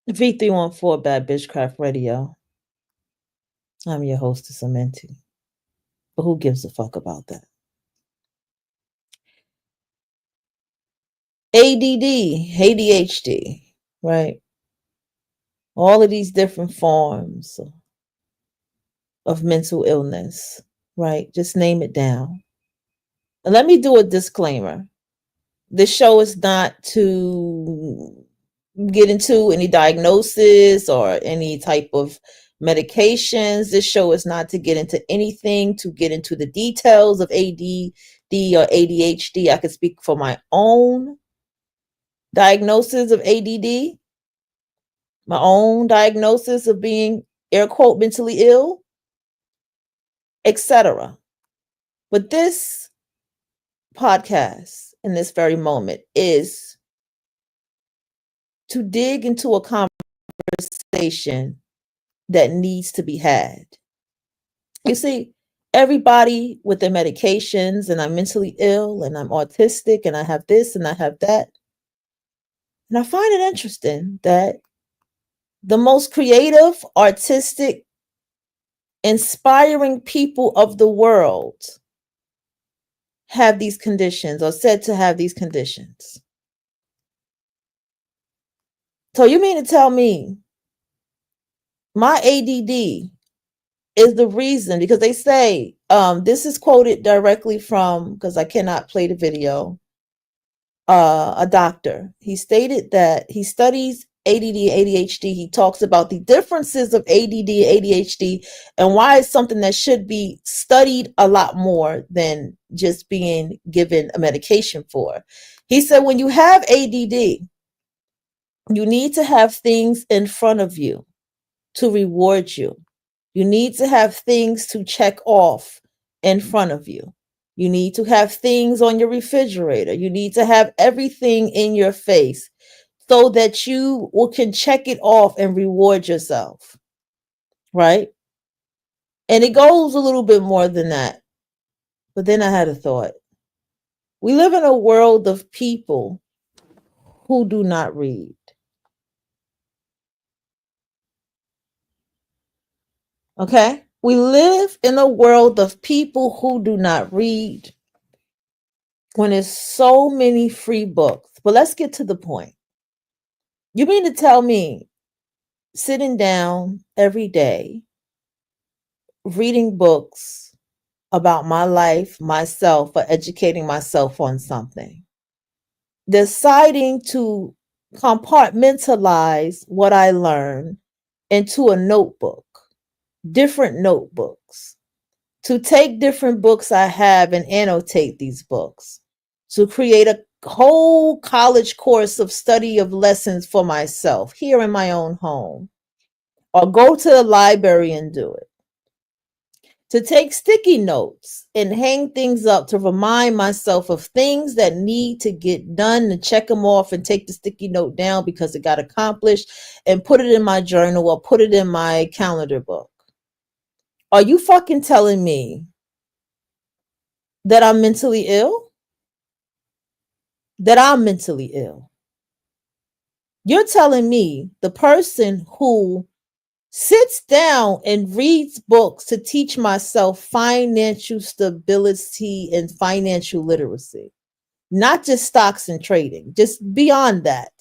V314 Bad Bitchcraft Radio. I'm your hostess, Amenti. But who gives a fuck about that? ADD, ADHD, right? All of these different forms of mental illness, right? Just name it down. And let me do a disclaimer. This show is not to get into any diagnosis or any type of medications. This show is not to get into anything, to get into the details of ADD or ADHD. I can speak for my own diagnosis of ADD, my own diagnosis of being air quote mentally ill, etc. But this podcast in this very moment is to dig into a conversation that needs to be had. You see, everybody with their medications, and I'm mentally ill, and I'm autistic, and I have this, and I have that. And I find it interesting that the most creative, artistic, inspiring people of the world have these conditions or said to have these conditions. So you mean to tell me my ADD is the reason? Because they say, this is quoted directly from, because I cannot play the video, a doctor. He stated that he studies ADD, ADHD. He talks about the differences of ADD, ADHD, and why it's something that should be studied a lot more than just being given a medication for. He said, when you have ADD, you need to have things in front of you to reward you. You need to have things to check off in front of you. You need to have things on your refrigerator. You need to have everything in your face so that you can check it off and reward yourself, right? And it goes a little bit more than that. But then I had a thought. We live in a world of people who do not read. Okay? We live in a world of people who do not read when there's so many free books. But let's get to the point. You mean to tell me sitting down every day, reading books about my life, myself, or educating myself on something, deciding to compartmentalize what I learn into a notebook, different notebooks, to take different books I have and annotate these books, to create a whole college course of study of lessons for myself here in my own home, or go to the library and do it, to take sticky notes and hang things up to remind myself of things that need to get done, and check them off and take the sticky note down because it got accomplished, and put it in my journal or put it in my calendar book. Are you fucking telling me that I'm mentally ill? That I'm mentally ill? You're telling me the person who sits down and reads books to teach myself financial stability and financial literacy, not just stocks and trading, just beyond that,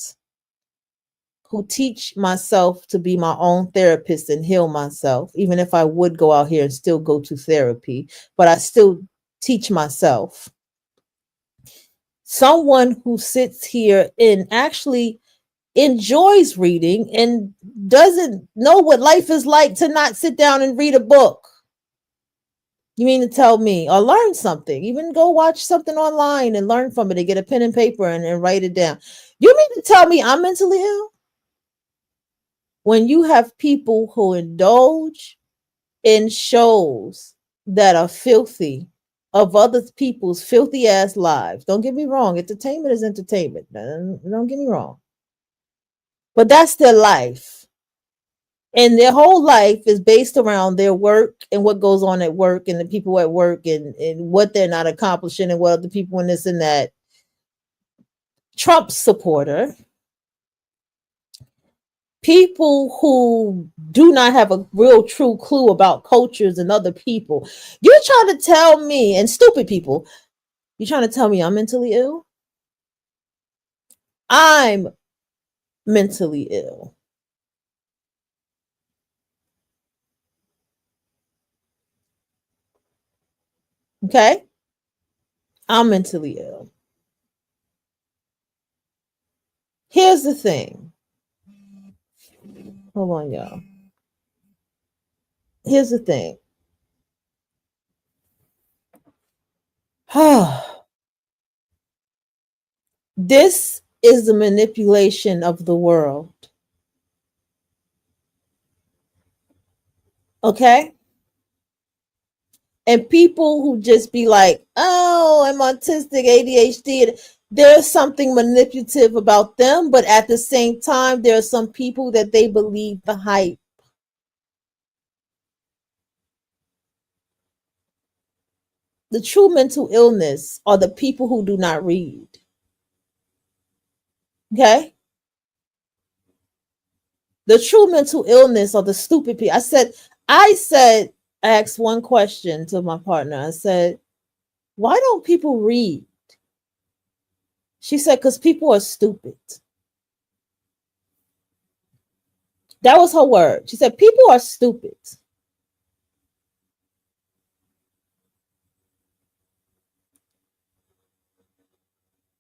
who teach myself to be my own therapist and heal myself, even if I would go out here and still go to therapy, but I still teach myself. Someone who sits here and actually enjoys reading and doesn't know what life is like to not sit down and read a book. You mean to tell me, or learn something, even go watch something online and learn from it and get a pen and paper and write it down. You mean to tell me I'm mentally ill? When you have people who indulge in shows that are filthy, of other people's filthy ass lives. Don't get me wrong. Entertainment is entertainment. Don't get me wrong. But that's their life. And their whole life is based around their work and what goes on at work and the people at work and what they're not accomplishing and what other people in this and that. Trump supporter people who do not have a real true clue about cultures and other people. You're trying to tell me, and stupid people, you're trying to tell me I'm mentally ill? I'm mentally ill. Okay? I'm mentally ill. Here's the thing. Hold on, y'all. Here's the thing. This is the manipulation of the world. Okay? And people who just be like, oh, I'm autistic, ADHD, there's something manipulative about them, but at the same time, there are some people that they believe the hype. The true mental illness are the people who do not read. Okay? The true mental illness are the stupid people. I asked one question to my partner. I said, why don't people read? She said, because people are stupid. That was her word. She said, people are stupid.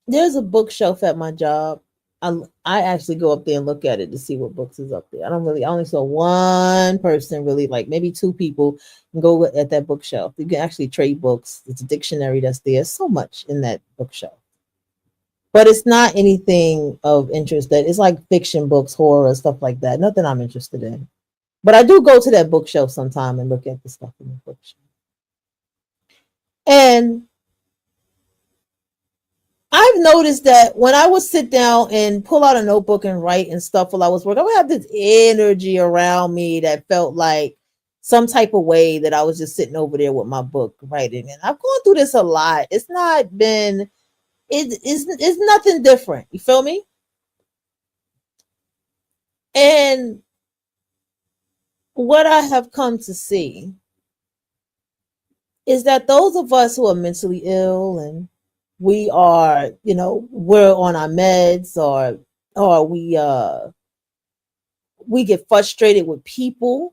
There's a bookshelf at my job. I actually go up there and look at it to see what books is up there. I only saw one person really, like maybe two people, and go at that bookshelf. You can actually trade books. It's a dictionary that's there. So much in that bookshelf. But it's not anything of interest. That it's like fiction books, horror, stuff like that. Nothing I'm interested in. But I do go to that bookshelf sometime and look at the stuff in the bookshelf. And I've noticed that when I would sit down and pull out a notebook and write and stuff while I was working, I would have this energy around me that felt like some type of way that I was just sitting over there with my book writing. And I've gone through this a lot. It's not been, it's nothing different. You feel me? And what I have come to see is that those of us who are mentally ill and we are, we're on our meds, or we get frustrated with people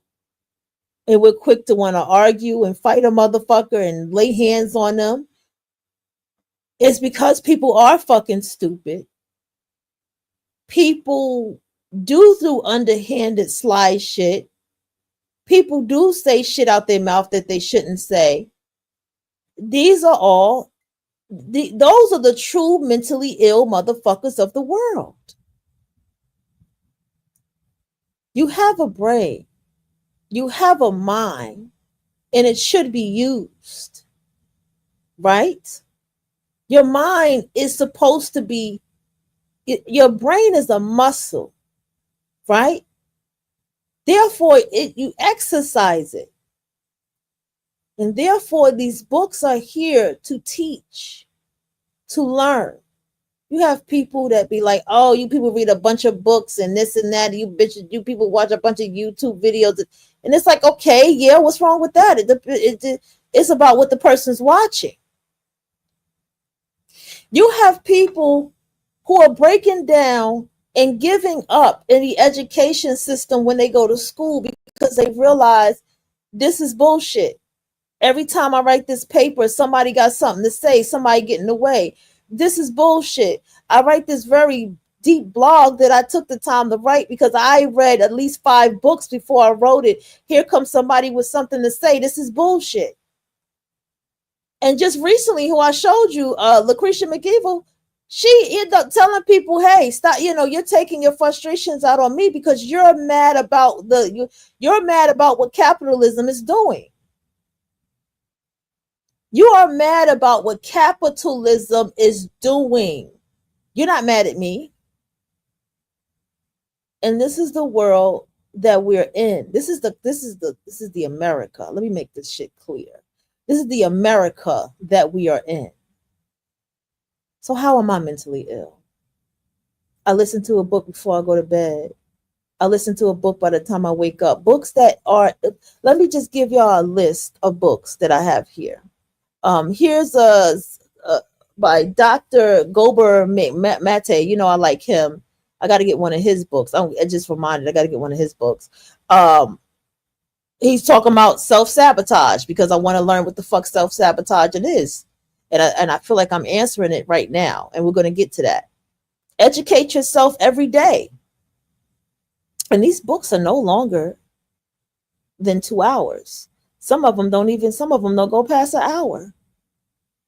and we're quick to want to argue and fight a motherfucker and lay hands on them. It's because people are fucking stupid. People do underhanded sly shit. People do say shit out their mouth that they shouldn't say. These are all those are the true mentally ill motherfuckers of the world. You have a brain, you have a mind, and it should be used, right? Your mind is supposed to be, your brain is a muscle, right? Therefore, you exercise it. And therefore, these books are here to teach, to learn. You have people that be like, oh, you people read a bunch of books and this and that. You bitches, you people watch a bunch of YouTube videos. And it's like, okay, yeah, what's wrong with that? It's about what the person's watching. You have people who are breaking down and giving up in the education system when they go to school because they realize this is bullshit. Every time I write this paper, somebody got something to say, somebody get in the way. This is bullshit. I write this very deep blog that I took the time to write because I read at least 5 books before I wrote it. Here comes somebody with something to say. This is bullshit. And just recently, who I showed you, Lucretia McEvil, she ended up telling people, hey, stop, you're taking your frustrations out on me because you're mad about you're mad about what capitalism is doing. You are mad about what capitalism is doing. You're not mad at me. And this is the world that we're in. This is the America. Let me make this shit clear. This is the America that we are in. So how am I mentally ill? I listen to a book before I go to bed. I listen to a book by the time I wake up. Books that are, let me just give y'all a list of books that I have here. Here's a by Dr. Gober Mate. You know, I like him. I got to get one of his books. I just reminded, I got to get one of his books. He's talking about self-sabotage because I want to learn what the fuck self-sabotage it is. And I feel like I'm answering it right now. And we're going to get to that. Educate yourself every day. And these books are no longer than 2 hours. Some of them don't go past an hour.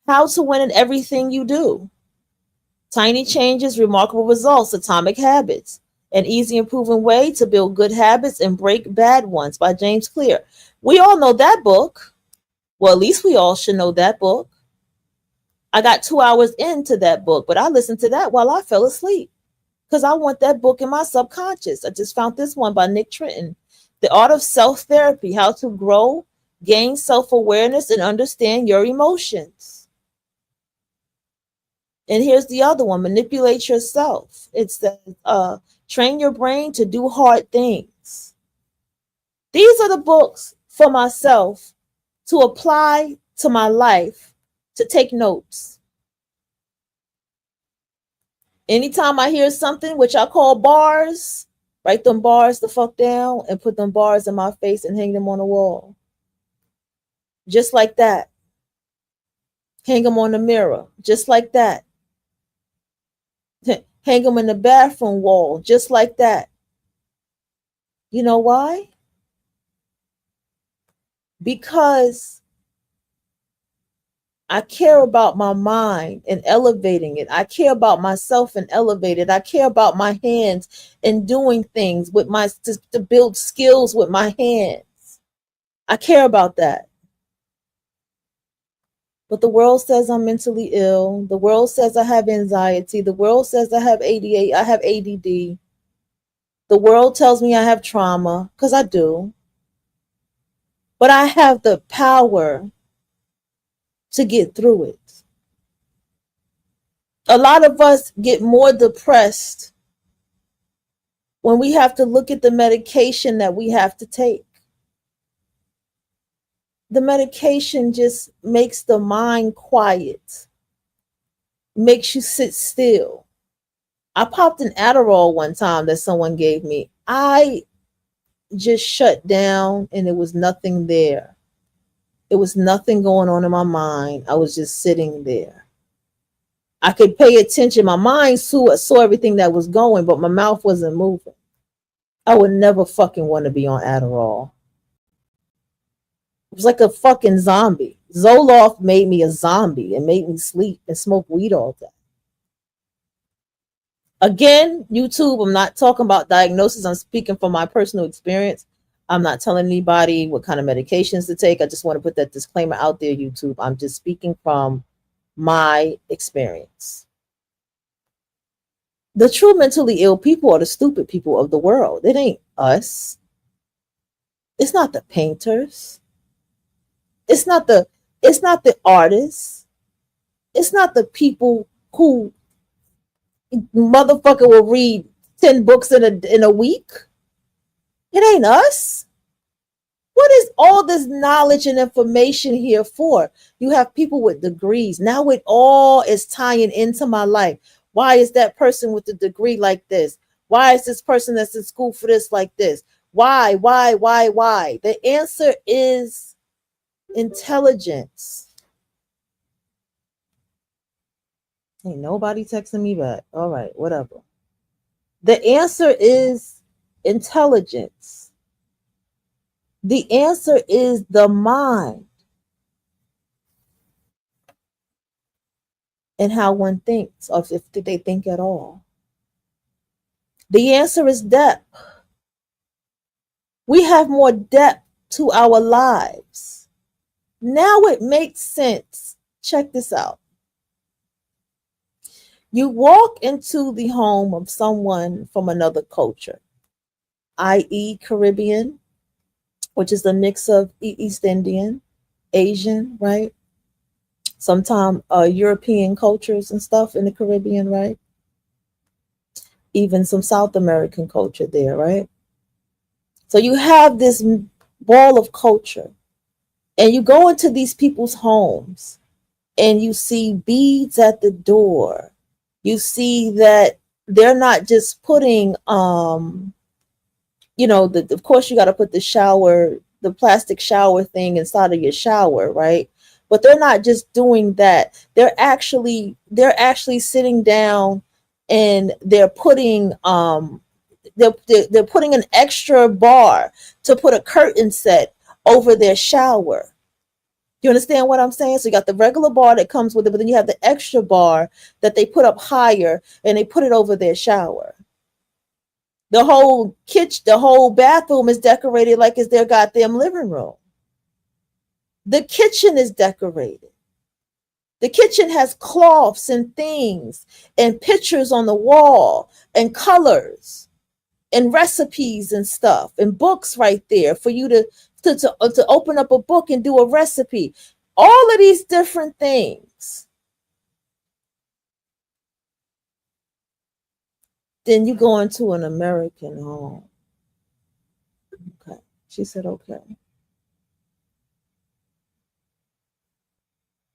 How to win in everything you do. Tiny changes, remarkable results, atomic habits. An easy and proven way to build good habits and break bad ones by James Clear. We all know that book. Well, at least we all should know that book. I got 2 hours into that book, but I listened to that while I fell asleep because I want that book in my subconscious. I just found this one by Nick Trenton. The Art of Self-Therapy, How to Grow, Gain Self-Awareness, and Understand Your Emotions. And here's the other one, Manipulate Yourself. It says, train your brain to do hard things. These are the books for myself to apply to my life, to take notes. Anytime I hear something, which I call bars, write them bars the fuck down and put them bars in my face and hang them on the wall. Just like that. Hang them on the mirror. Just like that. Hang them in the bathroom wall. Just like that. You know why? Because I care about my mind and elevating it. I care about myself and elevate it. I care about my hands and doing things with to build skills with my hands. I care about that. But the world says I'm mentally ill. The world says I have anxiety. The world says I have ADHD. I have ADD. The world tells me I have trauma, because I do. But I have the power to get through it. A lot of us get more depressed when we have to look at the medication that we have to take. The medication just makes the mind quiet, makes you sit still. I popped an Adderall one time that someone gave me. I just shut down and there was nothing there. There was nothing going on in my mind. I was just sitting there. I could pay attention. My mind saw everything that was going, but my mouth wasn't moving. I would never fucking want to be on Adderall. It was like a fucking zombie. Zoloft made me a zombie and made me sleep and smoke weed all day. Again, YouTube, I'm not talking about diagnosis. I'm speaking from my personal experience. I'm not telling anybody what kind of medications to take. I just want to put that disclaimer out there, YouTube. I'm just speaking from my experience. The true mentally ill people are the stupid people of the world. It ain't us. It's not the painters. It's not the artists. It's not the people who motherfucker will read 10 books in a week. It ain't us. What is all this knowledge and information here for? You have people with degrees. Now it all is tying into my life. Why is that person with the degree like this? Why is this person that's in school for this like this? Why? The answer is intelligence. Ain't nobody texting me back. All right, whatever. The answer is intelligence. The answer is the mind and how one thinks, or if they think at all. The answer is depth. We have more depth to our lives. Now it makes sense. Check this out. You walk into the home of someone from another culture, i.e. Caribbean, which is a mix of East Indian, Asian, right? Sometimes European cultures and stuff in the Caribbean, right? Even some South American culture there, right? So you have this ball of culture, and you go into these people's homes and you see beads at the door. You see that they're not just putting of course you got to put the plastic shower thing inside of your shower, right? But they're not just doing that. They're actually sitting down, and they're putting an extra bar to put a curtain set over their shower. You understand what I'm saying? So you got the regular bar that comes with it, but then you have the extra bar that they put up higher, and they put it over their shower. The whole bathroom is decorated like it's their goddamn living room. The kitchen is decorated. The kitchen has cloths and things and pictures on the wall and colors and recipes and stuff and books right there for you to open up a book and do a recipe. All of these different things. Then you go into an American home. Okay. She said, okay.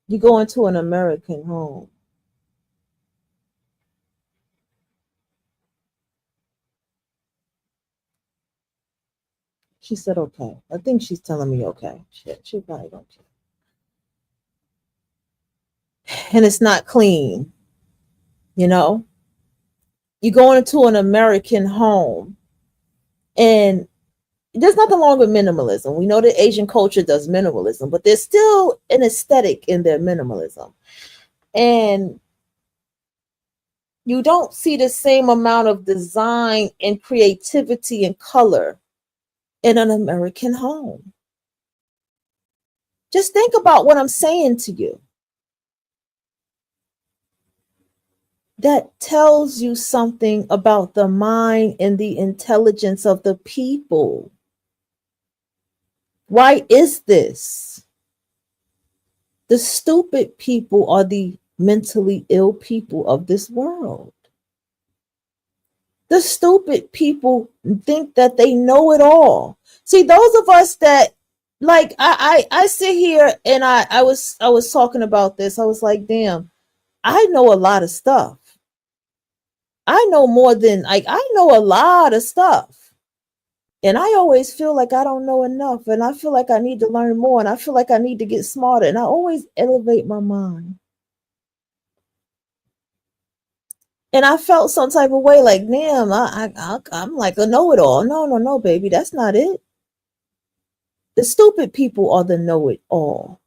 You go into an American home. She said, okay. I think she's telling me okay. She probably don't care. And it's not clean, you know? You go into an American home, and there's nothing wrong with minimalism. We know that Asian culture does minimalism, but there's still an aesthetic in their minimalism. And you don't see the same amount of design and creativity and color in an American home. Just think about what I'm saying to you. That tells you something about the mind and the intelligence of the people. Why is this? The stupid people are the mentally ill people of this world. The stupid people think that they know it all. See, those of us that like I sit here and I was talking about this. I was like, damn, I know a lot of stuff. I know more than I know a lot of stuff. And I always feel like I don't know enough, and I feel like I need to learn more, and I feel like I need to get smarter, and I always elevate my mind. And I felt some type of way like, damn, I'm like a know-it-all. No, baby, that's not it. The stupid people are the know-it-all.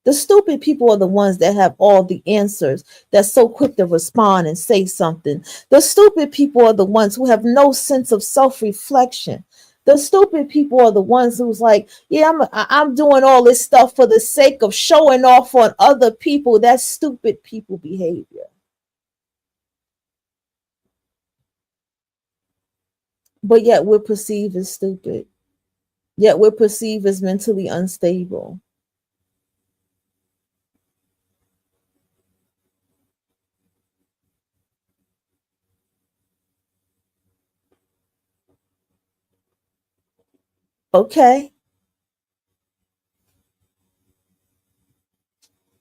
The stupid people are the ones that have all the answers, that's so quick to respond and say something. The stupid people are the ones who have no sense of self-reflection. The stupid people are the ones who's like, yeah, I'm doing all this stuff for the sake of showing off on other people. That's stupid people behavior. But yet we're perceived as stupid. Yet we're perceived as mentally unstable. Okay.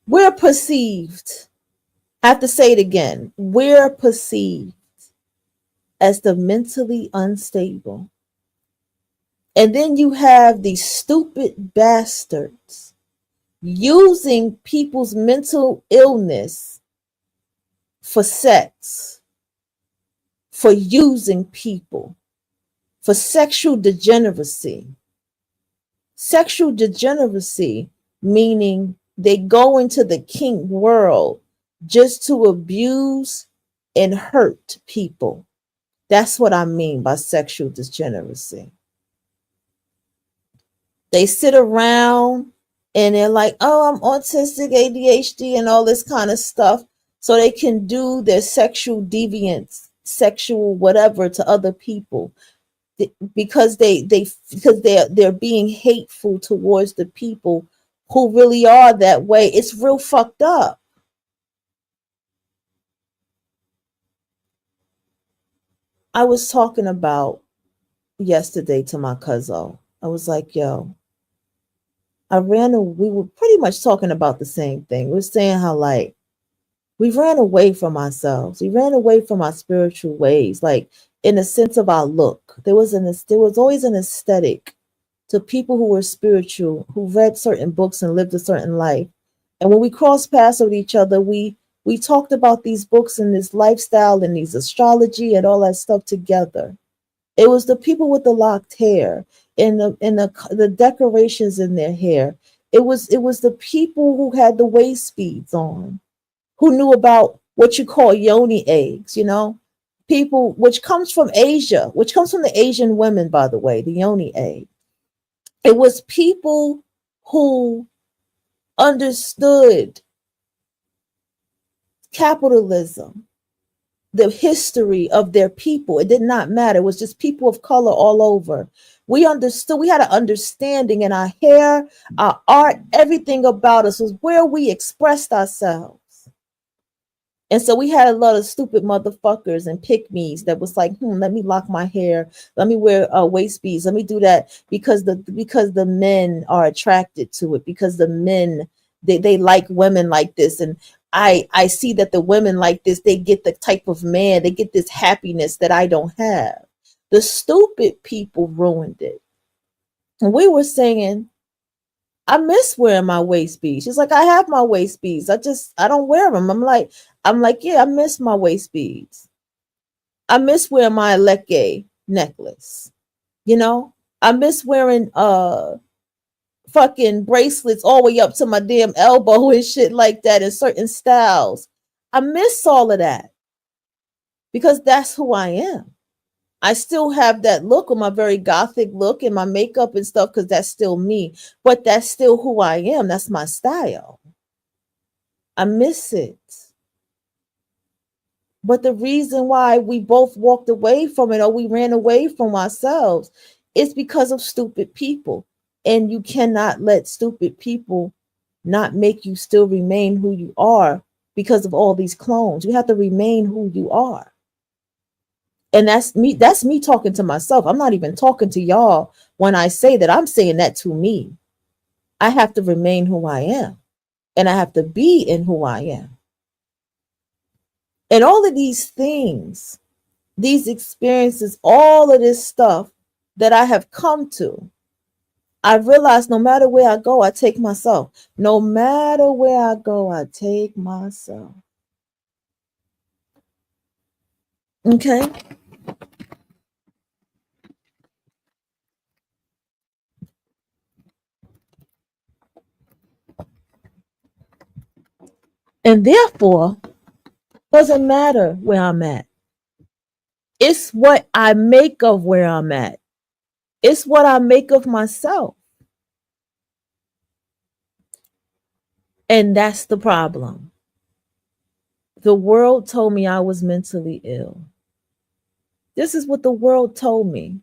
We're perceived. I have to say it again. We're perceived as the mentally unstable. And then you have these stupid bastards using people's mental illness for sex, for using people, for sexual degeneracy. Sexual degeneracy, meaning they go into the kink world just to abuse and hurt people. That's what I mean by sexual degeneracy. They sit around and they're like, oh, I'm autistic, ADHD, and all this kind of stuff. So they can do their sexual deviance, sexual whatever to other people because they're being hateful towards the people who really are that way. It's real fucked up. I was talking about yesterday to my cousin. I was like, yo, we were pretty much talking about the same thing. We were saying how, like, we ran away from ourselves. We ran away from our spiritual ways, like in the sense of our look. There was always an aesthetic to people who were spiritual, who read certain books and lived a certain life. And when we crossed paths with each other, we talked about these books and this lifestyle and these astrology and all that stuff together. It was the people with the locked hair and the decorations in their hair. It was the people who had the waist beads on, who knew about what you call yoni eggs, people, which comes from Asia, which comes from the Asian women, by the way, the yoni egg. It was people who understood capitalism, the history of their people. It did not matter. It was just people of color all over. We understood, we had an understanding in our hair, our art, everything about us was where we expressed ourselves. And so we had a lot of stupid motherfuckers and pick-me's that was like, let me lock my hair, let me wear waist beads, let me do that because the men are attracted to it, because the men, they like women like this, and I see that the women like this, they get the type of man, they get this happiness that I don't have. The stupid people ruined it. And we were saying, I miss wearing my waist beads. She's like, I have my waist beads. I don't wear them. I'm like, yeah, I miss my waist beads. I miss wearing my leke necklace. I miss wearing fucking bracelets all the way up to my damn elbow and shit like that in certain styles. I miss all of that because that's who I am. I still have that look, with my very gothic look and my makeup and stuff, because that's still me. But that's still who I am. That's my style. I miss it. But the reason why we both walked away from it, or we ran away from ourselves, is because of stupid people. And you cannot let stupid people not make you still remain who you are because of all these clones. You have to remain who you are. And that's me talking to myself. I'm not even talking to y'all when I say that. I'm saying that to me. I have to remain who I am, and I have to be in who I am. And all of these things, these experiences, all of this stuff that I have come to, I realize no matter where I go, I take myself. No matter where I go, I take myself. Okay? And therefore, doesn't matter where I'm at. It's what I make of where I'm at. It's what I make of myself. And that's the problem. The world told me I was mentally ill. This is what the world told me.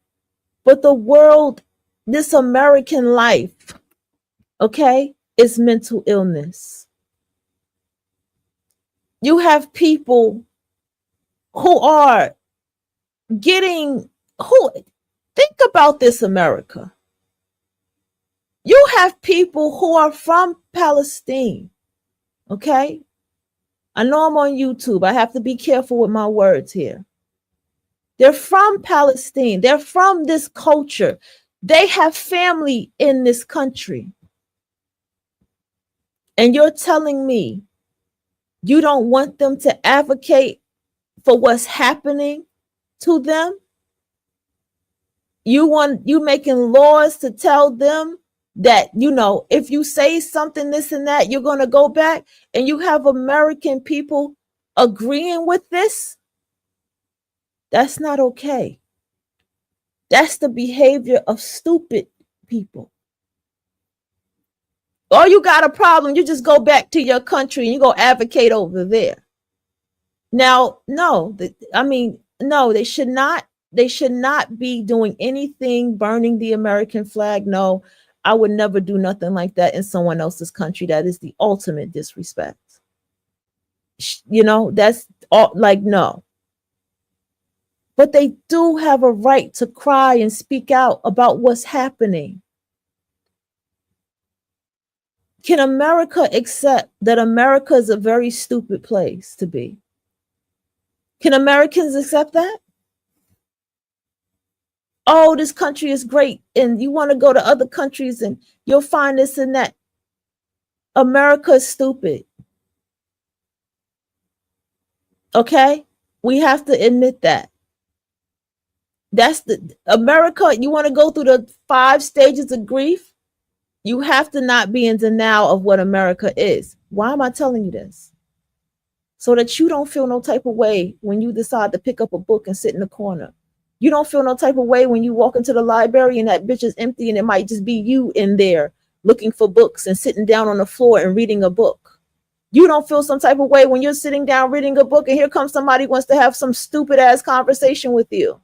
But the world, this American life, okay, is mental illness. You have people who are think about this, America. You have people who are from Palestine, okay? I know I'm on YouTube. I have to be careful with my words here. They're from Palestine. They're from this culture. They have family in this country. And you're telling me you don't want them to advocate for what's happening to them? You making laws to tell them that, if you say something, this and that, you're going to go back, and you have American people agreeing with this? That's not okay. That's the behavior of stupid people. Or you got a problem, you just go back to your country and you go advocate over there. Now, no, no, they should not. They should not be doing anything, burning the American flag. No, I would never do nothing like that in someone else's country. That is the ultimate disrespect. That's all, like, no. But they do have a right to cry and speak out about what's happening. Can America accept that America is a very stupid place to be? Can Americans accept that? Oh, this country is great, and you want to go to other countries and you'll find this and that. America is stupid. Okay? We have to admit that. That's the America. You want to go through the 5 stages of grief? You have to not be in denial of what America is. Why am I telling you this? So that you don't feel no type of way when you decide to pick up a book and sit in the corner. You don't feel no type of way when you walk into the library and that bitch is empty and it might just be you in there looking for books and sitting down on the floor and reading a book. You don't feel some type of way when you're sitting down reading a book and here comes somebody who wants to have some stupid ass conversation with you.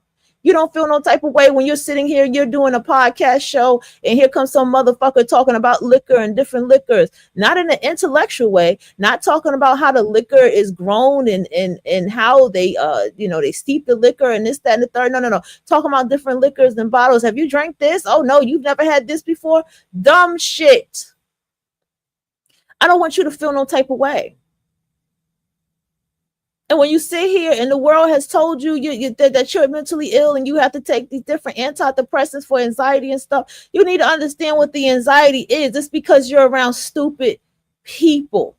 You don't feel no type of way when you're sitting here, you're doing a podcast show, and here comes some motherfucker talking about liquor and different liquors, not in an intellectual way, not talking about how the liquor is grown and how they they steep the liquor and this, that, and the third. No. Talking about different liquors and bottles. Have you drank this? Oh no, you've never had this before. Dumb shit. I don't want you to feel no type of way. And when you sit here and the world has told you, that you're mentally ill and you have to take these different antidepressants for anxiety and stuff, you need to understand what the anxiety is. It's because you're around stupid people.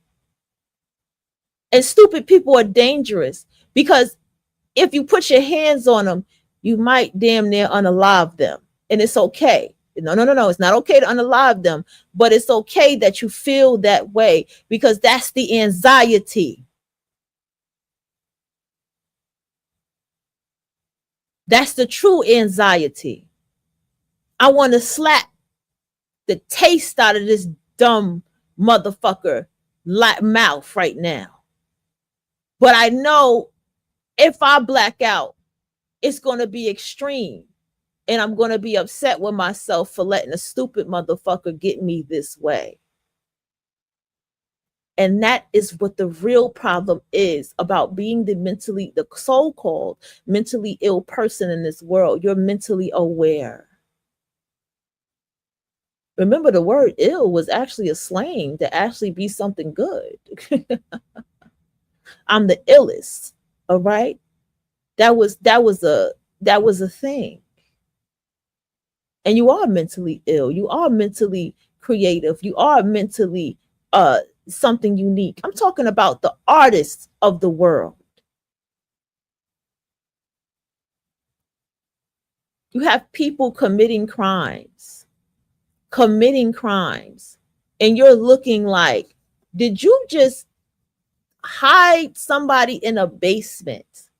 And stupid people are dangerous because if you put your hands on them, you might damn near unalive them. And it's okay. No. It's not okay to unalive them, but it's okay that you feel that way because that's the anxiety. That's the true anxiety. I want to slap the taste out of this dumb motherfucker mouth right now. But I know if I black out, it's going to be extreme. And I'm going to be upset with myself for letting a stupid motherfucker get me this way. And that is what the real problem is about being the so-called mentally ill person in this world. You're mentally aware. Remember, the word ill was actually a slang to actually be something good. I'm the illest. All right. That was a thing. And you are mentally ill. You are mentally creative. You are mentally something unique. I'm talking about the artists of the world. You have people committing crimes, and you're looking like, did you just hide somebody in a basement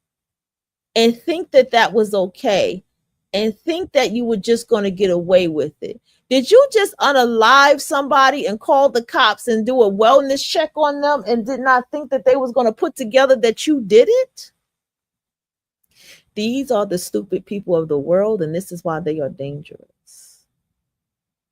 and think that that was okay and think that you were just going to get away with it? Did you just unalive somebody and call the cops and do a wellness check on them and did not think that they was going to put together that you did it? These are the stupid people of the world, and this is why they are dangerous.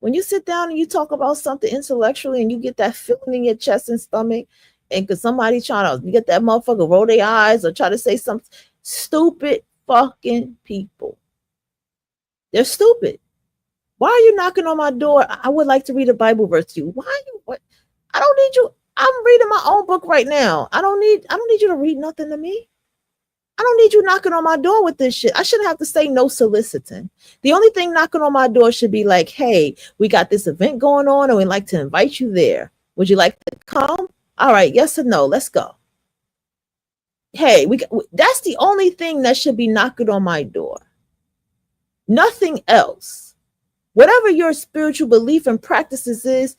When you sit down and you talk about something intellectually and you get that feeling in your chest and stomach, and because somebody trying to get that motherfucker roll their eyes or try to say something, stupid fucking people. They're stupid. Why are you knocking on my door? I would like to read a Bible verse to you. Why are you? What? I don't need you. I'm reading my own book right now. I don't need you to read nothing to me. I don't need you knocking on my door with this shit. I shouldn't have to say no soliciting. The only thing knocking on my door should be like, hey, we got this event going on and we'd like to invite you there. Would you like to come? All right, yes or no, let's go. Hey, that's the only thing that should be knocking on my door. Nothing else. Whatever your spiritual belief and practices is,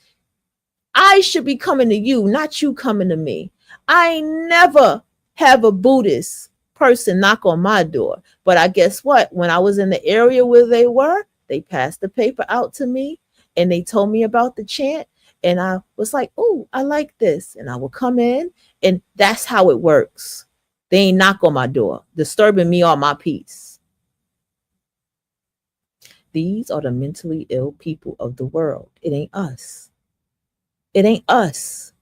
I should be coming to you, not you coming to me. I never have a Buddhist person knock on my door. But I guess what? When I was in the area where they were, they passed the paper out to me and they told me about the chant. And I was like, oh, I like this. And I will come in, and that's how it works. They ain't knock on my door, disturbing me or my peace. These are the mentally ill people of the world. It ain't us. It ain't us.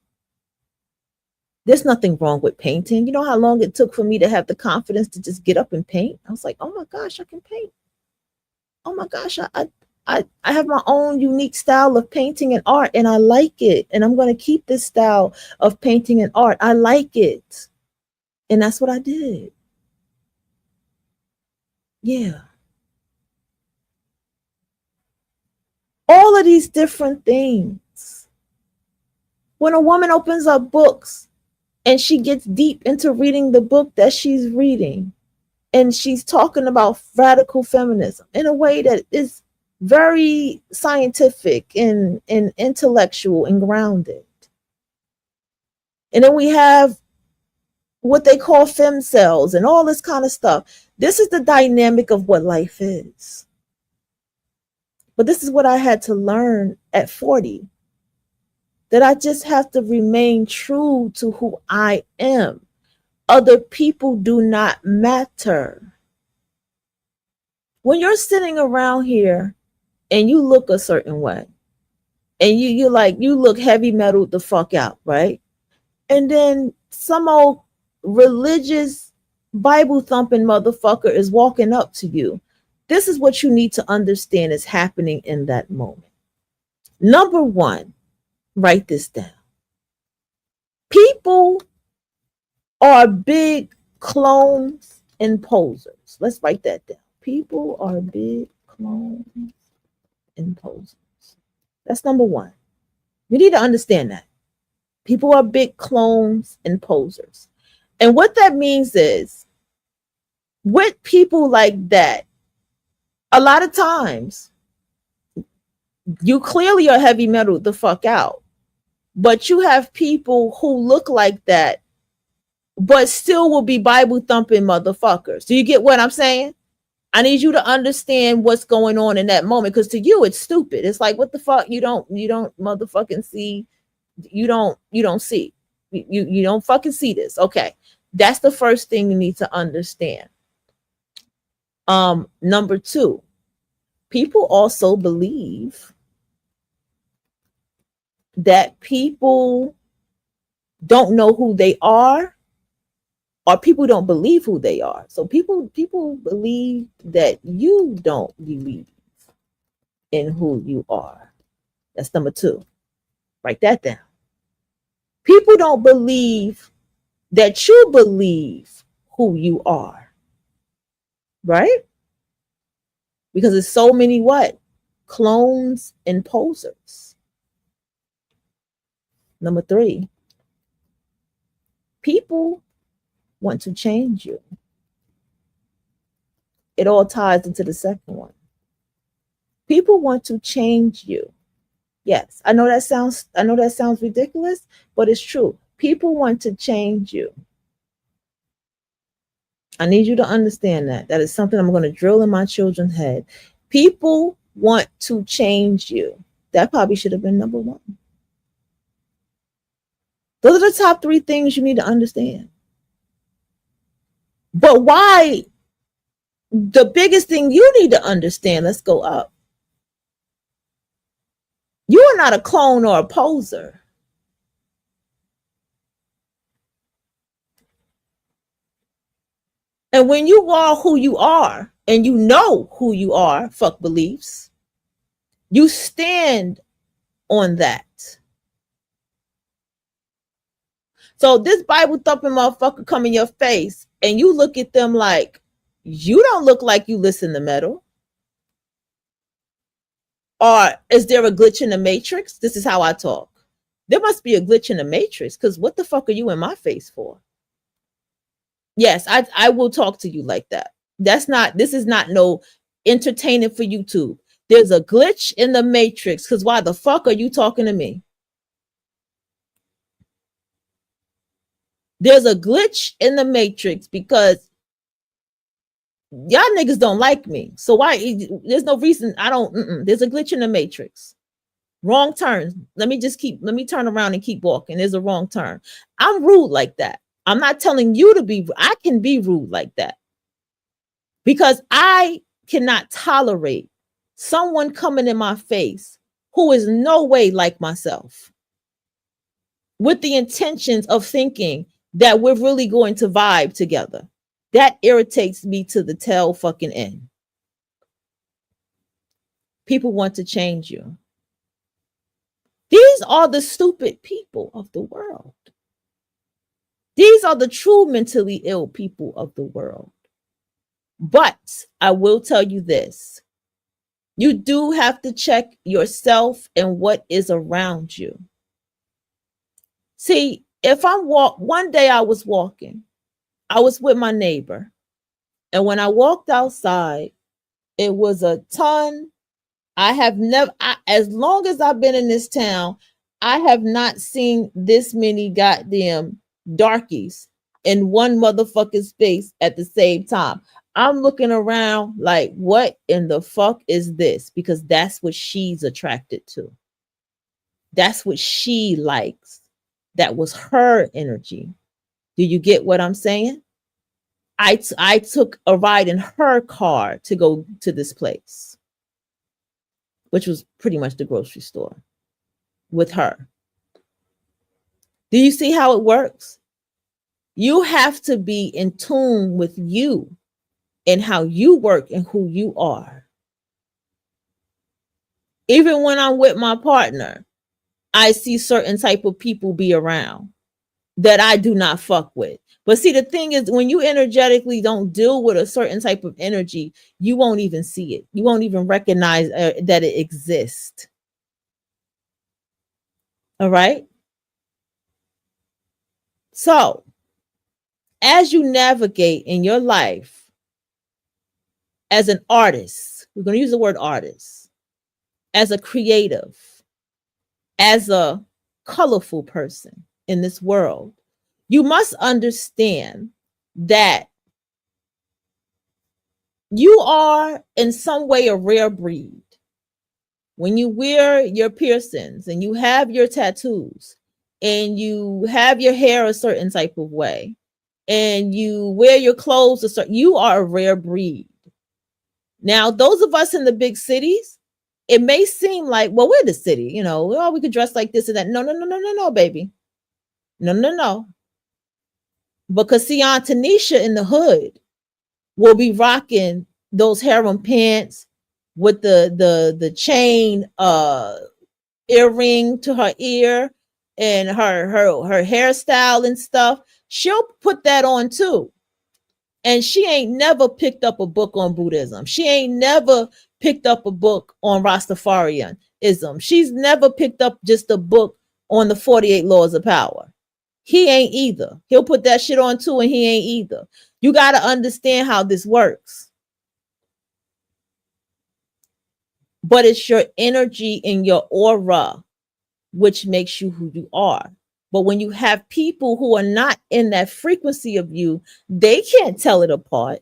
There's nothing wrong with painting. You know how long it took for me to have the confidence to just get up and paint? I was like, oh my gosh, I can paint. Oh my gosh, I have my own unique style of painting and art, and I like it. And I'm going to keep this style of painting and art. I like it. And that's what I did. Yeah. All of these different things. When a woman opens up books and she gets deep into reading the book that she's reading, and she's talking about radical feminism in a way that is very scientific and intellectual and grounded. And then we have what they call fem cells and all this kind of stuff. This is the dynamic of what life is. But this is what I had to learn at 40, that I just have to remain true to who I am. Other people do not matter. When you're sitting around here and you look a certain way, and you look heavy metal the fuck out, right? And then some old religious Bible thumping motherfucker is walking up to you. This is what you need to understand is happening in that moment. Number one, write this down. People are big clones and posers. Let's write that down. People are big clones and posers. That's number one. You need to understand that. People are big clones and posers. And what that means is, with people like that, a lot of times, you clearly are heavy metal the fuck out. But you have people who look like that, but still will be Bible thumping motherfuckers. Do you get what I'm saying? I need you to understand what's going on in that moment, because to you it's stupid. It's like, what the fuck? You don't motherfucking see. You don't see. You don't fucking see this. Okay. That's the first thing you need to understand. Number two, people also believe that people don't know who they are, or people don't believe who they are. So people believe that you don't believe in who you are. That's number two. Write that down. People don't believe that you believe who you are. Right? Because there's so many what? Clones and posers. Number three, people want to change you. It all ties into the second one. People want to change you. Yes, I know that sounds ridiculous, but it's true. People want to change you. I need you to understand that. That is something I'm going to drill in my children's head. People want to change you. That probably should have been number one. Those are the top three things you need to understand. But why? The biggest thing you need to understand, let's go up. You are not a clone or a poser. And when you are who you are, and you know who you are, fuck beliefs, you stand on that. So this Bible thumping motherfucker come in your face, and you look at them like, you don't look like you listen to metal. Or is there a glitch in the matrix? This is how I talk. There must be a glitch in the matrix, because what the fuck are you in my face for? Yes, I will talk to you like that. This is not no entertaining for YouTube. There's a glitch in the matrix, because why the fuck are you talking to me? There's a glitch in the matrix because y'all niggas don't like me. So why? There's no reason I don't. There's a glitch in the matrix. Wrong turn. Let me turn around and keep walking. There's a wrong turn. I'm rude like that. I'm not telling you to be. I can be rude like that because I cannot tolerate someone coming in my face who is no way like myself. with the intentions of thinking that we're really going to vibe together. That irritates me to the tail fucking end. People want to change you. These are the stupid people of the world. These are the true mentally ill people of the world. But I will tell you this. You do have to check yourself and what is around you. See, if one day I was walking, I was with my neighbor. And when I walked outside, it was a ton. As long as I've been in this town, I have not seen this many goddamn darkies in one motherfucking space at the same time. I'm looking around like, what in the fuck is this? Because that's what she's attracted to. That's what she likes. That was her energy. Do you get what I'm saying? I took a ride in her car to go to this place, which was pretty much the grocery store, with her. Do you see how it works? You have to be in tune with you and how you work and who you are. Even when I'm with my partner, I see certain type of people be around that I do not fuck with. But see, the thing is, when you energetically don't deal with a certain type of energy, you won't even see it. You won't even recognize that it exists. All right? So, as you navigate in your life as an artist, we're going to use the word artist, as a creative, as a colorful person in this world, you must understand that you are in some way a rare breed. When you wear your piercings and you have your tattoos and you have your hair a certain type of way and you wear your clothes you are a rare breed. Now, those of us in the big cities, it may seem like, well, we're the city, we could dress like this and that. No, baby. No. Because see, Aunt Tanisha in the hood will be rocking those harem pants with the chain earring to her ear and her hairstyle and stuff. She'll put that on too. And she ain't never picked up a book on Buddhism. She ain't never picked up a book on Rastafarianism. She's never picked up just a book on the 48 laws of power. He ain't either. He'll put that shit on too, and he ain't either. You got to understand how this works. But it's your energy and your aura which makes you who you are. But when you have people who are not in that frequency of you, they can't tell it apart.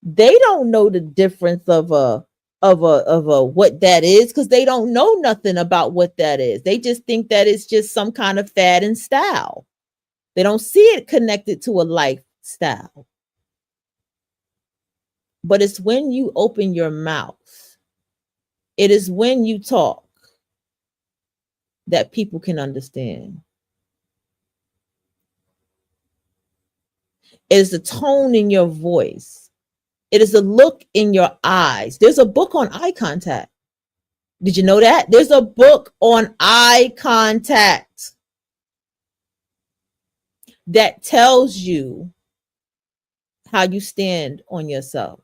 They don't know the difference of what that is, because they don't know nothing about what that is. They just think that it's just some kind of fad and style. They don't see it connected to a lifestyle. But it's when you open your mouth, it is when you talk, that people can understand. It is the tone in your voice. It is the look in your eyes. There's a book on eye contact. Did you know that? There's a book on eye contact that tells you how you stand on yourself.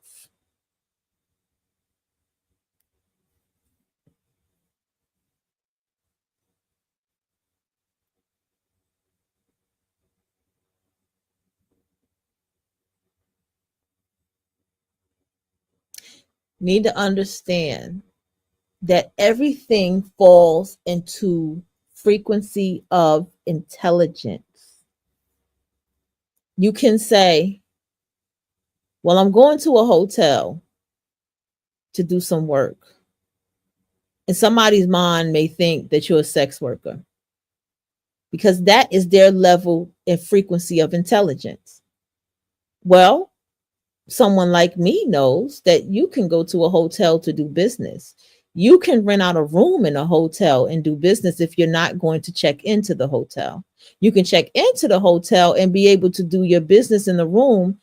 Need to understand that everything falls into frequency of intelligence. You can say, well, I'm going to a hotel to do some work. And somebody's mind may think that you're a sex worker, because that is their level and frequency of intelligence. Well, someone like me knows that you can go to a hotel to do business. You can rent out a room in a hotel and do business if you're not going to check into the hotel. You can check into the hotel and be able to do your business in the room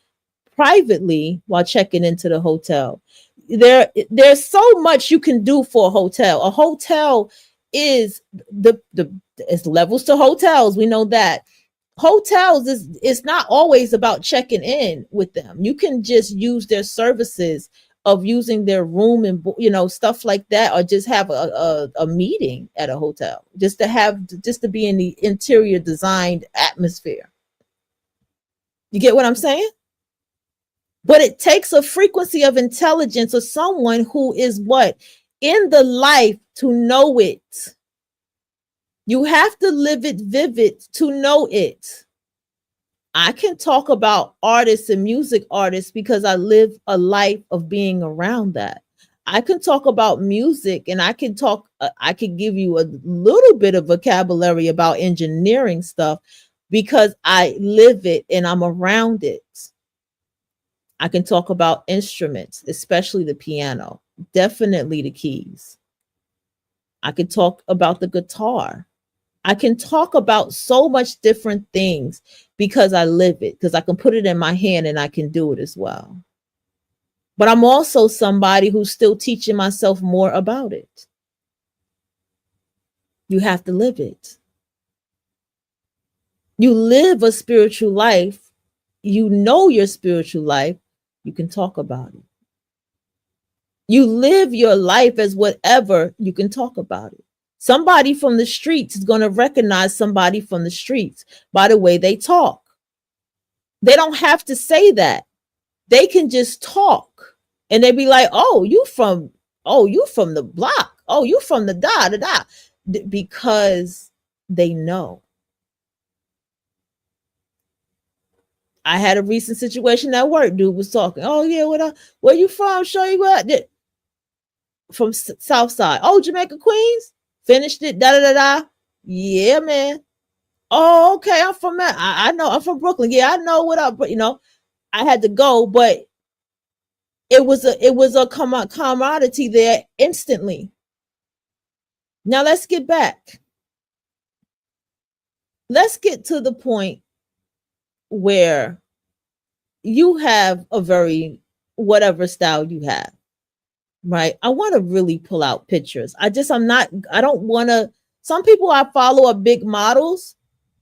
privately while checking into the hotel. There's so much you can do for a hotel. A hotel is the it's levels to hotels. We know that. Hotels is it's not always about checking in with them. You can just use their services of using their room and stuff like that, or just have a meeting at a hotel, just to be in the interior designed atmosphere. You get what I'm saying? But it takes a frequency of intelligence of someone who is what? In the life to know it. You have to live it vivid to know it. I can talk about artists and music artists because I live a life of being around that. I can talk about music, and I can give you a little bit of vocabulary about engineering stuff because I live it and I'm around it. I can talk about instruments, especially the piano, definitely the keys. I can talk about the guitar. I can talk about so much different things because I live it, because I can put it in my hand and I can do it as well. But I'm also somebody who's still teaching myself more about it. You have to live it. You live a spiritual life. You know your spiritual life. You can talk about it. You live your life as whatever, you can talk about it. Somebody from the streets is going to recognize somebody from the streets by the way they talk. They don't have to say that. They can just talk and they be like, oh, you from the block. Oh, you from the da da da. Because they know. I had a recent situation at work. Dude was talking. Oh yeah, where you from? Show you what. From South Side. Oh, Jamaica, Queens. Finished it. Da da da da. Yeah, man. Oh, okay. I'm from that. I know. I'm from Brooklyn. Yeah, I know what up. But I had to go, but it was a camaraderie there instantly. Now let's get back. Let's get to the point where you have a very whatever style you have, right? I want to really pull out pictures. I don't want to. Some people I follow are big models,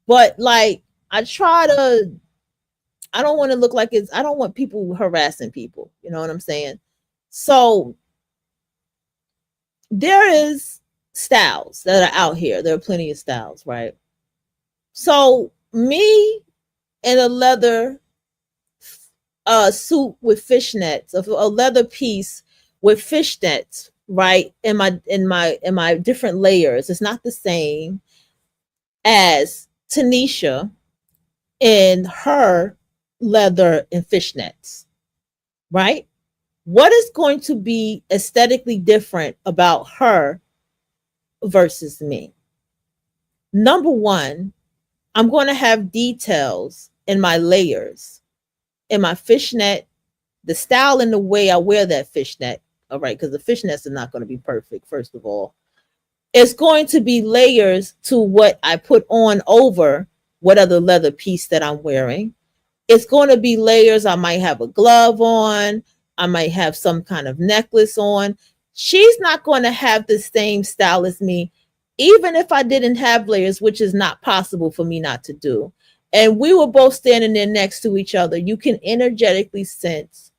but like I don't want to look like I don't want people harassing people. You know what I'm saying? So there is styles that are out here. There are plenty of styles, right? So me in a leather suit with fishnets, a leather piece with fishnets, right? In my different layers. It's not the same as Tanisha in her leather and fishnets, right? What is going to be aesthetically different about her versus me? Number one, I'm going to have details in my layers, in my fishnet, the style and the way I wear that fishnet. All right, because the fishnets are not going to be perfect, first of all. It's going to be layers to what I put on over what other leather piece that I'm wearing. It's going to be layers. I might have a glove on. I might have some kind of necklace on. She's not going to have the same style as me, even if I didn't have layers, which is not possible for me not to do. And we were both standing there next to each other. You can energetically sense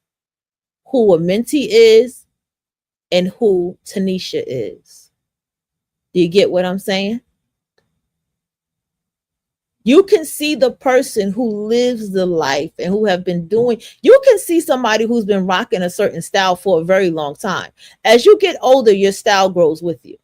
who a mentee is and who Tanisha is. Do you get what I'm saying? You can see the person who lives the life and who have been doing. You can see somebody who's been rocking a certain style for a very long time. As you get older, your style grows with you.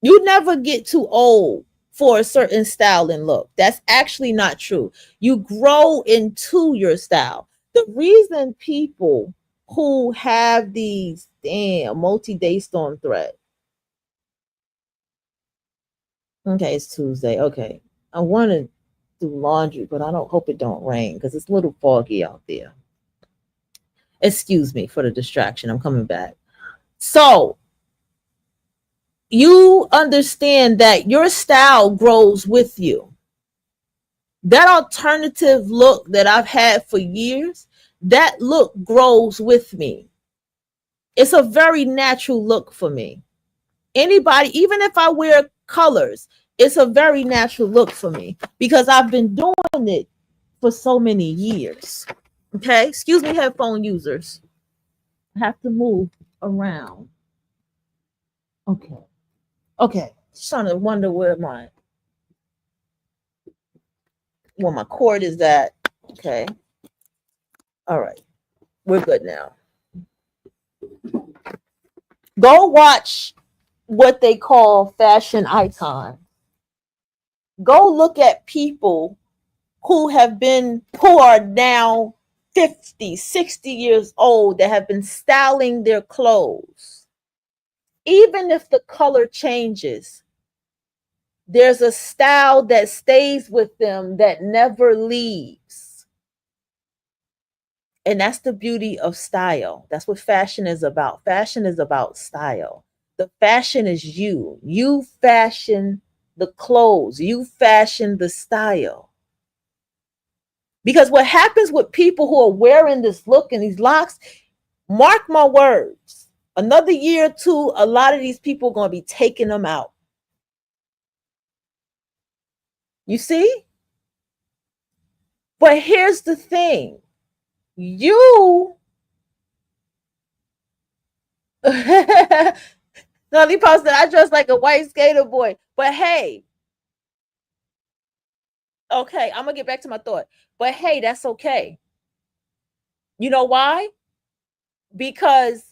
You never get too old for a certain style and look. That's actually not true. You grow into your style. The reason people who have these multi-day storm thread. Okay, it's Tuesday. Okay. I want to do laundry, but I don't hope it don't rain because it's a little foggy out there. Excuse me for the distraction. I'm coming back. So you understand that your style grows with you. That alternative look that I've had for years, that look grows with me. It's a very natural look for me. Anybody, even if I wear colors, it's a very natural look for me because I've been doing it for so many years. Okay, excuse me, headphone users. I have to move around. Okay, okay. Just trying to wonder where my cord is at. Okay, all right, we're good now. Go watch what they call fashion icon. Go look at people who are now 50, 60 years old that have been styling their clothes. Even if the color changes, there's a style that stays with them that never leaves. And that's the beauty of style. That's what fashion is about. Fashion is about style. The fashion is you. You fashion the clothes, you fashion the style. Because what happens with people who are wearing this look and these locks, mark my words, another year or two, a lot of these people are going to be taking them out. You see? But here's the thing. You no, he posted, I dress like a white skater boy. But hey, okay, I'm gonna get back to my thought. But hey, that's okay. You know why? Because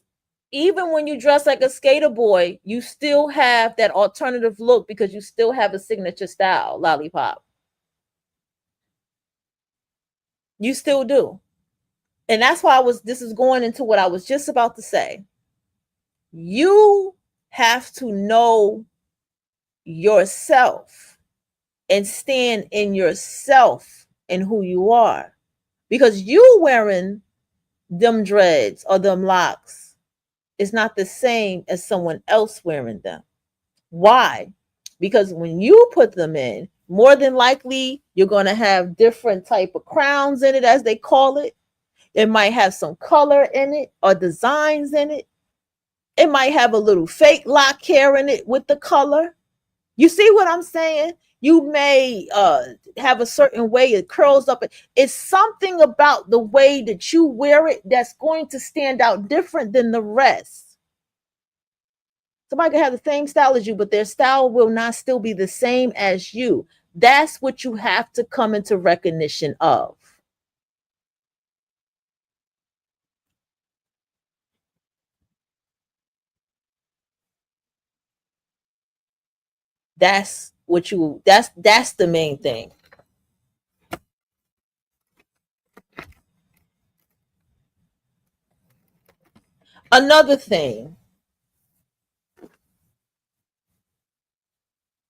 even when you dress like a skater boy, you still have that alternative look because you still have a signature style, lollipop. You still do. And that's why this is going into what I was just about to say. You have to know yourself and stand in yourself and who you are. Because you wearing them dreads or them locks is not the same as someone else wearing them. Why? Because when you put them in, more than likely you're going to have different type of crowns in it, as they call it. It might have some color in it or designs in it. It might have a little fake lock hair in it with the color. You see what I'm saying? You may have a certain way it curls up. It's something about the way that you wear it that's going to stand out different than the rest. Somebody can have the same style as you, but their style will not still be the same as you. That's what you have to come into recognition of. That's the main thing. Another thing,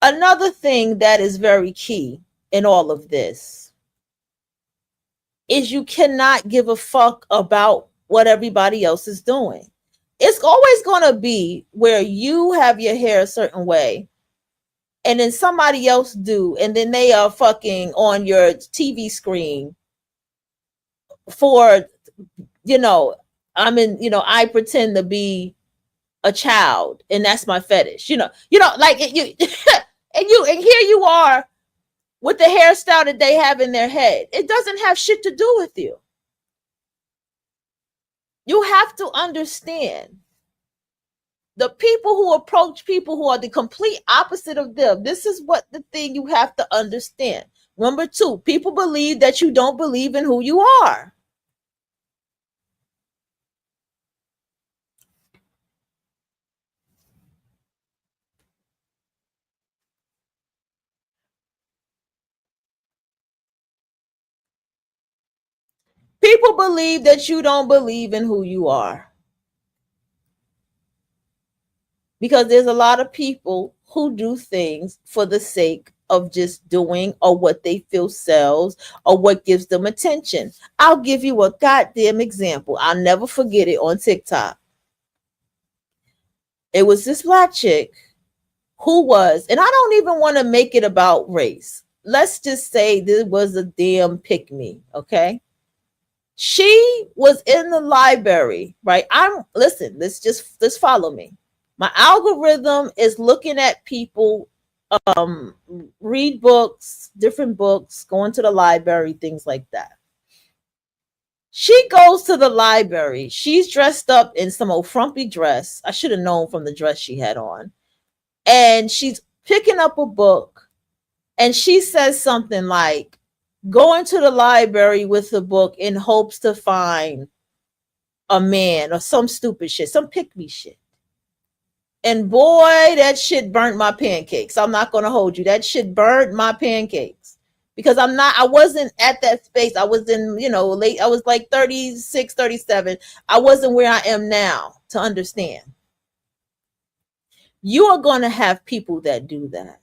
another thing that is very key in all of this is you cannot give a fuck about what everybody else is doing. It's always going to be where you have your hair a certain way and then somebody else do, and then they are fucking on your TV screen for, you know, I pretend to be a child and that's my fetish. Like you and here you are with the hairstyle that they have in their head. It doesn't have shit to do with you. You have to understand the people who approach people who are the complete opposite of them. This is what the thing you have to understand. Number two, people believe that you don't believe in who you are. People believe that you don't believe in who you are. Because there's a lot of people who do things for the sake of just doing or what they feel sells or what gives them attention. I'll give you a goddamn example. I'll never forget it on TikTok. It was this black chick who was, and I don't even want to make it about race. Let's just say this was a damn pick me, okay? She was in the library, right? Let's follow me. My algorithm is looking at people read books, different books, going to the library, things like that. She goes to the library. She's dressed up in some old frumpy dress. I should have known from the dress she had on. And she's picking up a book, and she says something like, going to the library with the book in hopes to find a man, or some stupid shit, some pick me shit. And boy, that shit burnt my pancakes. I'm not going to hold you. That shit burnt my pancakes because I wasn't at that space. I was in, late. I was like 36, 37. I wasn't where I am now to understand. You are going to have people that do that.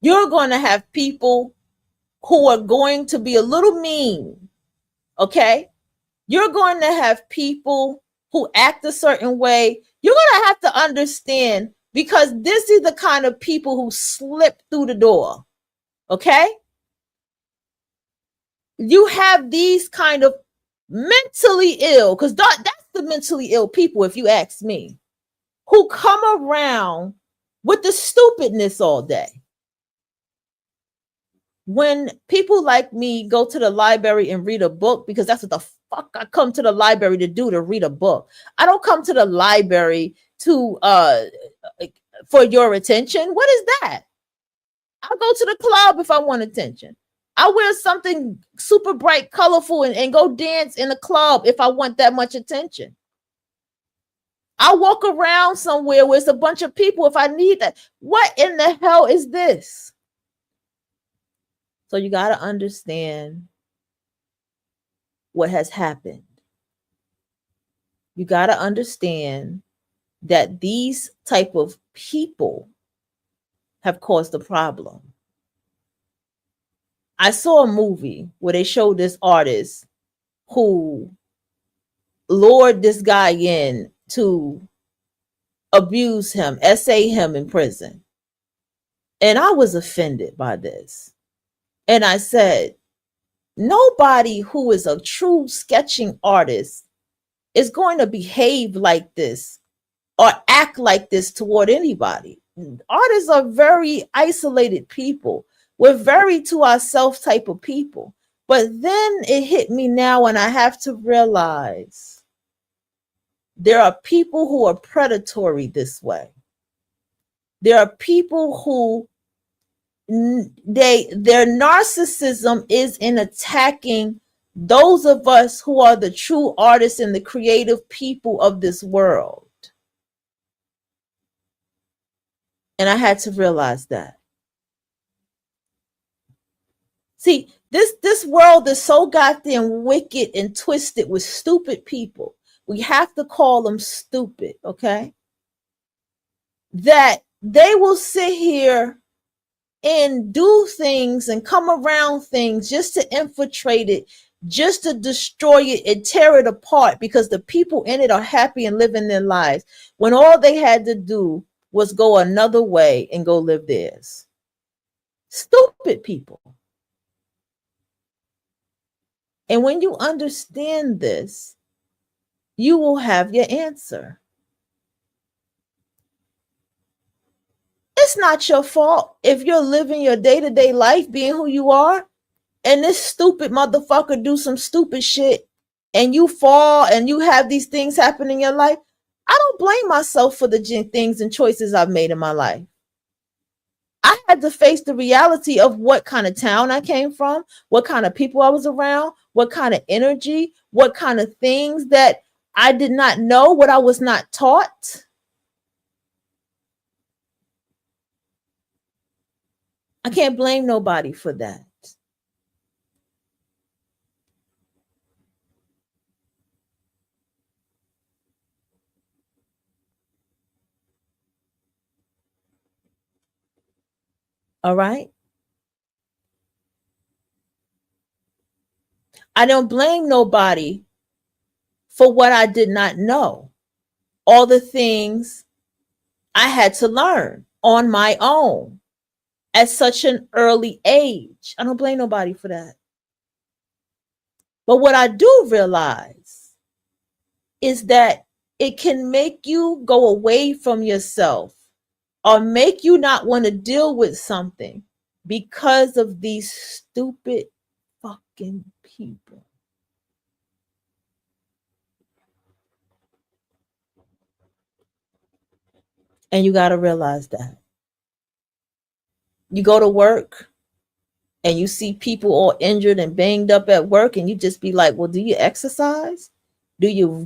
You're going to have people who are going to be a little mean. Okay. You're going to have people who act a certain way. You're going to have to understand, because this is the kind of people who slip through the door. Okay. You have these kind of mentally ill, because that's the mentally ill people, if you ask me, who come around with the stupidness all day. When people like me go to the library and read a book, because that's what the fuck I come to the library to do, to read a book. I don't come to the library to for your attention. What is that? I'll go to the club if I want attention. I wear something super bright, colorful, and go dance in the club if I want that much attention. I walk around somewhere where it's a bunch of people if I need that. What in the hell is this? So you got to understand what has happened. You got to understand that these type of people have caused a problem. I saw a movie where they showed this artist who lured this guy in to abuse him, essay him in prison. And I was offended by this. And I said, nobody who is a true sketching artist is going to behave like this or act like this toward anybody. Artists are very isolated people. We're very to ourselves type of people. But then it hit me now, and I have to realize there are people who are predatory this way. There are people who their narcissism is in attacking those of us who are the true artists and the creative people of this world. And I had to realize that. See, this world is so goddamn wicked and twisted with stupid people. We have to call them stupid, okay? That they will sit here and do things and come around things just to infiltrate it, just to destroy it and tear it apart, because the people in it are happy and living their lives when all they had to do was go another way and go live theirs. Stupid people. And when you understand this, you will have your answer. It's not your fault if you're living your day-to-day life being who you are, and this stupid motherfucker do some stupid shit and you fall and you have these things happen in your life. I don't blame myself for the things and choices I've made in my life. I had to face the reality of what kind of town I came from, what kind of people I was around, what kind of energy, what kind of things that I did not know, what I was not taught. I can't blame nobody for that. All right. I don't blame nobody for what I did not know. all the things I had to learn on my own at such an early age. I don't blame nobody for that. But what I do realize is that it can make you go away from yourself or make you not want to deal with something because of these stupid fucking people. And you got to realize that. You go to work and you see people all injured and banged up at work, and you just be like, well, do you exercise? Do you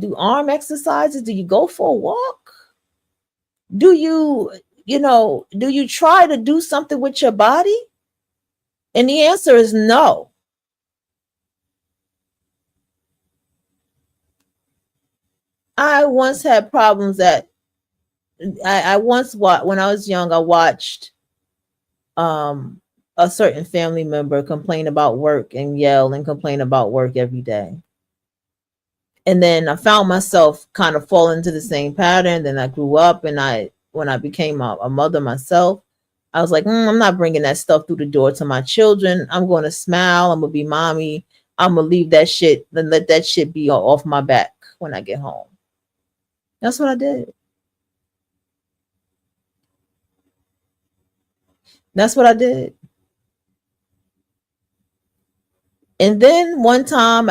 do arm exercises? Do you go for a walk? Do you try to do something with your body? And the answer is no. I once had problems that I once watched when I was young. I watched um a certain family member complain about work and yell and complain about work every day. And then I found myself kind of falling into the same pattern. Then I grew up, and when I became a mother myself, I was like, I'm not bringing that stuff through the door to my children. I'm going to smile. I'm going to be mommy. I'm going to leave that shit and let that shit be off my back when I get home. That's what I did. That's what I did. And then one time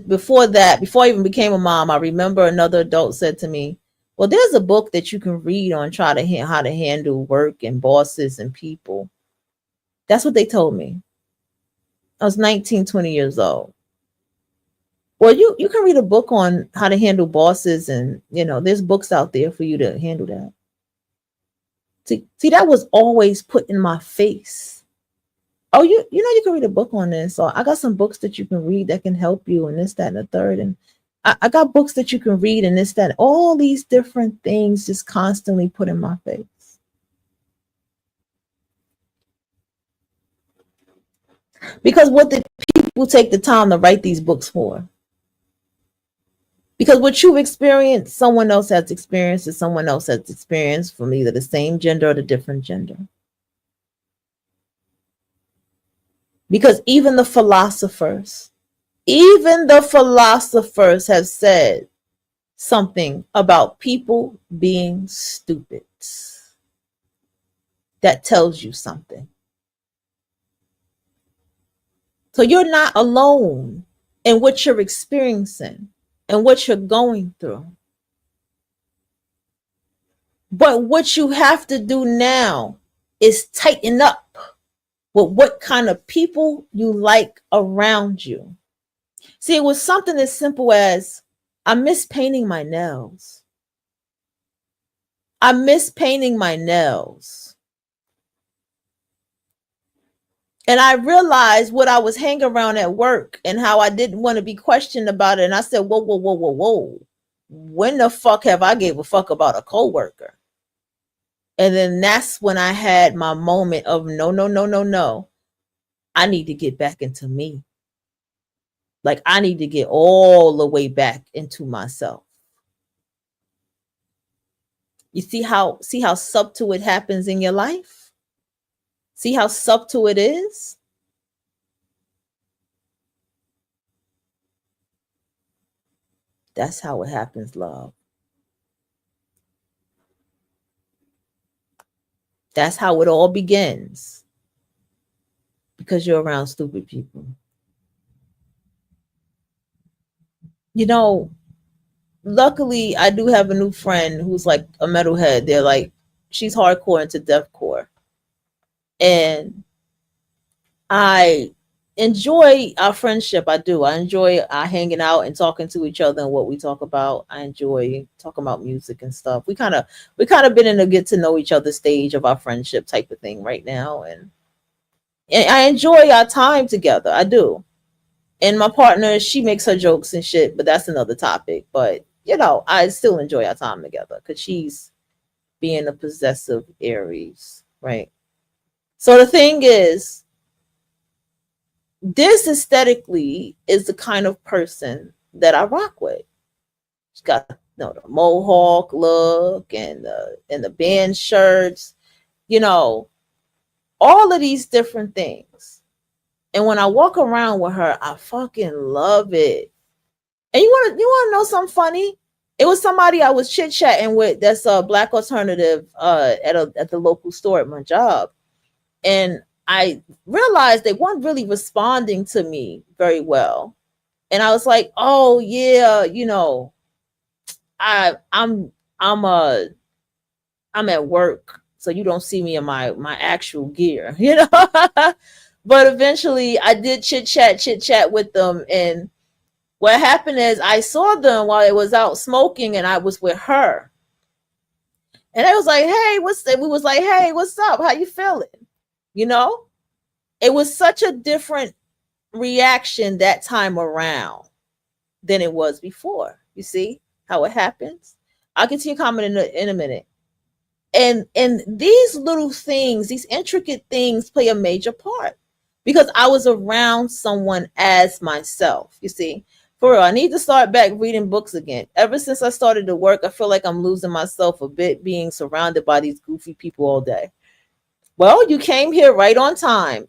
before I even became a mom, I remember another adult said to me, well, there's a book that you can read on how to handle work and bosses and people. That's what they told me. I was 19, 20 years old. Well, you can read a book on how to handle bosses, and there's books out there for you to handle that. See, that was always put in my face. Oh, you can read a book on this. So I got some books that you can read that can help you, and this, that, and the third. And I got books that you can read, and this, that, all these different things just constantly put in my face. Because what did people take the time to write these books for? Because what you've experienced, someone else has experienced, and someone else has experienced from either the same gender or the different gender. Because even the philosophers have said something about people being stupid. That tells you something. So you're not alone in what you're experiencing and what you're going through. But what you have to do now is tighten up with what kind of people you like around you. See, it was something as simple as, I miss painting my nails. I miss painting my nails. And I realized what I was hanging around at work and how I didn't want to be questioned about it. And I said, whoa, whoa, whoa, whoa, whoa. When the fuck have I gave a fuck about a coworker? And then that's when I had my moment of no, no, no, no, no. I need to get back into me. Like, I need to get all the way back into myself. You see how subtle it happens in your life? See how subtle it is? That's how it happens, love. That's how it all begins. Because you're around stupid people. Luckily, I do have a new friend who's like a metalhead. They're like, she's hardcore into deathcore. And I enjoy our friendship. I do. I enjoy hanging out and talking to each other and what we talk about. I enjoy talking about music and stuff. We kind of been in a get to know each other stage of our friendship type of thing right now. And I enjoy our time together. I do. And my partner, she makes her jokes and shit, but that's another topic. But, I still enjoy our time together because she's being a possessive Aries, right? So the thing is, this aesthetically is the kind of person that I rock with. She's got the mohawk look and the band shirts, you know, all of these different things. And when I walk around with her, I fucking love it. And you wanna know something funny? It was somebody I was chit chatting with that's a black alternative at the local store at my job, and I realized they weren't really responding to me very well. And I was like, "Oh yeah, I I'm uh I'm at work, so you don't see me in my actual gear, you know." But eventually, I did chit chat with them, and what happened is I saw them while I was out smoking, and I was with her, and I was like, "Hey, what's that?" We was like, "Hey, what's up? How you feeling?" You know, it was such a different reaction that time around than it was before. You see how it happens? I'll get to your comment in a minute. And these little things, these intricate things play a major part because I was around someone as myself. You see, for real, I need to start back reading books again. Ever since I started to work, I feel like I'm losing myself a bit being surrounded by these goofy people all day. Well, you came here right on time.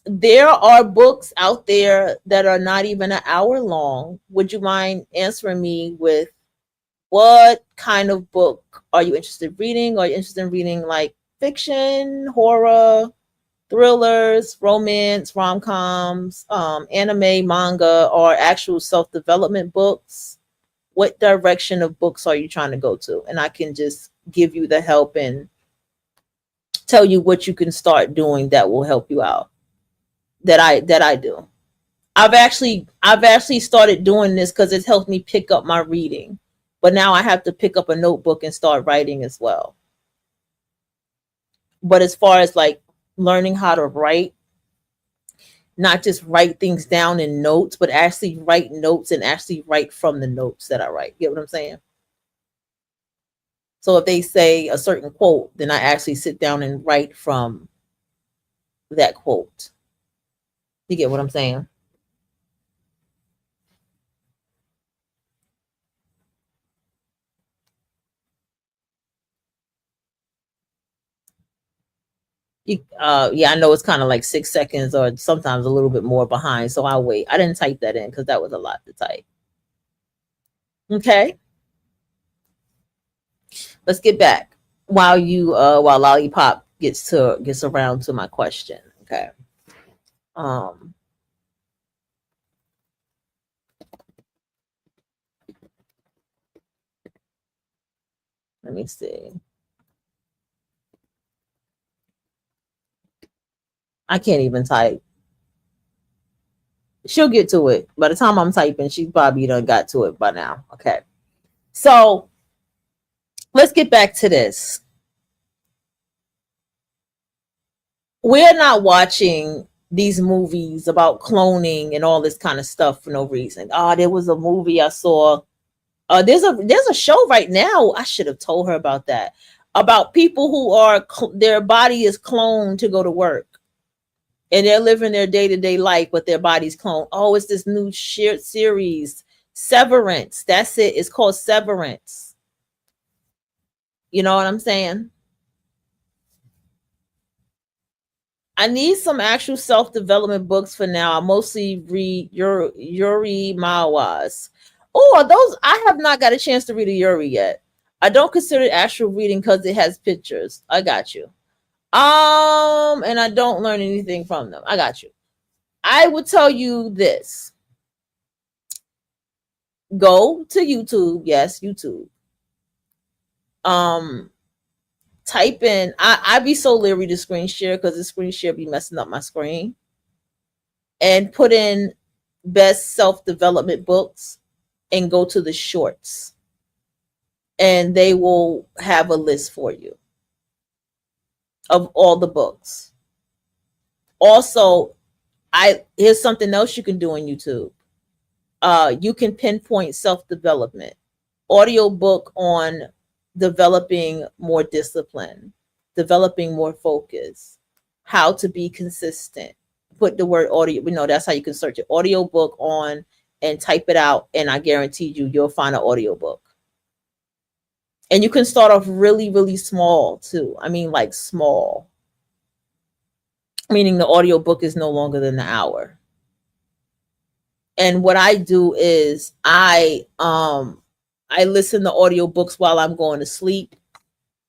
There are books out there that are not even an hour long. Would you mind answering me with what kind of book are you interested in reading? Are you interested in reading like fiction, horror, thrillers, romance, rom-coms, anime, manga, or actual self-development books? What direction of books are you trying to go to? And I can just give you the help and tell you what you can start doing that will help you out. That I do. I've actually started doing this because it's helped me pick up my reading. But now I have to pick up a notebook and start writing as well. But as far as like learning how to write, not just write things down in notes, but actually write notes and actually write from the notes that I write. Get what I'm saying? So if they say a certain quote, then I actually sit down and write from that quote. You get what I'm saying? Yeah, I know it's kind of like 6 seconds or sometimes a little bit more behind, so I'll wait. I didn't type that in because that was a lot to type. Okay, let's get back while Lollipop gets around to my question. Okay. Um, let me see. I can't even type. She'll get to it. By the time I'm typing, she probably done got to it by now. Okay. So let's get back to this. We're not watching these movies about cloning and all this kind of stuff for no reason. There was a movie I saw. There's a show right now. I should have told her about that. About people who are their body is cloned to go to work, and they're living their day to day life, but their body's cloned. Oh, it's this new shared series, Severance. That's it. It's called Severance. You know what I'm saying? I need some actual self development books for now. I mostly read Yuri Mawa's. Oh, those I have not got a chance to read a Yuri yet. I don't consider it actual reading because it has pictures. I got you. And I don't learn anything from them. I got you. I would tell you this. Go to YouTube. Yes, YouTube. Um, Type in. I be so leery to screen share because the screen share be messing up my screen. And put in best self development books and go to the shorts, and they will have a list for you of all the books. Also, I here's something else you can do on YouTube. You can pinpoint self development, audio book on developing more discipline, developing more focus, how to be consistent. Put the word audio. That's how you can search it. Audio book on and type it out, and I guarantee you'll find an audiobook. And you can start off really, really small too. I mean, like small, meaning the audiobook is no longer than an hour. And what I do is I listen to audiobooks while I'm going to sleep.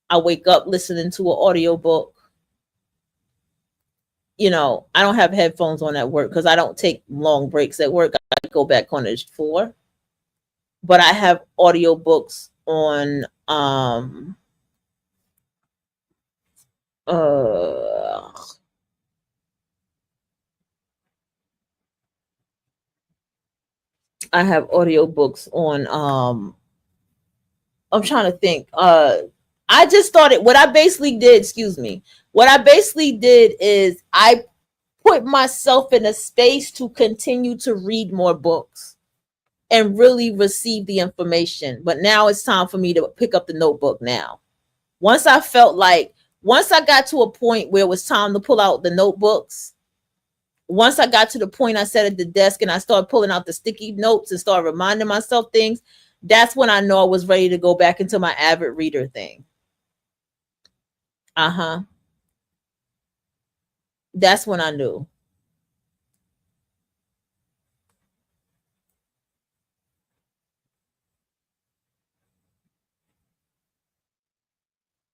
I wake up listening to an audiobook. You know, I don't have headphones on at work because I don't take long breaks at work. I go back on the floor. But I have audiobooks on uh I have audiobooks on I'm trying to think. I just started what I basically did, excuse me. What I basically did is I put myself in a space to continue to read more books and really receive the information. But now it's time for me to pick up the notebook now. Once I felt like once I got to a point where it was time to pull out the notebooks, once I got to the point I sat at the desk and I started pulling out the sticky notes and started reminding myself things, that's when I know I was ready to go back into my avid reader thing. Uh-huh. That's when I knew.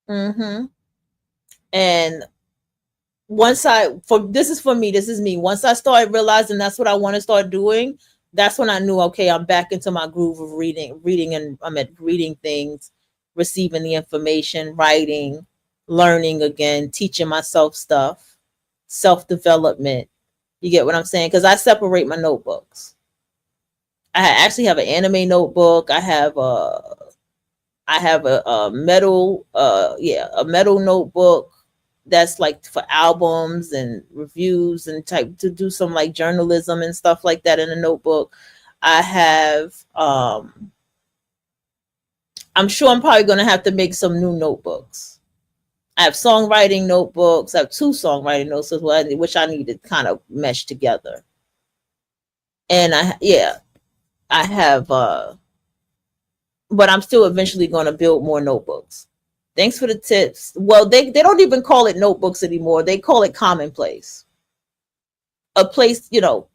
Mm-hmm. And once I for this is for me, this is me. Once I started realizing that's what I want to start doing, that's when I knew, okay, I'm back into my groove of reading, and I'm at reading things, receiving the information, writing, learning again, teaching myself stuff, self-development. You get what I'm saying? Because I separate my notebooks. I actually have an anime notebook. I have a metal a metal notebook that's like for albums and reviews and type to do some like journalism and stuff like that in a notebook. I have I'm sure I'm probably going to have to make some new notebooks. I have songwriting notebooks. I have two songwriting notes as well, which I need to kind of mesh together. And I have but I'm still eventually going to build more notebooks. Thanks for the tips. Well, they don't even call it notebooks anymore. They call it commonplace. A place,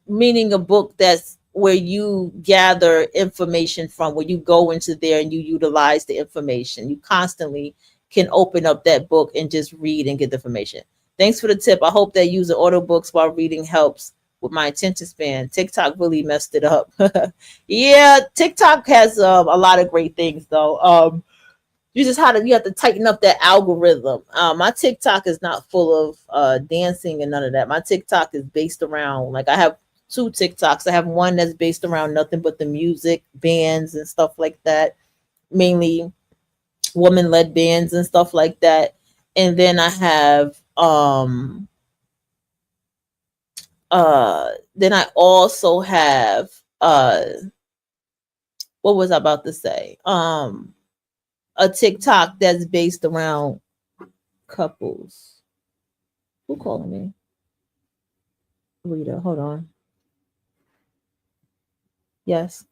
meaning a book that's where you gather information from, where you go into there and you utilize the information. You constantly can open up that book and just read and get the information. Thanks for the tip. I hope that using audiobooks while reading helps with my attention span. TikTok really messed it up. Yeah, TikTok has a lot of great things though. You have to tighten up that algorithm. My TikTok is not full of dancing and none of that. My TikTok is based around, like, I have two TikToks. I have one that's based around nothing but the music, bands and stuff like that, mainly woman-led bands and stuff like that. And then I have then I also have what was I about to say? A TikTok that's based around couples. Who calling me? Rita, hold on. Yes.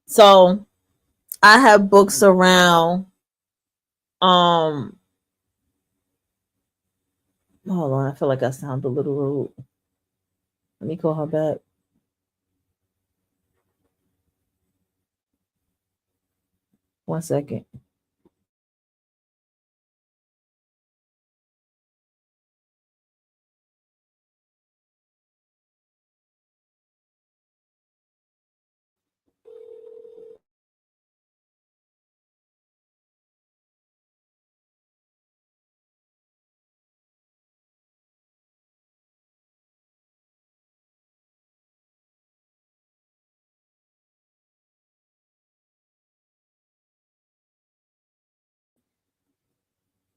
So I have books around um hold on, I feel like I sound a little rude. Let me call her back. One second.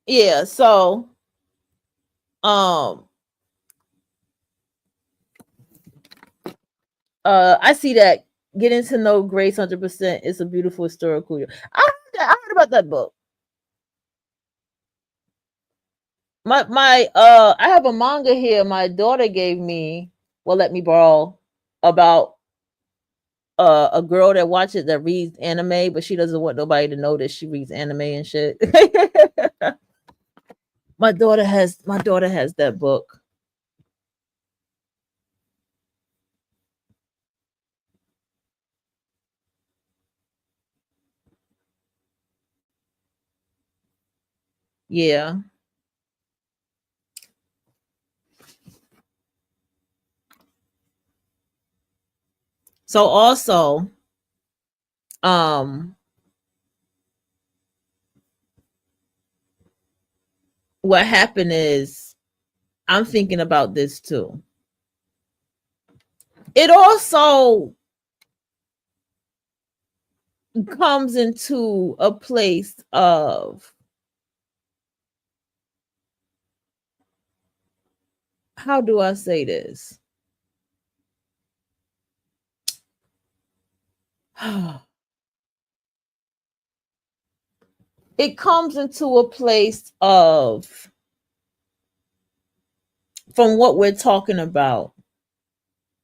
Yeah, so um I see that Getting to Know Grace 100% is a beautiful historical. I heard about that book. I have a manga here my daughter gave me, well, let me borrow, about a girl that watches that reads anime, but she doesn't want nobody to know that she reads anime and shit. My daughter has that book. Yeah. So also, um, what happened is I'm thinking about this too. It also comes into a place of, how do I say this? It comes into a place of, from what we're talking about,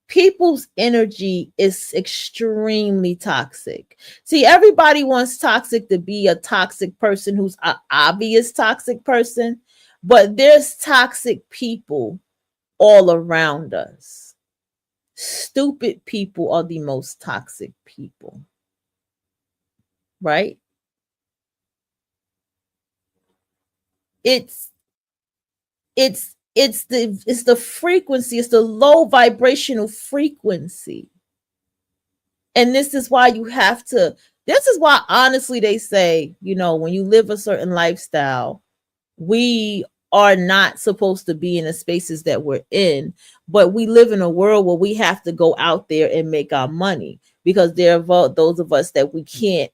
people's energy is extremely toxic. See, everybody wants toxic to be a toxic person who's an obvious toxic person, but there's toxic people all around us. Stupid people are the most toxic people, right? It's it's the frequency, it's the low vibrational frequency. And this is why you have to, this is why honestly they say, when you live a certain lifestyle, we are not supposed to be in the spaces that we're in, but we live in a world where we have to go out there and make our money, because there are those of us that we can't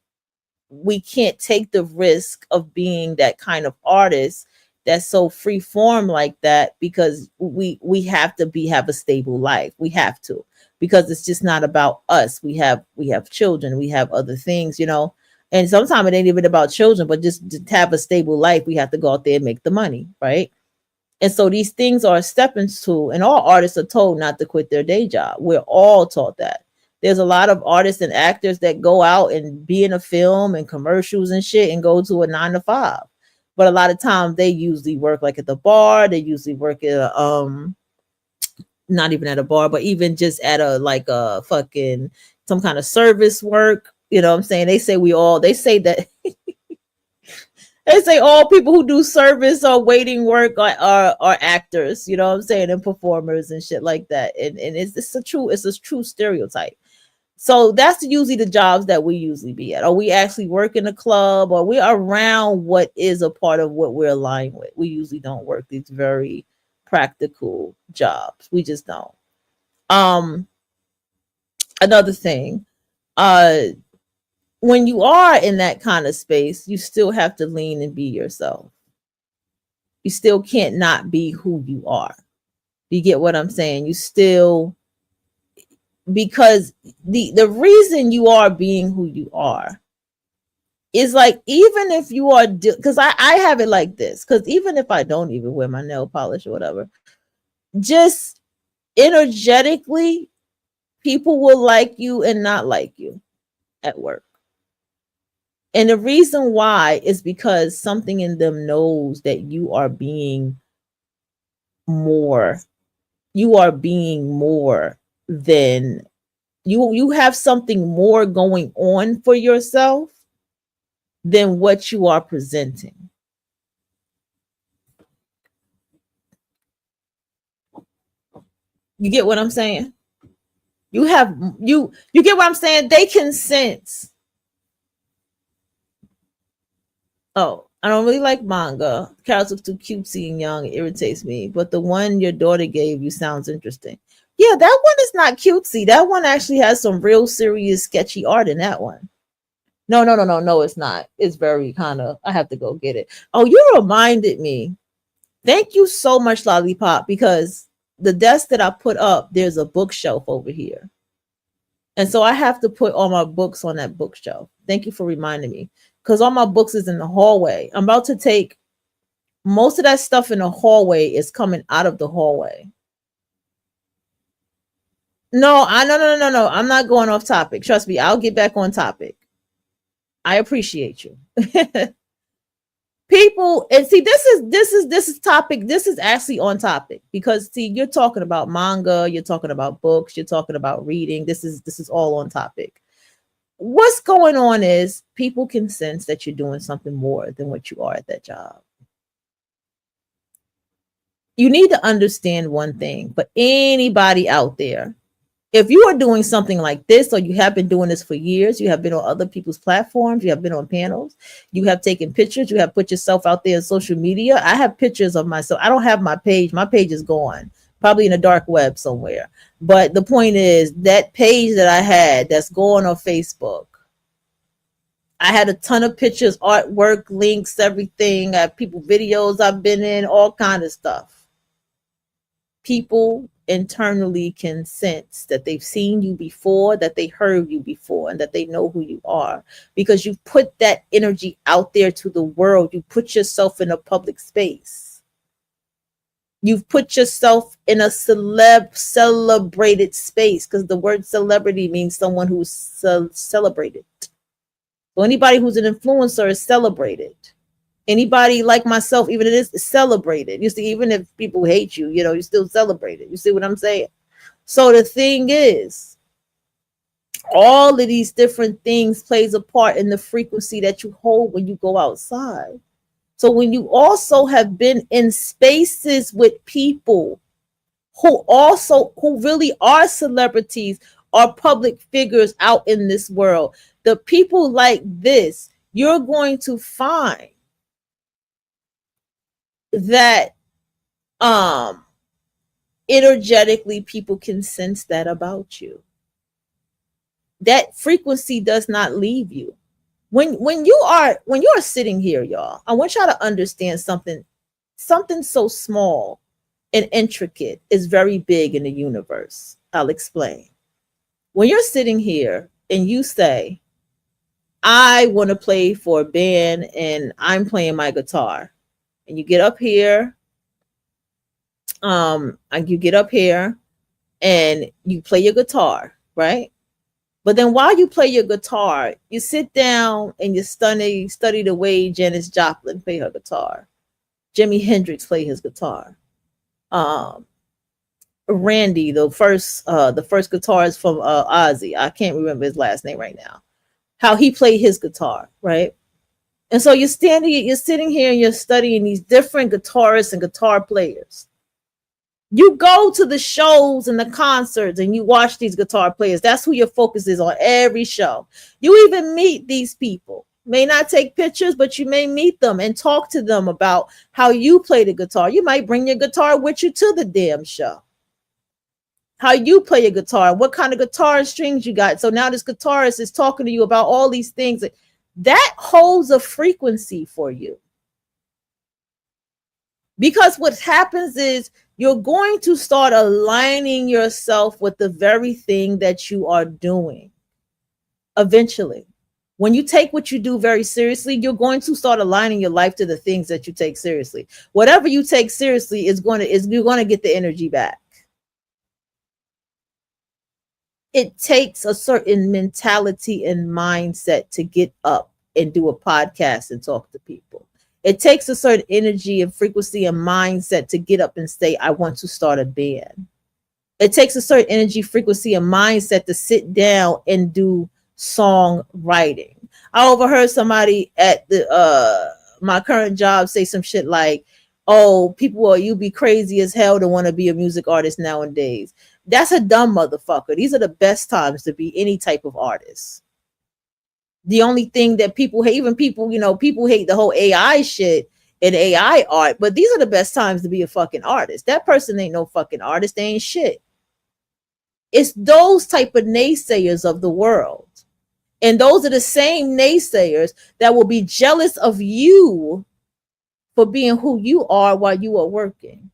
take the risk of being that kind of artist that's so free form like that, because we have to have a stable life. We have to, because it's just not about us. We have children, we have other things, and sometimes it ain't even about children, but just to have a stable life, we have to go out there and make the money, right? And so these things are a stepping stool, and all artists are told not to quit their day job. We're all taught that. There's a lot of artists and actors that go out and be in a film and commercials and shit and go to a 9 to 5. But a lot of times they usually work like at the bar. They usually work at not even at a bar, but even just at a like a fucking some kind of service work. You know what I'm saying? They say that they say all people who do service or waiting work are actors, you know what I'm saying, and performers and shit like that. And it's a true stereotype. So that's usually the jobs that we usually be at. Or we actually work in a club, or we're around what is a part of what we're aligned with. We usually don't work these very practical jobs. We just don't. Um, Another thing, uh, when you are in that kind of space, you still have to lean and be yourself. You still can't not be who you are. You get what I'm saying? You still, because the reason you are being who you are is like, even if you are, because I have it like this, because even if I don't even wear my nail polish or whatever, just energetically, people will like you and not like you at work. And the reason why is because something in them knows that you are being more. You are being more than you have something more going on for yourself than what you are presenting. You get what I'm saying? You get what I'm saying? They can sense. Oh, I don't really like manga. Characters look too cutesy and young. It irritates me. But the one your daughter gave you sounds interesting. Yeah, that one is not cutesy. That one actually has some real serious sketchy art in that one. No, no, no, no, no, it's not. It's very kind of, I have to go get it. Oh, you reminded me. Thank you so much, Lollipop, because the desk that I put up, there's a bookshelf over here. And so I have to put all my books on that bookshelf. Thank you for reminding me. Because all my books is in the hallway. I'm about to take most of that stuff in the hallway is coming out of the hallway. No. I'm not going off topic. Trust me, I'll get back on topic. I appreciate you. People, and see, this is topic. This is actually on topic because see, you're talking about manga, you're talking about books, you're talking about reading. This is all on topic. What's going on is people can sense that you're doing something more than what you are at that job. You need to understand one thing, but anybody out there, if you are doing something like this, or you have been doing this for years, you have been on other people's platforms, you have been on panels, you have taken pictures, you have put yourself out there in social media. I have pictures of myself. I don't have my page. My page is gone, probably in the dark web somewhere. But the point is that page that I had that's going on Facebook, I had a ton of pictures, artwork, links, everything. I have people, videos I've been in, all kind of stuff. People internally can sense that they've seen you before, that they heard you before, and that they know who you are because you put that energy out there to the world. You put yourself in a public space. You've put yourself in a celebrated space because the word celebrity means someone who's celebrated. So anybody who's an influencer is celebrated. Anybody like myself, even it is celebrated. You see, even if people hate you, you still celebrate it. You see what I'm saying? So the thing is, all of these different things plays a part in the frequency that you hold when you go outside. So when you also have been in spaces with people who really are celebrities or public figures out in this world, the people like this, you're going to find that energetically people can sense that about you. That frequency does not leave you. When you are sitting here, y'all, I want y'all to understand something so small and intricate is very big in the universe. I'll explain. When you're sitting here and you say, I want to play for a band and I'm playing my guitar, and you get up here, and you play your guitar, right? But then while you play your guitar, you sit down and you study the way Janis Joplin play her guitar, Jimi Hendrix play his guitar, Randy, the first guitarist from Ozzy, I can't remember his last name right now, how he played his guitar, right? And so you're sitting here and you're studying these different guitarists and guitar players. You go to the shows and the concerts and you watch these guitar players. That's who your focus is on every show. You even meet these people. May not take pictures, but you may meet them and talk to them about how you play the guitar. You might bring your guitar with you to the damn show. How you play your guitar, what kind of guitar strings you got. So now this guitarist is talking to you about all these things. That holds a frequency for you. Because what happens is you're going to start aligning yourself with the very thing that you are doing. Eventually, when you take what you do very seriously, you're going to start aligning your life to the things that you take seriously. Whatever you take seriously you're going to get the energy back. It takes a certain mentality and mindset to get up and do a podcast and talk to people. It takes a certain energy and frequency and mindset to get up and say, I want to start a band. It takes a certain energy, frequency, and mindset to sit down and do songwriting. I overheard somebody at the my current job say some shit like, oh, you be crazy as hell to want to be a music artist nowadays. That's a dumb motherfucker. These are the best times to be any type of artist. The only thing that people hate, people hate the whole AI shit and AI art, but these are the best times to be a fucking artist. That person ain't no fucking artist. They ain't shit. It's those type of naysayers of the world. And those are the same naysayers that will be jealous of you for being who you are while you are working.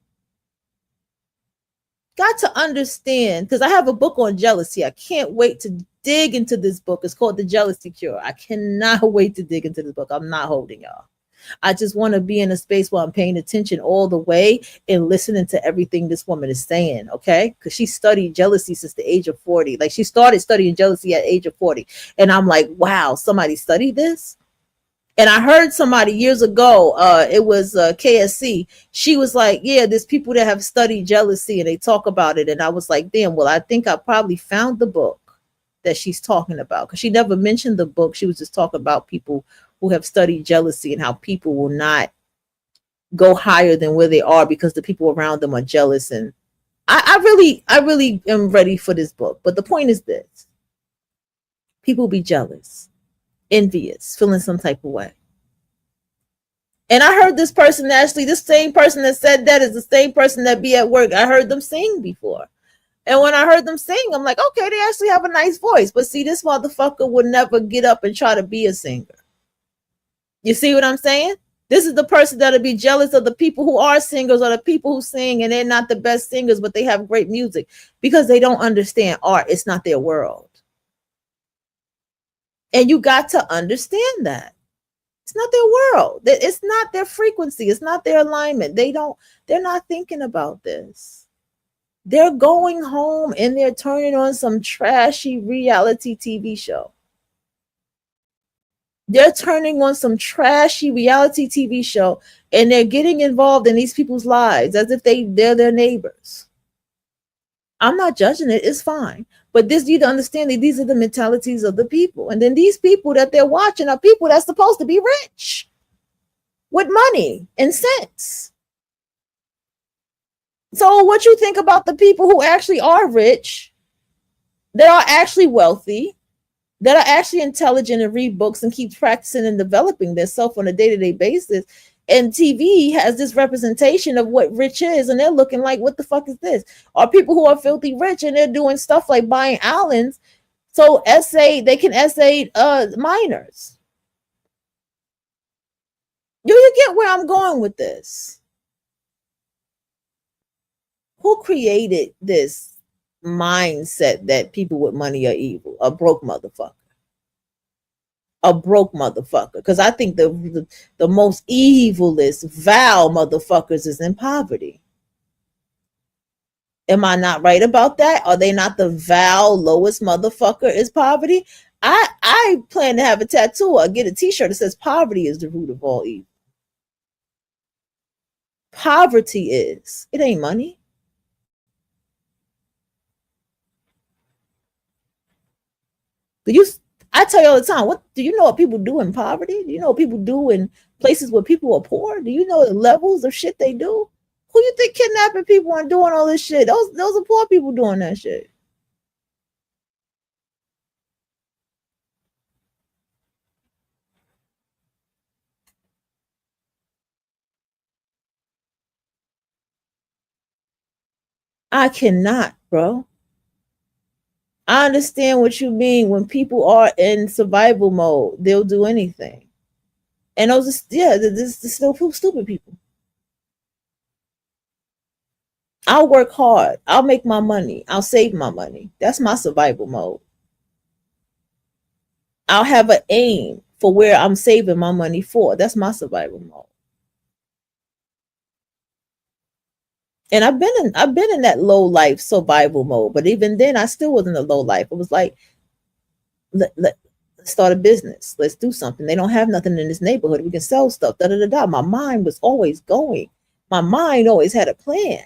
Got to understand, because I have a book on jealousy. I can't wait to dig into this book. It's called The Jealousy Cure. I cannot wait to dig into this book. I'm not holding y'all. I just want to be in a space where I'm paying attention all the way and listening to everything this woman is saying, okay? Because she studied jealousy since the age of 40. Like, she started studying jealousy at the age of 40. And I'm like, wow, somebody studied this? And I heard somebody years ago, it was KSC. She was like, yeah, there's people that have studied jealousy and they talk about it. And I was like, damn, well, I think I probably found the book that she's talking about, because she never mentioned the book. She was just talking about people who have studied jealousy and how people will not go higher than where they are because the people around them are jealous. And I really am ready for this book. But the point is this: people be jealous, envious, feeling some type of way. And I heard this person, actually, this same person that said that is the same person that be at work. I heard them sing before. And when I heard them sing, I'm like, okay, they actually have a nice voice. But see, this motherfucker would never get up and try to be a singer. You see what I'm saying? This is the person that'll be jealous of the people who are singers, or the people who sing and they're not the best singers, but they have great music, because they don't understand art. It's not their world. And you got to understand that. It's not their world. It's not their frequency. It's not their alignment. They're not thinking about this. They're going home and they're turning on some trashy reality TV show. They're turning on some trashy reality TV show, and they're getting involved in these people's lives as if they're their neighbors. I'm not judging it. It's fine. But this, you need to understand that these are the mentalities of the people. And then these people that they're watching are people that's supposed to be rich with money and sense. So what you think about the people who actually are rich, that are actually wealthy, that are actually intelligent and read books and keep practicing and developing themselves on a day-to-day basis. And TV has this representation of what rich is, and they're looking like, what the fuck is this? Or people who are filthy rich and they're doing stuff like buying islands so they can essay minors. Do you get where I'm going with this? Who created this mindset that people with money are evil? A broke motherfucker. A broke motherfucker. Because I think the most evilest, vile motherfuckers is in poverty. Am I not right about that? Are they not the vile, lowest motherfucker is poverty? I plan to have a tattoo or get a t-shirt that says poverty is the root of all evil. Poverty is. It ain't money. I tell you all the time, what do you know what people do in poverty? Do you know what people do in places where people are poor? Do you know the levels of shit they do? Who you think kidnapping people and doing all this shit? Those are poor people doing that shit. I cannot, bro. I understand what you mean. When people are in survival mode, they'll do anything. And those are, this is still stupid people. I'll work hard. I'll make my money. I'll save my money. That's my survival mode. I'll have an aim for where I'm saving my money for. That's my survival mode. And I've been in that low life survival mode, but even then I still wasn't a low life. It was like, let's start a business. Let's do something. They don't have nothing in this neighborhood. We can sell stuff. Da da da da. My mind was always going. My mind always had a plan.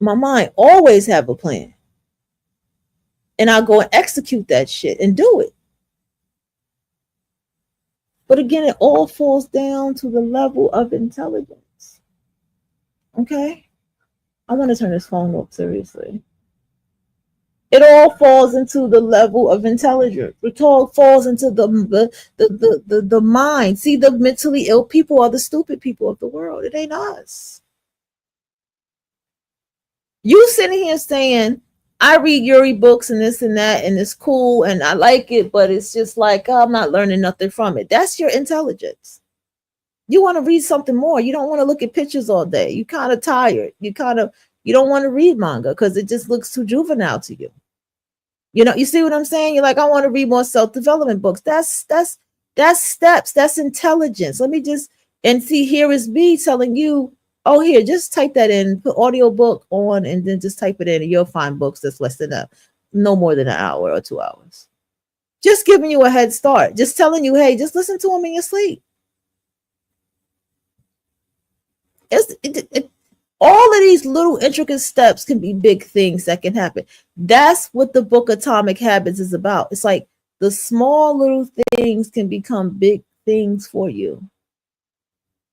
My mind always have a plan. And I'll go and execute that shit and do it. But again, it all falls down to the level of intelligence. Okay? I want to turn this phone off, seriously. It all falls into the level of intelligence. It all falls into the mind. See, the mentally ill people are the stupid people of the world. It ain't us. You sitting here saying, I read Yuri books and this and that, and it's cool, and I like it, but it's just like, oh, I'm not learning nothing from it. That's your intelligence. You want to read something more. You don't want to look at pictures all day. You kind of tired. You don't want to read manga because it just looks too juvenile to you. You see what I'm saying? You're like, I want to read more self-development books. That's steps. That's intelligence. Let me just and see. Here is me telling you, oh, here, just type that in, put audio book on, and then just type it in, and you'll find books that's less than no more than an hour or 2 hours. Just giving you a head start. Just telling you, hey, just listen to them in your sleep. All of these little intricate steps can be big things that can happen. That's what the book Atomic Habits is about. It's like the small little things can become big things for you.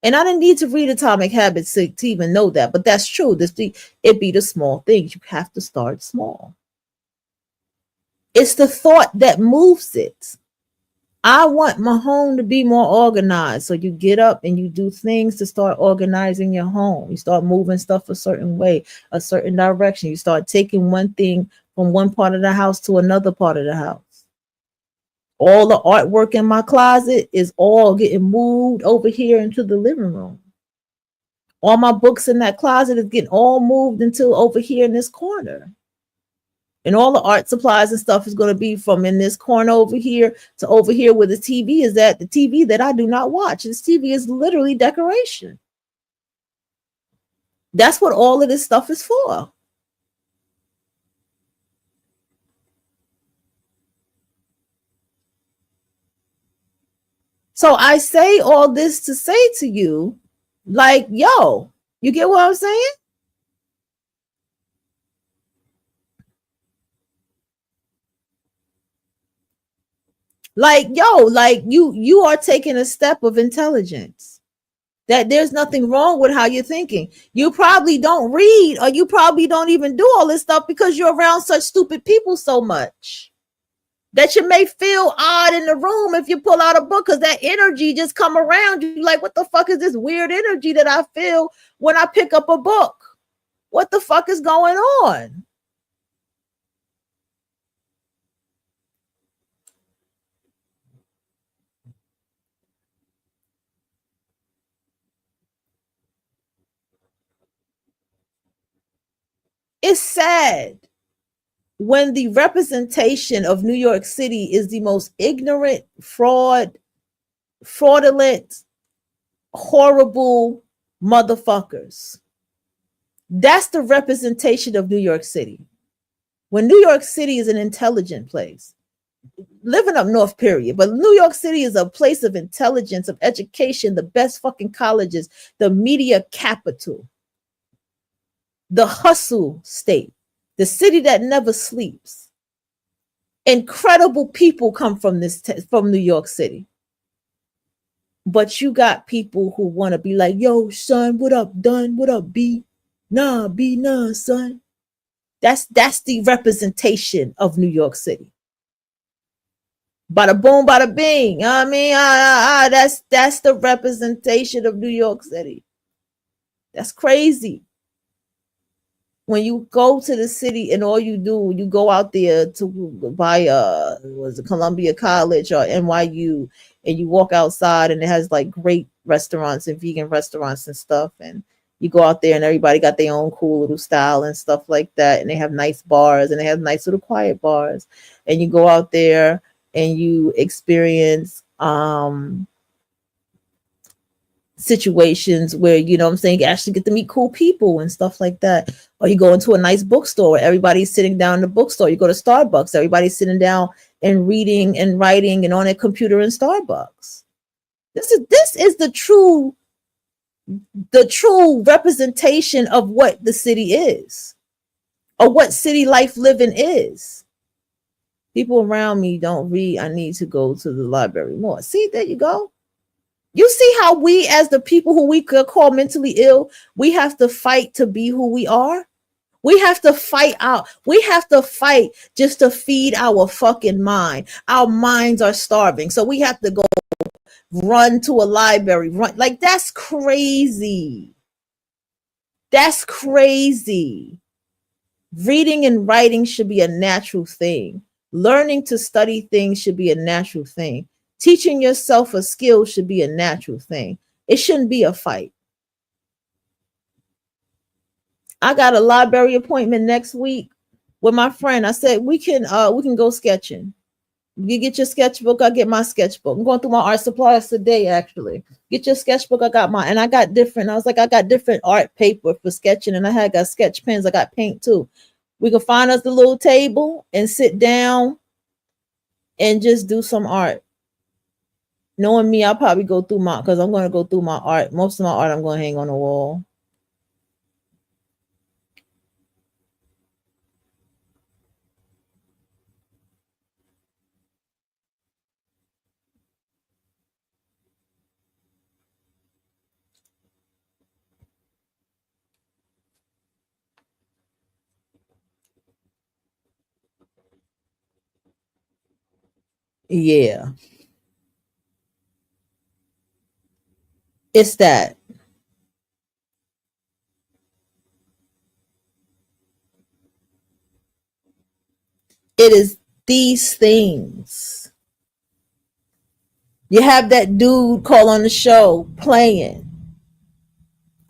And I didn't need to read Atomic Habits to even know that, but that's true. It be the small things. You have to start small. It's the thought that moves it. I want my home to be more organized. So you get up and you do things to start organizing your home. You start moving stuff a certain way, a certain direction. You start taking one thing from one part of the house to another part of the house. All the artwork in my closet is all getting moved over here into the living room. All my books in that closet is getting all moved into over here in this corner. And all the art supplies and stuff is going to be from in this corner over here to over here where the TV is at, the TV that I do not watch. This TV is literally decoration. That's what all of this stuff is for. So I say all this to say to you, like, yo, you get what I'm saying? Like, yo, like you are taking a step of intelligence. That there's nothing wrong with how you're thinking. You probably don't read, or you probably don't even do all this stuff because you're around such stupid people so much that you may feel odd in the room if you pull out a book, because that energy just come around you. Like, what the fuck is this weird energy that I feel when I pick up a book? What the fuck is going on? It's sad when the representation of New York City is the most ignorant, fraudulent, horrible motherfuckers. That's the representation of New York City. When New York City is an intelligent place, living up north, period. But New York City is a place of intelligence, of education, the best fucking colleges, the media capital, the hustle state, the city that never sleeps. Incredible people come from from New York City. But you got people who want to be like, yo, son, what up, done? What up, B? Nah, B, nah, son. That's the representation of New York City. Bada boom, bada bing. You know what I mean? That's the representation of New York City. That's crazy. When you go to the city and all you do, you go out there to buy was it Columbia College or NYU, and you walk outside and it has like great restaurants and vegan restaurants and stuff, and you go out there and everybody got their own cool little style and stuff like that, and they have nice bars and they have nice little quiet bars, and you go out there and you experience situations where, you know what I'm saying, you actually get to meet cool people and stuff like that. Or you go into a nice bookstore where everybody's sitting down in the bookstore. You go to Starbucks, everybody's sitting down and reading and writing and on a computer in Starbucks. This is the true representation of what the city is, or what city life living is. People around me don't read. I need to go to the library more. See, there you go. You see how we, as the people who we could call mentally ill, we have to fight to be who we are. We have to fight out. We have to fight just to feed our fucking mind. Our minds are starving. So we have to go run to a library. Run. Like, that's crazy. That's crazy. Reading and writing should be a natural thing. Learning to study things should be a natural thing. Teaching yourself a skill should be a natural thing. It shouldn't be a fight. I got a library appointment next week with my friend. I said we can go sketching. You get your sketchbook, I get my sketchbook. I'm going through my art supplies today, actually. Get your sketchbook, I got mine. And I got different, I was like, I got different art paper for sketching, and I got sketch pens, I got paint too. We can find us a little table and sit down and just do some art. Knowing me, I'll probably go through my, because I'm going to go through my art. Most of my art I'm going to hang on the wall. Yeah, it's that. It is these things. You have that dude call on the show playing.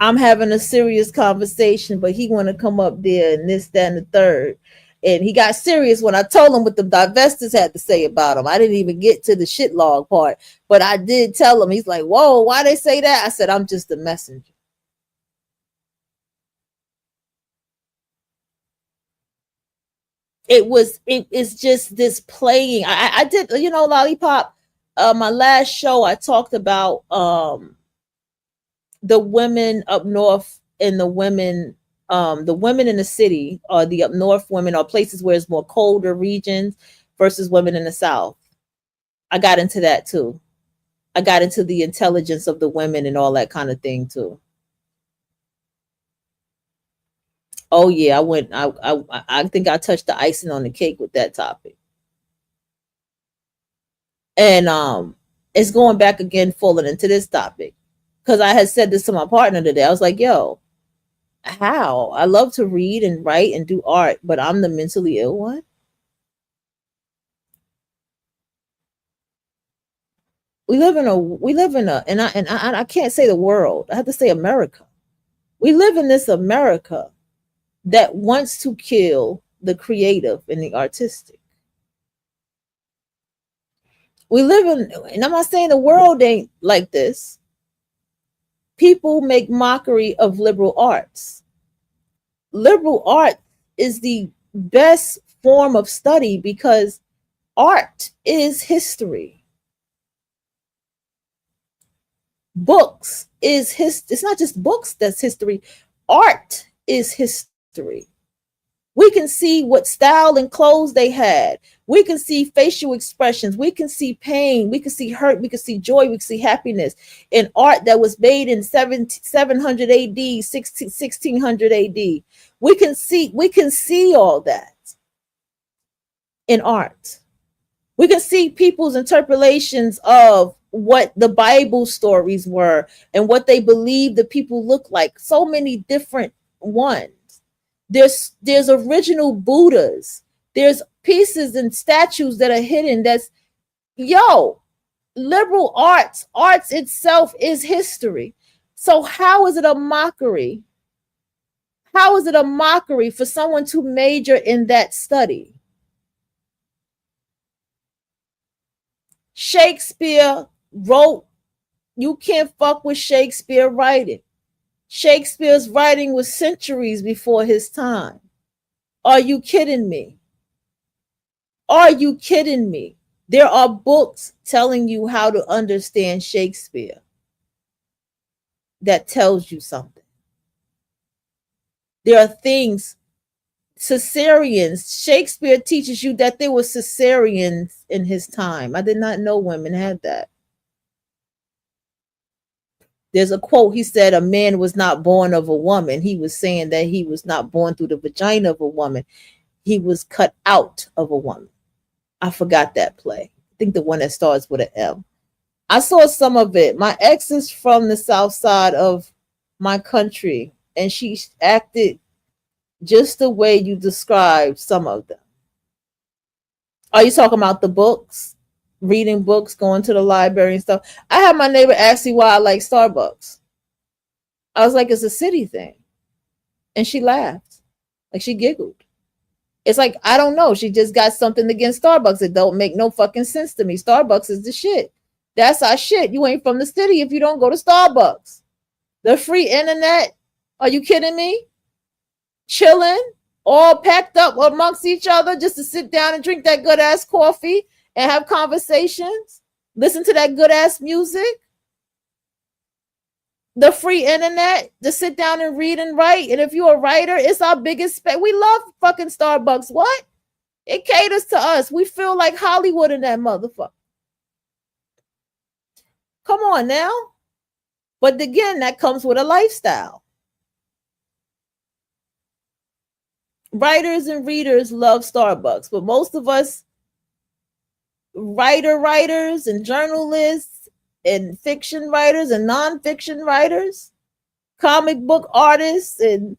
I'm having a serious conversation, but he want to come up there and this, that, and the third. And he got serious when I told him what the divestors had to say about him. I didn't even get to the shit log part, but I did tell him. He's like, whoa, why they say that? I said, I'm just a messenger. It's just this playing. I did, Lollipop. My last show I talked about the women up north and the women in the city, or the up north women, or places where it's more colder regions versus women in the south. I got into that too. I got into the intelligence of the women and all that kind of thing too. Oh yeah, I think I touched the icing on the cake with that topic. And it's going back again, falling into this topic, because I had said this to my partner today. I was like, yo, how? I love to read and write and do art, but I'm the mentally ill one. We live in a and I can't say the world. I have to say America. We live in this America that wants to kill the creative and the artistic. We live in, and I'm not saying the world ain't like this. People make mockery of liberal arts. Liberal art is the best form of study because art is history. Books is it's not just books that's history. Art is history. We can see what style and clothes they had. We can see facial expressions. We can see pain. We can see hurt. We can see joy. We can see happiness in art that was made in 700 AD, 1600 AD. We can see all that in art. We can see people's interpolations of what the Bible stories were and what they believe the people look like. So many different ones. There's original Buddhas. There's pieces and statues that are hidden. That's liberal arts itself is history. So how is it a mockery? How is it a mockery for someone to major in that study? Shakespeare wrote, you can't fuck with Shakespeare writing. Shakespeare's writing was centuries before his time. Are you kidding me? Are you kidding me? There are books telling you how to understand Shakespeare that tells you something. There are things, cesareans. Shakespeare teaches you that there were cesareans in his time. I did not know women had that. There's a quote, he said, a man was not born of a woman. He was saying that he was not born through the vagina of a woman. He was cut out of a woman. I forgot that play. I think the one that starts with an M. I saw some of it. My ex is from the south side of my country, and she acted just the way you described some of them. Are you talking about the books? Reading books, going to the library and stuff. I had my neighbor ask me why I like Starbucks. I was like, it's a city thing. And she laughed. Like she giggled. It's like, I don't know. She just got something against Starbucks. It don't make no fucking sense to me. Starbucks is the shit. That's our shit. You ain't from the city if you don't go to Starbucks. The free internet. Are you kidding me? Chilling, all packed up amongst each other just to sit down and drink that good ass coffee and have conversations. Listen to that good ass music. The free internet to sit down and read and write. And if you're a writer, it's our biggest we love fucking Starbucks. What? It caters to us. We feel like Hollywood in that motherfucker. Come on now. But again, that comes with a lifestyle. Writers and readers love Starbucks, but most of us writers and journalists and fiction writers and nonfiction writers, comic book artists and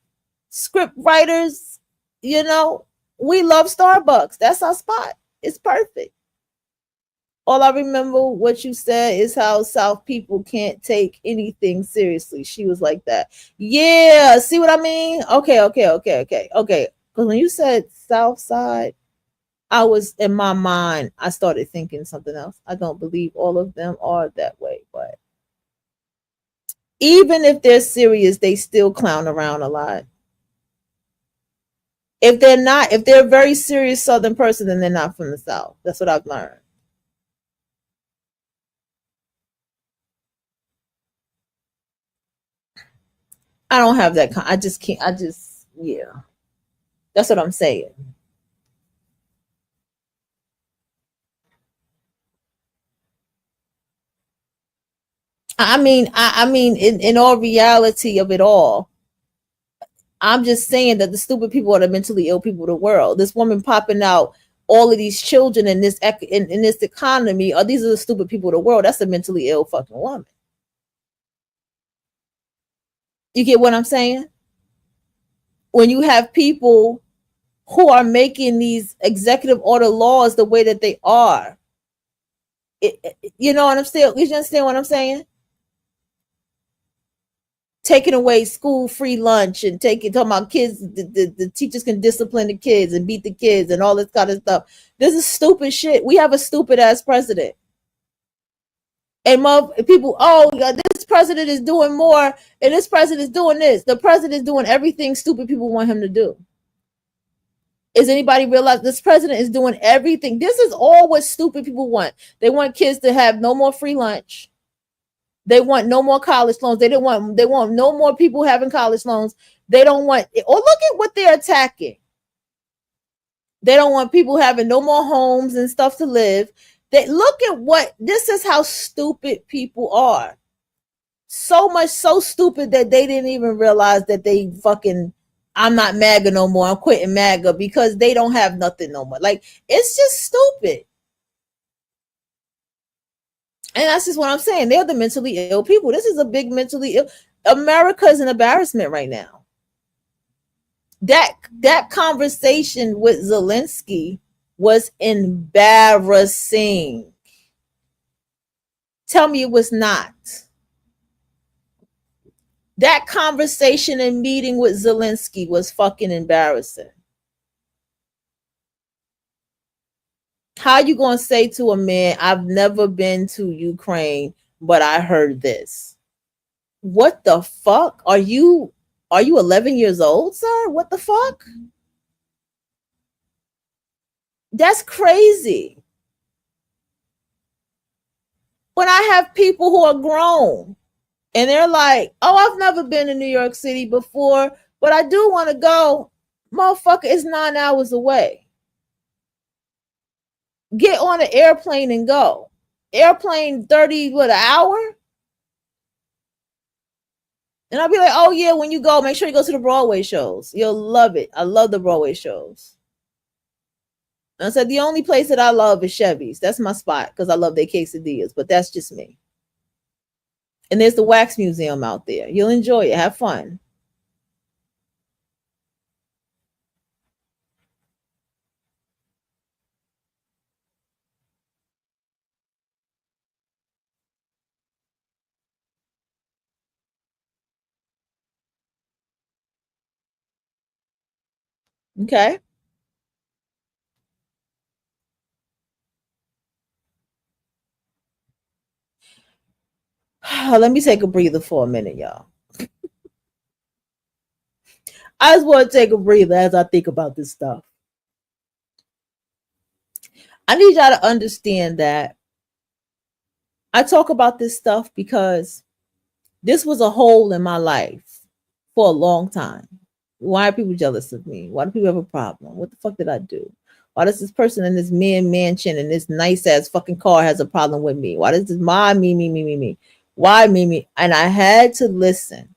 script writers, you know, we love Starbucks. That's our spot. It's perfect. All I remember what you said is how South people can't take anything seriously. She was like that. Yeah, see what I mean? Okay. Because when you said South Side, I was in my mind, I started thinking something else. I don't believe all of them are that way, but even if they're serious, they still clown around a lot. If they're not, if they're a very serious Southern person, then they're not from the South. That's what I've learned. I don't have that. I just can't. I just, yeah. That's what I'm saying. I mean, in all reality of it all, I'm just saying that the stupid people are the mentally ill people of the world. This woman popping out all of these children in this in this economy, or these are the stupid people of the world. That's a mentally ill fucking woman. You get what I'm saying? When you have people who are making these executive order laws the way that they are, you know what I'm saying? You understand what I'm saying? Taking away school free lunch and talking about kids, the teachers can discipline the kids and beat the kids and all this kind of stuff. This is stupid shit. We have a stupid ass president. And people, oh, this president is doing more and this president is doing this. The president is doing everything stupid people want him to do. Is anybody realize this president is doing everything? This is all what stupid people want. They want kids to have no more free lunch. They want no more college loans. They want no more people having college loans. They don't want, or look at what they're attacking. They don't want people having no more homes and stuff to live. They look at what this is how stupid people are. So much so stupid that they didn't even realize that they fucking, I'm not MAGA no more. I'm quitting MAGA because they don't have nothing no more. Like, it's just stupid. And that's just what I'm saying. They're the mentally ill people. This is a big mentally ill. America is an embarrassment right now. That conversation with Zelensky was embarrassing. Tell me it was not. That conversation and meeting with Zelensky was fucking embarrassing. How you gonna say to a man, I've never been to Ukraine, but I heard this? What the fuck? Are you 11 years old, sir? What the fuck? That's crazy. When I have people who are grown and they're like, oh, I've never been to New York City before, but I do want to go. Motherfucker, it's 9 hours away. Get on an airplane and go. Airplane 30, what, an hour? And I'll be like, oh yeah, when you go, make sure you go to the Broadway shows. You'll love it. I love the Broadway shows. And I said, the only place that I love is Chevy's. That's my spot because I love their quesadillas, but that's just me. And there's the Wax Museum out there. You'll enjoy it. Have fun. Okay. let me take a breather for a minute, y'all. I just want to take a breather as I think about this stuff. I need y'all to understand that I talk about this stuff because this was a hole in my life for a long time. Why are people jealous of me? Why do people have a problem? What the fuck did I do? Why does this person in this mansion and this nice ass fucking car has a problem with me? Why does this me? Why me? And I had to listen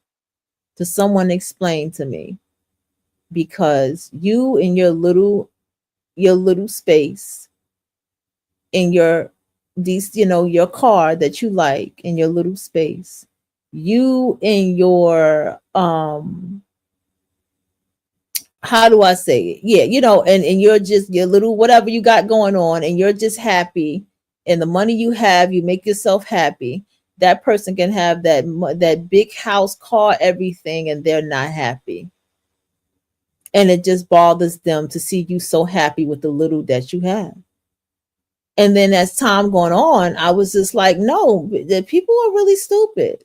to someone explain to me, because you in your little space, in your your car that you like, in your little space, you in your how do I say it? Yeah, and you're just your little whatever you got going on, and you're just happy, and the money you have, you make yourself happy. That person can have that big house, car, everything, and they're not happy. And it just bothers them to see you so happy with the little that you have. And then as time going on, I was just like, no, the people are really stupid.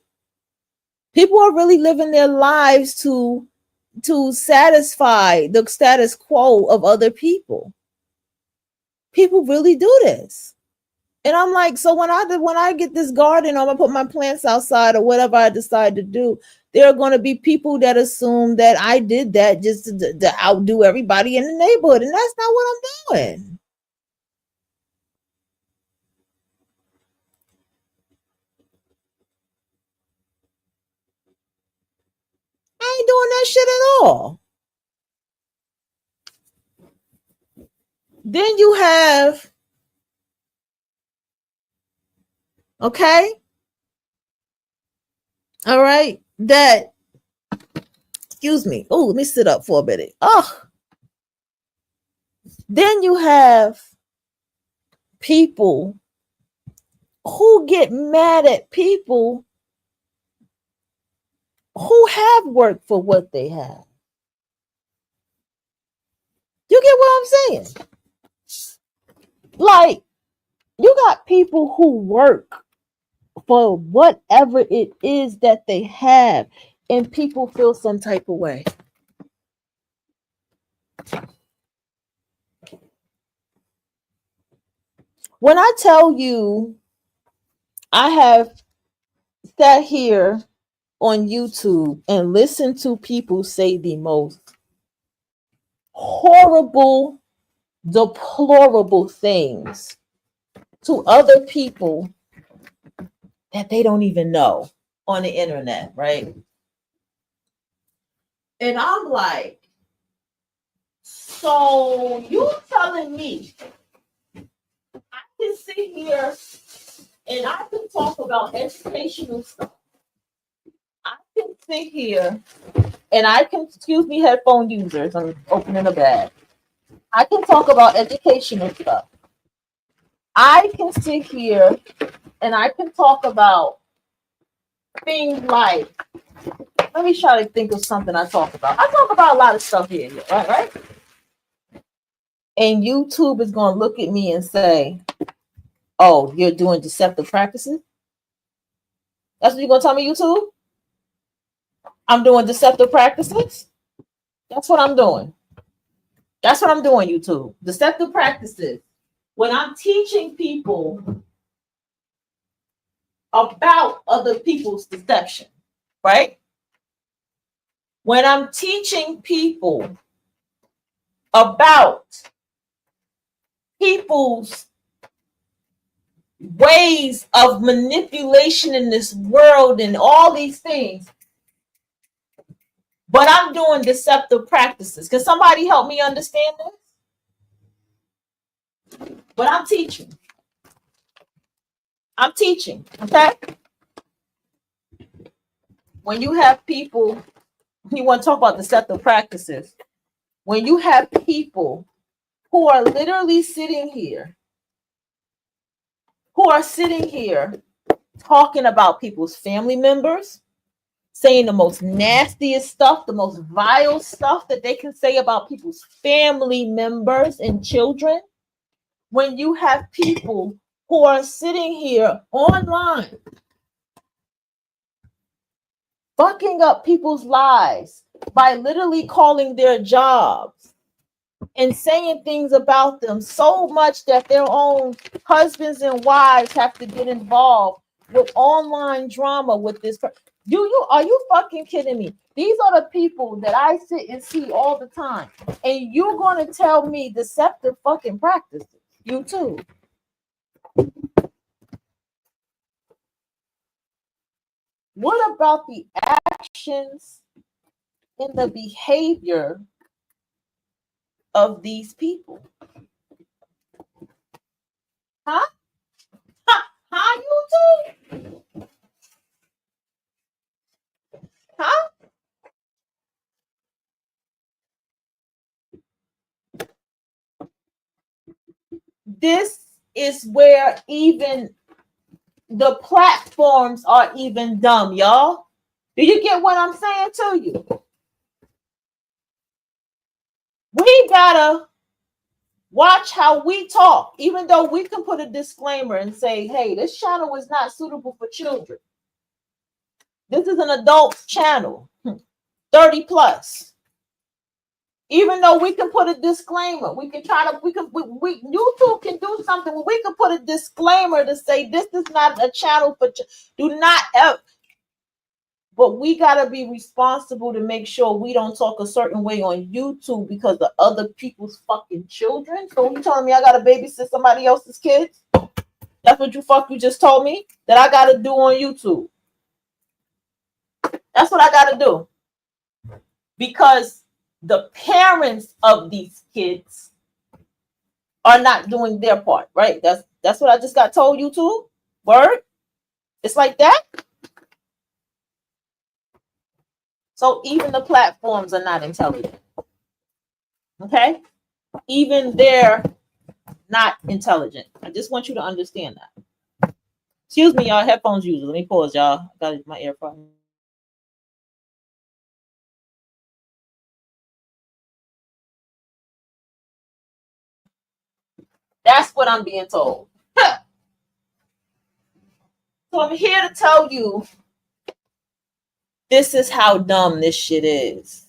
People are really living their lives to satisfy the status quo of other people. People really do this. And I'm like, so when I get this garden, I'm gonna put my plants outside or whatever I decide to do, there are going to be people that assume that I did that just to outdo everybody in the neighborhood, and that's not what I'm doing. I ain't doing that shit at all. Then you have, okay, all right, that, excuse me. Oh, let me sit up for a minute. Oh, then you have people who get mad at people who have worked for what they have. You get what I'm saying? Like, you got people who work for whatever it is that they have, and people feel some type of way. When I tell you, I have sat here on YouTube and listened to people say the most horrible, deplorable things to other people that they don't even know on the internet, right? And I'm like, so you telling me I can sit here and I can talk about educational stuff. I can sit here and I can, excuse me, headphone users, I'm opening a bag. I can talk about educational stuff. I can sit here and I can talk about things like, let me try to think of something I talk about. I talk about a lot of stuff here, right? And YouTube is going to look at me and say, oh, you're doing deceptive practices? That's what you're going to tell me, YouTube? I'm doing deceptive practices? That's what I'm doing. That's what I'm doing, YouTube. Deceptive practices. When I'm teaching people about other people's deception, right? When I'm teaching people about people's ways of manipulation in this world and all these things, but I'm doing deceptive practices. Can somebody help me understand this? But I'm teaching. Okay? When you have people, you want to talk about deceptive practices, when you have people who are literally sitting here, talking about people's family members, saying the most nastiest stuff, the most vile stuff that they can say about people's family members and children. When you have people who are sitting here online fucking up people's lives by literally calling their jobs and saying things about them so much that their own husbands and wives have to get involved with online drama with this. You are you fucking kidding me? These are the people that I sit and see all the time, and you're gonna tell me deceptive fucking practices? You too. What about the actions and the behavior of these people? Huh? Huh? You too? Huh? This is where even the platforms are even dumb, y'all. Do you get what I'm saying to you? We gotta watch how we talk, even though we can put a disclaimer and say, hey, this channel is not suitable for children. This is an adult channel, 30 plus. Even though we can put a disclaimer, we can try to, YouTube can do something where we can put a disclaimer to say this is not a channel for, do not ever. But we got to be responsible to make sure we don't talk a certain way on YouTube because of other people's fucking children. So you telling me I got to babysit somebody else's kids? That's what you just told me that I got to do on YouTube. That's what I got to do. Because the parents of these kids are not doing their part, right? That's what I just got told, YouTube. Word? It's like that? So even the platforms are not intelligent. Okay? Even they're not intelligent. I just want you to understand that. Excuse me, y'all. Headphones user. Let me pause, y'all. I got my AirPods. That's what I'm being told. So I'm here to tell you this is how dumb this shit is.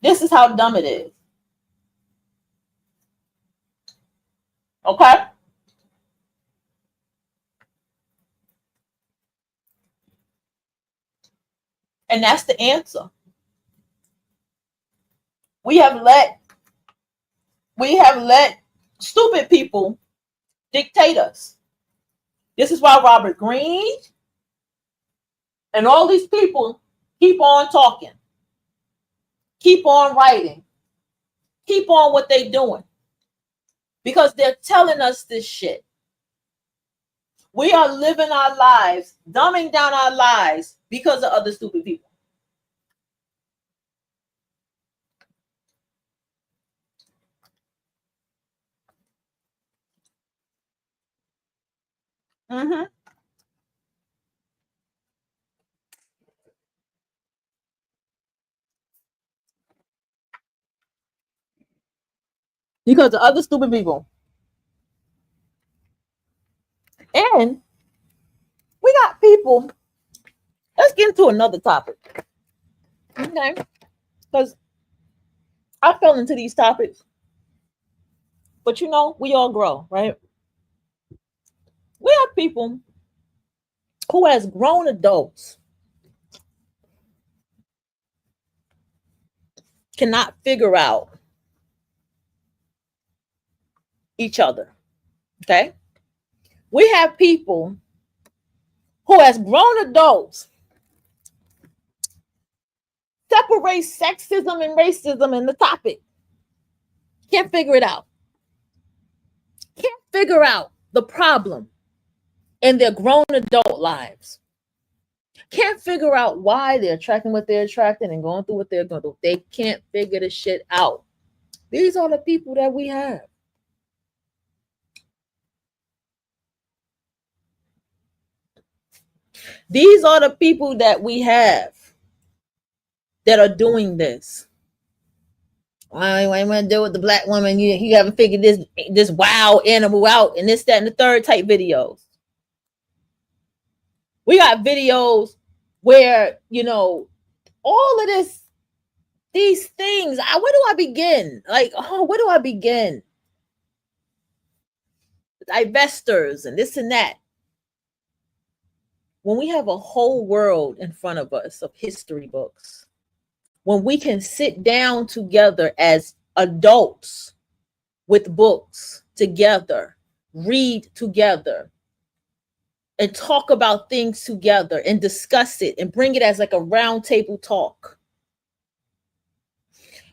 This is how dumb it is. Okay? And that's the answer. We have let stupid people dictate us. This is why Robert Greene and all these people keep on talking, keep on writing, keep on what they're doing. Because they're telling us this shit. We are living our lives, dumbing down our lives because of other stupid people. Mm-hmm. Because of other stupid people. And we got people. Let's get into another topic. Okay. Because I fell into these topics. But you know, we all grow, right? We have people who, as grown adults, cannot figure out each other. Okay. We have people who, as grown adults, separate sexism and racism in the topic. Can't figure it out. Can't figure out the problem in their grown adult lives. Can't figure out why they're attracting what they're attracting and going through what they're going through. They can't figure the shit out. These are the people that we have. These are the people that we have that are doing this. I want to deal with the black woman. You haven't figured this wild animal out and this, that, and the third type videos. We got videos where, you know, all of this, these things. Where do I begin? Like, oh, where do I begin? Divestors and this and that. When we have a whole world in front of us of history books, when we can sit down together as adults with books together, read together, and talk about things together and discuss it and bring it as like a round table talk.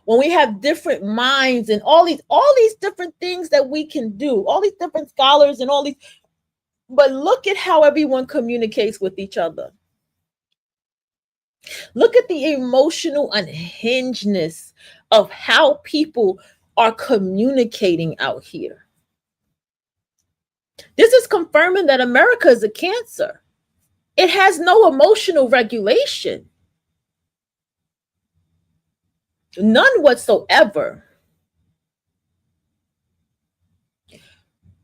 When we have different minds and all these different things that we can do, all these different scholars and all these, but look at how everyone communicates with each other. Look at the emotional unhingedness of how people are communicating out here. This is confirming that America is a cancer. It has no emotional regulation. None whatsoever.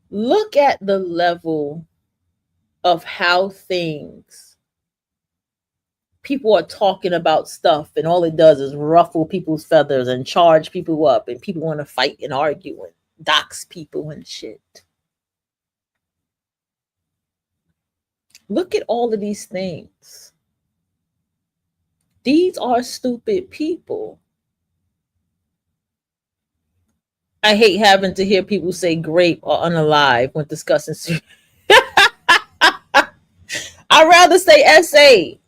Look at the level of how people are talking about stuff, and all it does is ruffle people's feathers and charge people up, and people want to fight and argue and dox people and shit. Look at all of these things. These are stupid people. I hate having to hear people say grape or unalive when discussing. I'd rather say essay.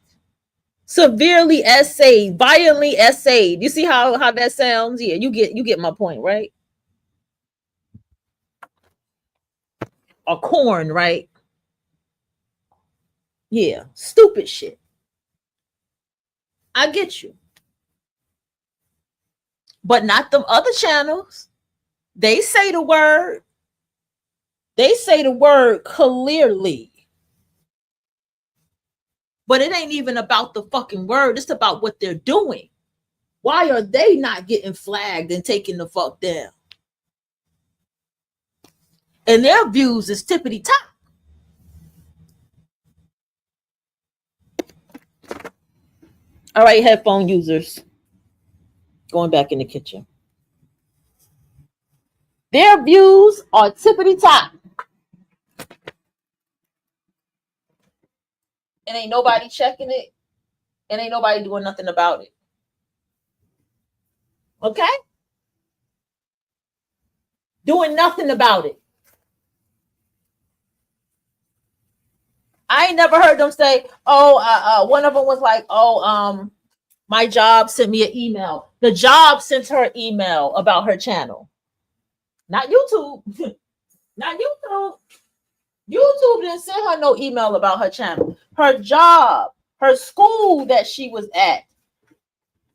Severely essayed, violently essayed. You see how that sounds? Yeah, you get my point, right? Or corn, right? Yeah, stupid shit. I get you. But not them other channels. They say the word. They say the word clearly. But it ain't even about the fucking word. It's about what they're doing. Why are they not getting flagged and taken the fuck down? And their views is tippity top. All right, headphone users. Going back in the kitchen. Their views are tippity top. And ain't nobody checking it. And ain't nobody doing nothing about it. Okay? Doing nothing about it. I ain't never heard them say, one of them was like, my job sent me an email. The job sent her email about her channel. Not YouTube. Not YouTube. YouTube didn't send her no email about her channel. Her job, her school that she was at,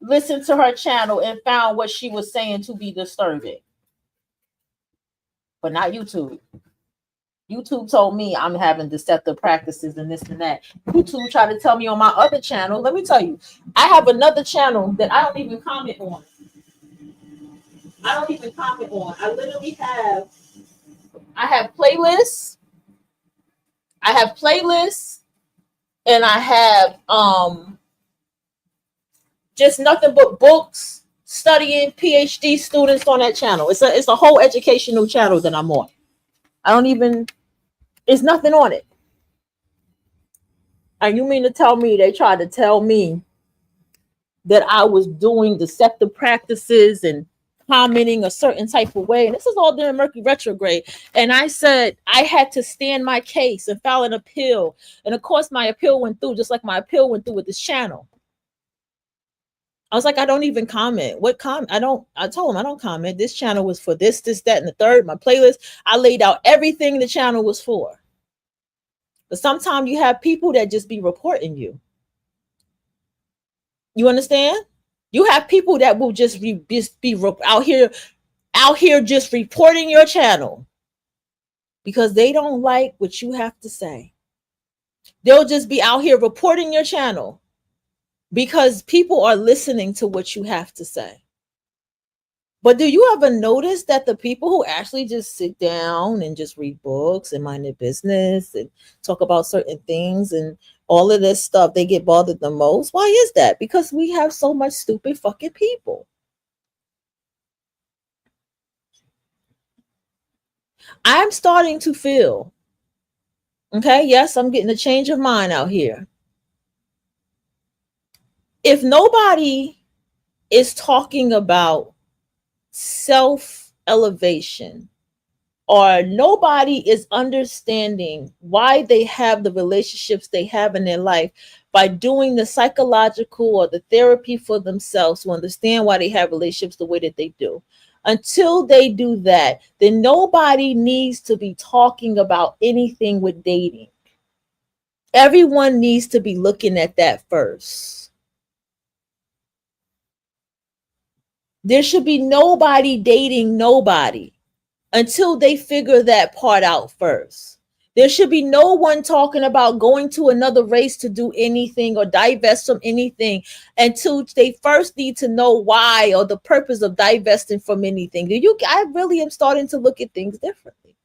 listened to her channel and found what she was saying to be disturbing. But not YouTube. YouTube told me I'm having deceptive practices and this and that. YouTube tried to tell me on my other channel. Let me tell you, I have another channel that I don't even comment on. I literally I have playlists. And I have just nothing but books, studying PhD students on that channel. It's a whole educational channel that I'm on. It's nothing on it. And you mean to tell me they tried to tell me that I was doing deceptive practices and commenting a certain type of way? And this is all during Mercury retrograde. And I said I had to stand my case and file an appeal. And of course, my appeal went through, just like my appeal went through with this channel. I was like, I don't even comment. What comment? I told him I don't comment. This channel was for this, that, and the third. My playlist, I laid out everything the channel was for. But sometimes you have people that just be reporting you. You understand? You have people that will just be out here just reporting your channel because they don't like what you have to say. They'll just be out here reporting your channel because people are listening to what you have to say. But do you ever notice that the people who actually just sit down and just read books and mind their business and talk about certain things and all of this stuff, they get bothered the most. Why is that? Because we have so much stupid fucking people. I'm starting to feel, okay, yes, I'm getting a change of mind out here. If nobody is talking about self elevation, or nobody is understanding why they have the relationships they have in their life by doing the psychological or the therapy for themselves to understand why they have relationships the way that they do. Until they do that, then nobody needs to be talking about anything with dating. Everyone needs to be looking at that first. There should be nobody dating nobody until they figure that part out first. There should be no one talking about going to another race to do anything or divest from anything until they first need to know why or the purpose of divesting from anything. I really am starting to look at things differently.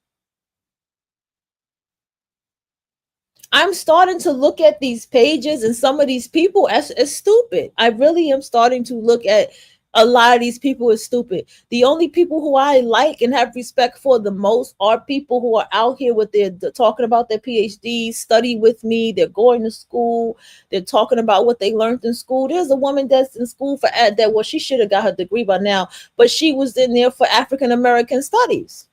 I'm starting to look at these pages and some of these people as stupid. I really am starting to look at a lot of these people as stupid. The only people who I like and have respect for the most are people who are out here with their talking about their PhDs, study with me, they're going to school, they're talking about what they learned in school. There's a woman that's in school for that, well, she should have got her degree by now, but she was in there for African American studies.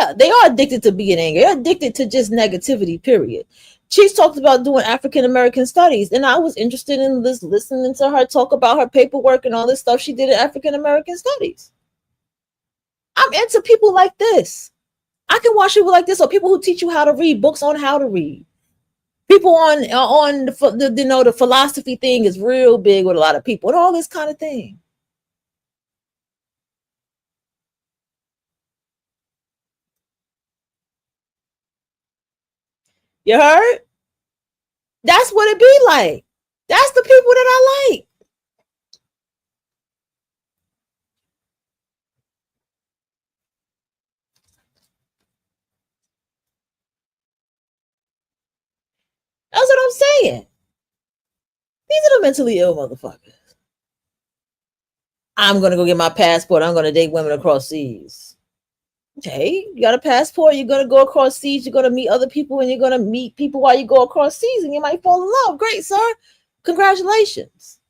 Yeah, they are addicted to being angry. They're addicted to just negativity, period. She's talked about doing African American studies, and I was interested in this, listening to her talk about her paperwork and all this stuff she did in African American studies. I'm into people like this. I can watch people like this, or people who teach you how to read, books on how to read. People on the philosophy thing is real big with a lot of people, and all this kind of thing. You heard? That's what it be like. That's the people that I like. That's what I'm saying. These are the mentally ill motherfuckers. I'm gonna go get my passport. I'm gonna date women across seas. Okay, you got a passport. You're gonna go across seas. You're gonna meet other people, and you're gonna meet people while you go across seas, and you might fall in love. Great, sir. Congratulations.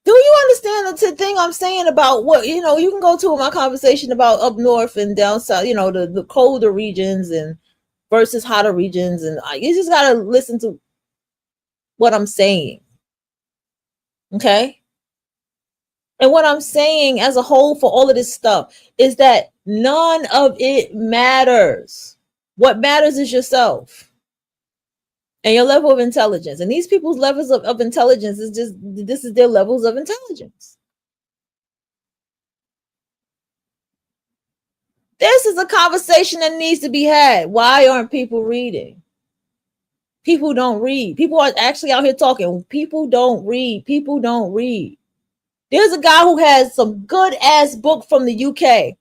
Do you understand the thing I'm saying about what you know? You can go to my conversation about up north and down south. You know, the colder regions and versus hotter regions, and you just gotta listen to what I'm saying. Okay. And what I'm saying as a whole for all of this stuff is that none of it matters. What matters is yourself and your level of intelligence. And these people's levels of intelligence is just, this is their levels of intelligence. This is a conversation that needs to be had. Why aren't people reading? People don't read. People are actually out here talking. People don't read. People don't read. There's a guy who has some good ass book from the UK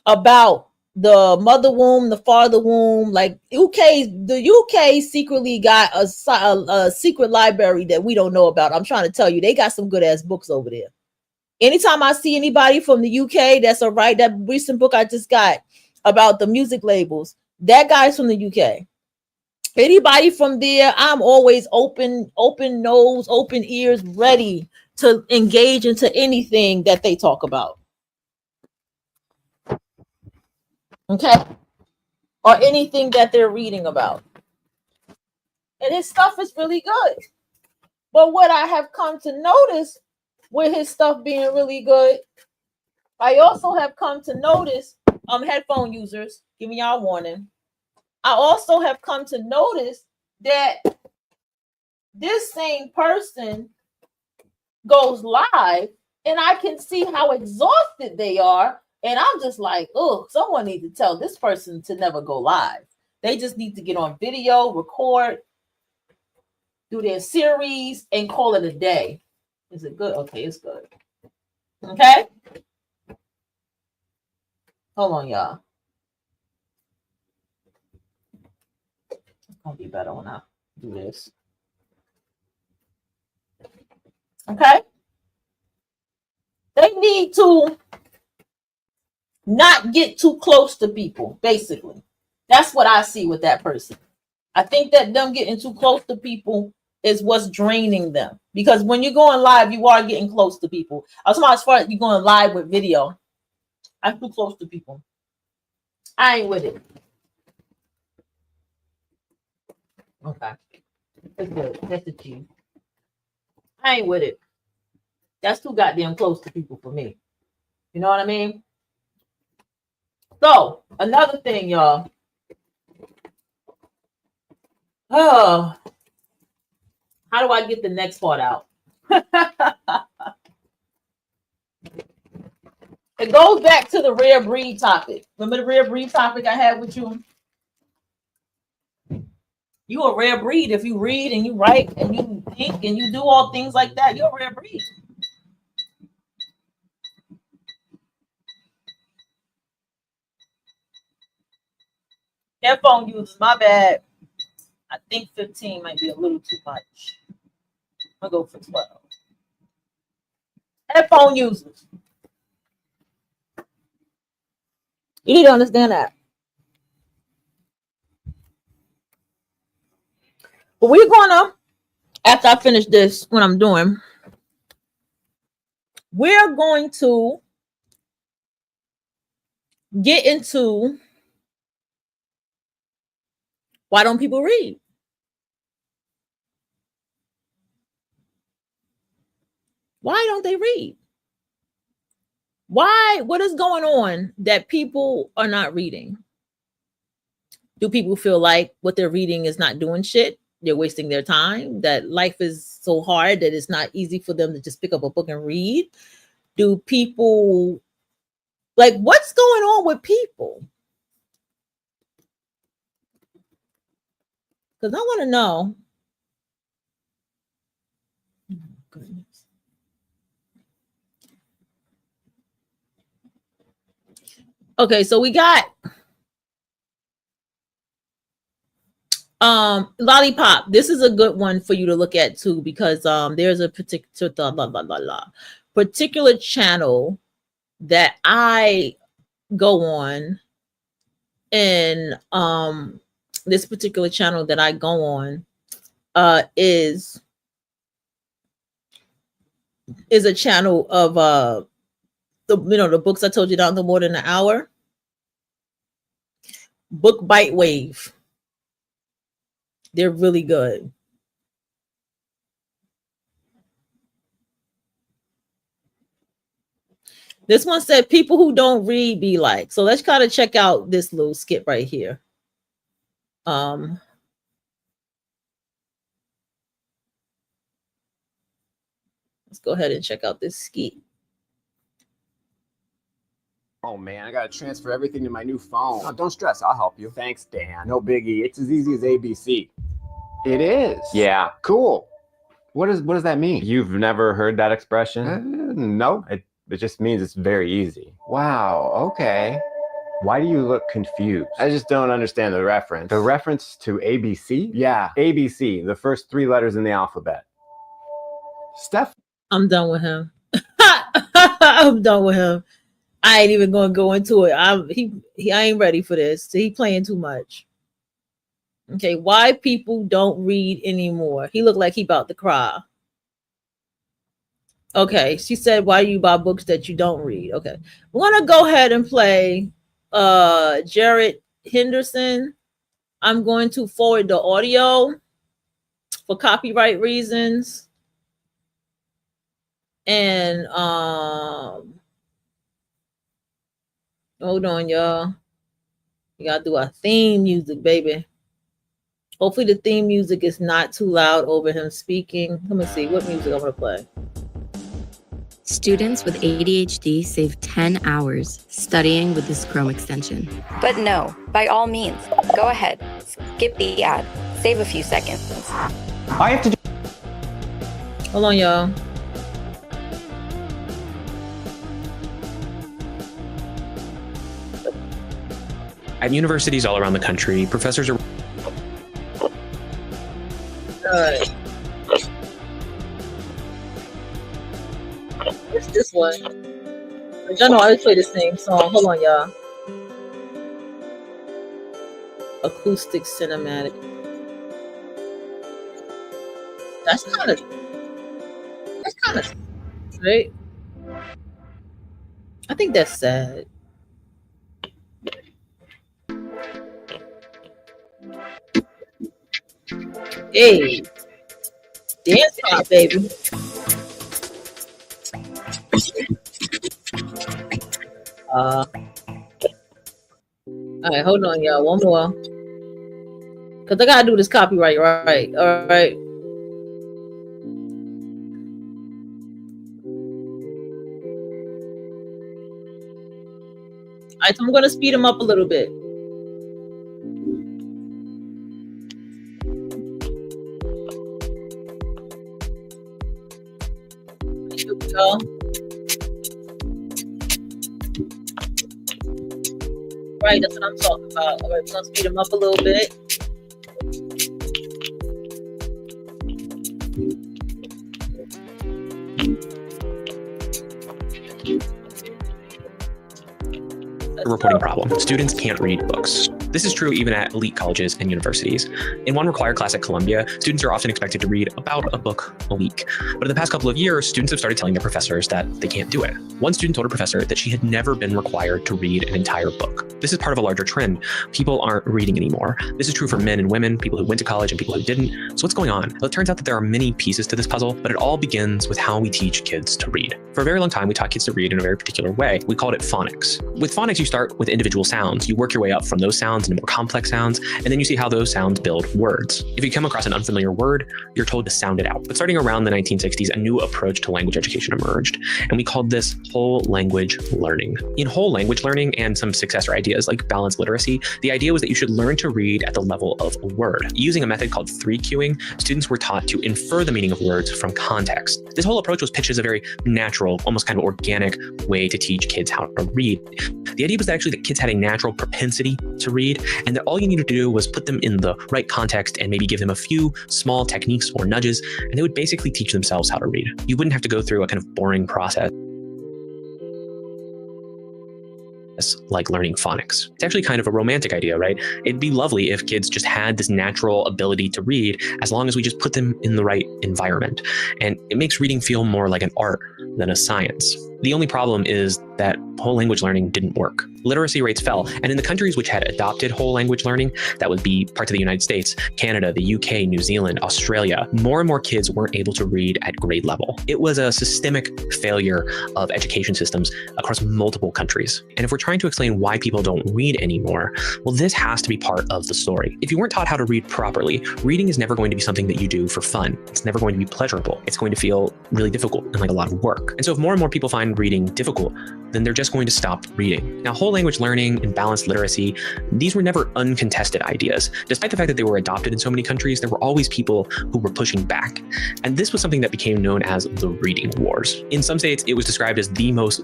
about the mother womb, the father womb. Like the UK secretly got a secret library that we don't know about. I'm trying to tell you, they got some good ass books over there. Anytime I see anybody from the UK, that's all right. That recent book I just got about the music labels, that guy's from the UK. Anybody from there, I'm always open nose, open ears, ready to engage into anything that they talk about. Okay. Or anything that they're reading about. And his stuff is really good. But what I have come to notice with his stuff being really good, I also have come to notice, headphone users, giving y'all a warning. I also have come to notice that this same person goes live and I can see how exhausted they are. And I'm just like, oh, someone needs to tell this person to never go live. They just need to get on video, record, do their series, and call it a day. Is it good? Okay, it's good. Okay. Hold on, y'all. gonna be better when I do this. Okay. They need to not get too close to people, basically. That's what I see with that person. I think that them getting too close to people is what's draining them. Because when you're going live, you are getting close to people. I was talking about as far as you're going live with video. I'm too close to people. I ain't with it. Okay. That's good. That's the G. I ain't with it. That's too goddamn close to people for me. You know what I mean? So, another thing, y'all. Oh, how do I get the next part out? It goes back to the rare breed topic. Remember the rare breed topic I had with you? You a rare breed if you read and you write and you think and you do all things like that. You're a rare breed. Headphone users, my bad. I think 15 might be a little too much. I'm gonna go for 12. Headphone users. You need to understand that. But we're gonna, after I finish this, what I'm doing, we're going to get into why don't people read? Why don't they read? Why? What is going on that people are not reading? Do people feel like what they're reading is not doing shit? They're wasting their time? That life is so hard that it's not easy for them to just pick up a book and read? Do people, like, what's going on with people? Because I want to know. Oh, goodness. Okay, so we got Lollipop. This is a good one for you to look at too, because there's a particular channel that I go on, and this particular channel that I go on is a channel of the books I told you down to more than an hour. Book Bite Wave. They're really good. This one said people who don't read be like. So let's kind of check out this little skit right here. Let's go ahead and check out this skit. Oh man, I gotta transfer everything to my new phone. Oh, don't stress, I'll help you. Thanks, Dan. No biggie. It's as easy as ABC. It is? Yeah. Cool. What does that mean? You've never heard that expression? No. It just means it's very easy. Wow, okay. Why do you look confused? I just don't understand the reference. The reference to ABC? Yeah, ABC, the first 3 letters in the alphabet. Steph? I'm done with him. I'm done with him. I ain't even gonna go into it. I ain't ready for this. He playing too much. Okay, why people don't read anymore? He looked like he about to cry. Okay, she said, why do you buy books that you don't read? Okay, we're gonna go ahead and play Jared Henderson. I'm going to forward the audio for copyright reasons. And hold on, y'all. You gotta do our theme music, baby. Hopefully the theme music is not too loud over him speaking. Let me see what music I'm gonna play. Students with ADHD save 10 hours studying with this Chrome extension. But no, by all means, go ahead, skip the ad, save a few seconds. I have to do. Hold on, y'all. At universities all around the country, professors are Alright. What's this one? Y'all know I always play the same song. Hold on, y'all. Acoustic cinematic. That's kind of right. I think that's sad. Hey, dance pop, baby. All right, hold on, y'all. One more, cause I gotta do this copyright, right? All right. All right, so I'm gonna speed them up a little bit. Here we go. Right, that's what I'm talking about. All right, we're gonna speed them up a little bit. Reporting problem. Students can't read books. This is true even at elite colleges and universities. In one required class at Columbia, students are often expected to read about a book a week. But in the past couple of years, students have started telling their professors that they can't do it. One student told a professor that she had never been required to read an entire book. This is part of a larger trend. People aren't reading anymore. This is true for men and women, people who went to college and people who didn't. So what's going on? Well, it turns out that there are many pieces to this puzzle, but it all begins with how we teach kids to read. For a very long time, we taught kids to read in a very particular way. We called it phonics. With phonics, you start with individual sounds. You work your way up from those sounds into more complex sounds, and then you see how those sounds build words. If you come across an unfamiliar word, you're told to sound it out. But starting around the 1960s, a new approach to language education emerged, and we called this whole language learning. In whole language learning and some successor ideas like balanced literacy, the idea was that you should learn to read at the level of a word. Using a method called 3-cueing, students were taught to infer the meaning of words from context. This whole approach was pitched as a very natural, almost kind of organic way to teach kids how to read. The idea was that actually that kids had a natural propensity to read, and that all you needed to do was put them in the right context and maybe give them a few small techniques or nudges, and they would basically teach themselves how to read. You wouldn't have to go through a kind of boring process like learning phonics. It's actually kind of a romantic idea, right? It'd be lovely if kids just had this natural ability to read as long as we just put them in the right environment. And it makes reading feel more like an art than a science. The only problem is that whole language learning didn't work. Literacy rates fell, and in the countries which had adopted whole language learning, that would be parts of the United States, Canada, the UK, New Zealand, Australia, more and more kids weren't able to read at grade level. It was a systemic failure of education systems across multiple countries. And if we're trying to explain why people don't read anymore, well, this has to be part of the story. If you weren't taught how to read properly, reading is never going to be something that you do for fun. It's never going to be pleasurable. It's going to feel really difficult and like a lot of work. And so if more and more people find reading difficult, then they're just going to stop reading. Now, whole language learning and balanced literacy, these were never uncontested ideas. Despite the fact that they were adopted in so many countries, there were always people who were pushing back. And this was something that became known as the reading wars. In some states, it was described as the most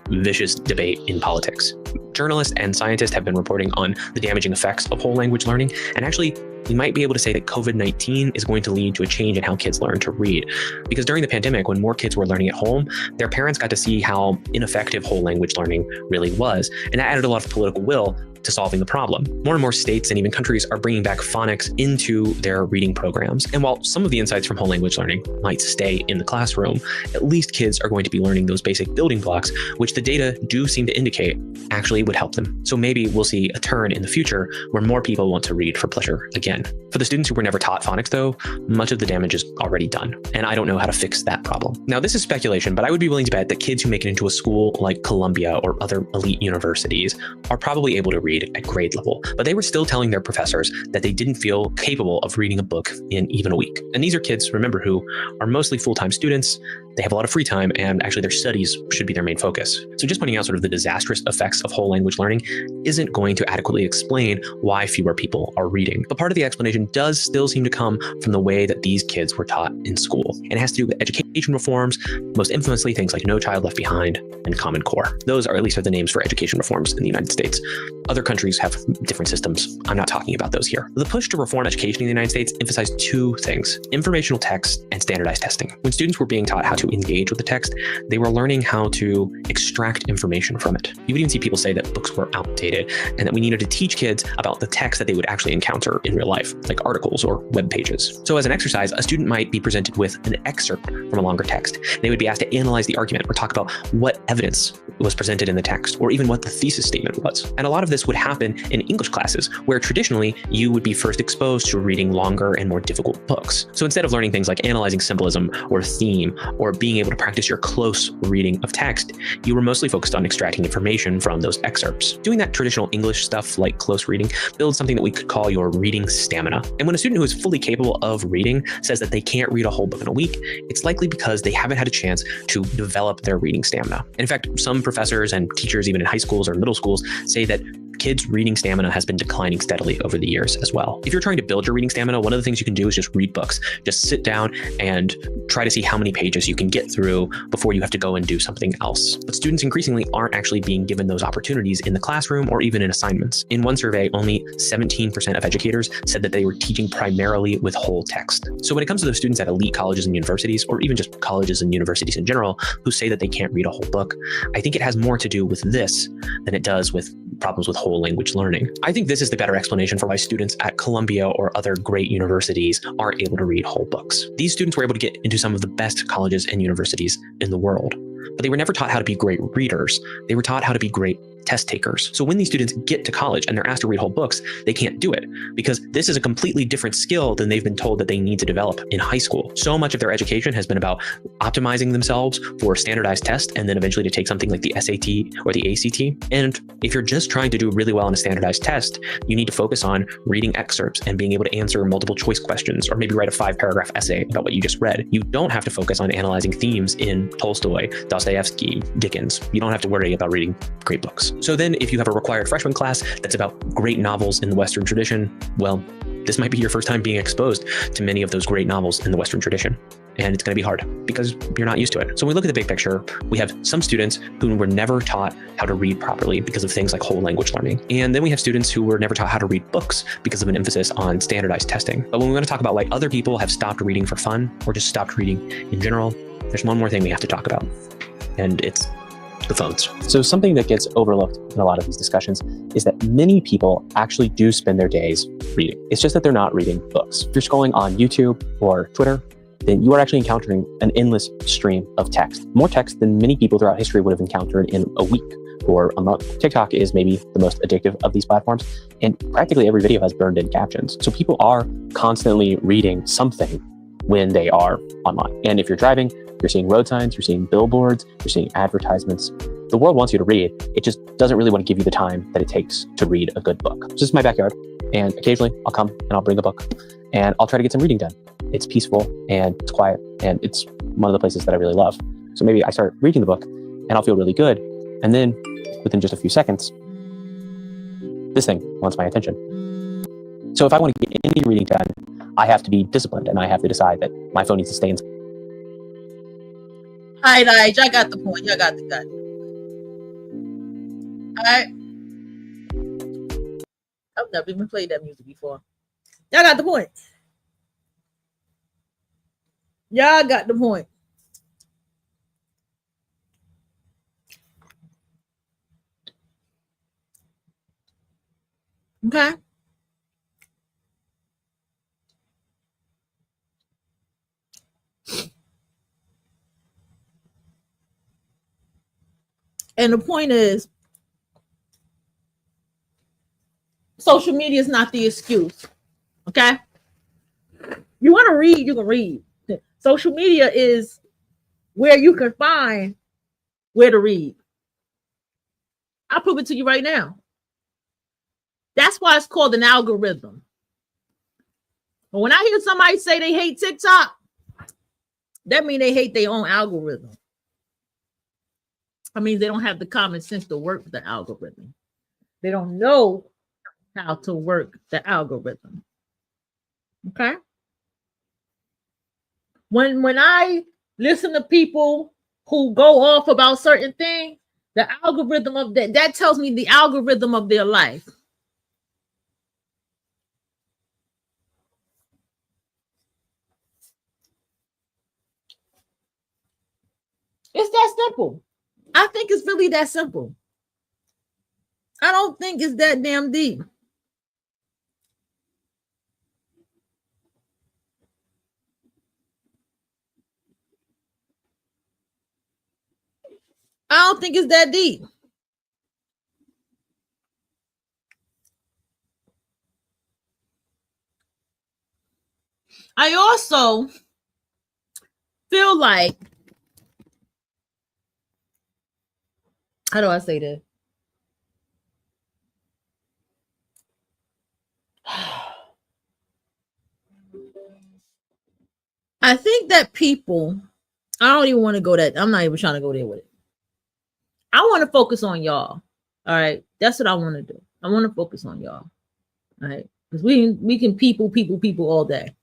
vicious debate in politics. Journalists and scientists have been reporting on the damaging effects of whole language learning, and actually, we might be able to say that COVID-19 is going to lead to a change in how kids learn to read. Because during the pandemic, when more kids were learning at home, their parents got to see how ineffective whole language learning really was, and that added a lot of political will to solving the problem. More and more states and even countries are bringing back phonics into their reading programs. And while some of the insights from whole language learning might stay in the classroom, at least kids are going to be learning those basic building blocks, which the data do seem to indicate actually would help them. So maybe we'll see a turn in the future where more people want to read for pleasure again. For the students who were never taught phonics, though, much of the damage is already done, and I don't know how to fix that problem. Now, this is speculation, but I would be willing to bet that kids who make it into a school like Columbia or other elite universities are probably able to read at grade level, but they were still telling their professors that they didn't feel capable of reading a book in even a week. And these are kids, remember, who are mostly full-time students. They have a lot of free time, and actually their studies should be their main focus. So just pointing out sort of the disastrous effects of whole language learning isn't going to adequately explain why fewer people are reading. But part of the explanation does still seem to come from the way that these kids were taught in school. And it has to do with education reforms, most infamously things like No Child Left Behind and Common Core. Those are at least the names for education reforms in the United States. Other Other countries have different systems. I'm not talking about those here. The push to reform education in the United States emphasized two things: informational text and standardized testing. When students were being taught how to engage with the text, they were learning how to extract information from it. You would even see people say that books were outdated and that we needed to teach kids about the text that they would actually encounter in real life, like articles or web pages. So as an exercise, a student might be presented with an excerpt from a longer text. They would be asked to analyze the argument or talk about what evidence was presented in the text, or even what the thesis statement was. And a lot of this would happen in English classes, where traditionally you would be first exposed to reading longer and more difficult books. So instead of learning things like analyzing symbolism or theme, or being able to practice your close reading of text, you were mostly focused on extracting information from those excerpts. Doing that traditional English stuff like close reading builds something that we could call your reading stamina. And when a student who is fully capable of reading says that they can't read a whole book in a week, it's likely because they haven't had a chance to develop their reading stamina. In fact, some professors and teachers, even in high schools or middle schools, say that kids' reading stamina has been declining steadily over the years as well. If you're trying to build your reading stamina, one of the things you can do is just read books. Just sit down and try to see how many pages you can get through before you have to go and do something else. But students increasingly aren't actually being given those opportunities in the classroom or even in assignments. In one survey, only 17% of educators said that they were teaching primarily with whole text. So when it comes to those students at elite colleges and universities, or even just colleges and universities in general, who say that they can't read a whole book, I think it has more to do with this than it does with problems with whole language learning. I think this is the better explanation for why students at Columbia or other great universities aren't able to read whole books. These students were able to get into some of the best colleges and universities in the world, but they were never taught how to be great readers. They were taught how to be great test takers. So when these students get to college and they're asked to read whole books, they can't do it because this is a completely different skill than they've been told that they need to develop in high school. So much of their education has been about optimizing themselves for a standardized test and then eventually to take something like the SAT or the ACT. And if you're just trying to do really well on a standardized test, you need to focus on reading excerpts and being able to answer multiple choice questions, or maybe write a 5-paragraph essay about what you just read. You don't have to focus on analyzing themes in Tolstoy, Dostoevsky, Dickens. You don't have to worry about reading great books. So then if you have a required freshman class that's about great novels in the Western tradition, well, this might be your first time being exposed to many of those great novels in the Western tradition. And it's going to be hard because you're not used to it. So when we look at the big picture, we have some students who were never taught how to read properly because of things like whole language learning. And then we have students who were never taught how to read books because of an emphasis on standardized testing. But when we want to talk about why other people have stopped reading for fun or just stopped reading in general, there's one more thing we have to talk about, and it's the phones. So something that gets overlooked in a lot of these discussions is that many people actually do spend their days reading. It's just that they're not reading books. If you're scrolling on YouTube or Twitter, then you are actually encountering an endless stream of text. More text than many people throughout history would have encountered in a week or a month. TikTok is maybe the most addictive of these platforms, and practically every video has burned in captions. So people are constantly reading something when they are online. And if you're driving, you're seeing road signs, you're seeing billboards, you're seeing advertisements. The world wants you to read. It just doesn't really want to give you the time that it takes to read a good book. So this is my backyard, and occasionally I'll come and I'll bring a book and I'll try to get some reading done. It's peaceful and it's quiet, and it's one of the places that I really love. So maybe I start reading the book and I'll feel really good. And then within just a few seconds, this thing wants my attention. So if I want to get any reading done, I have to be disciplined, and I have to decide that my phone needs to stay in. All right, y'all got the point. Y'all got the gun. All right. I've never even played that music before. Y'all got the point. Y'all got the point. Okay. And the point is, social media is not the excuse. Okay? You want to read, you can read. Social media is where you can find where to read. I'll prove it to you right now. That's why it's called an algorithm. But when I hear somebody say they hate TikTok, that means they hate their own algorithm. I mean, they don't have the common sense to work the algorithm. They don't know how to work the algorithm. Okay? When I listen to people who go off about certain things, The algorithm of that tells me the algorithm of their life. It's that simple. I think it's really that simple. I don't think it's that damn deep. I don't think it's that deep. I also feel like, how do I say this? I think that people, I don't even want to go that, I'm not even trying to go there with it. I want to focus on y'all. All right. That's what I want to do. I want to focus on y'all. All right. Because we can people all day.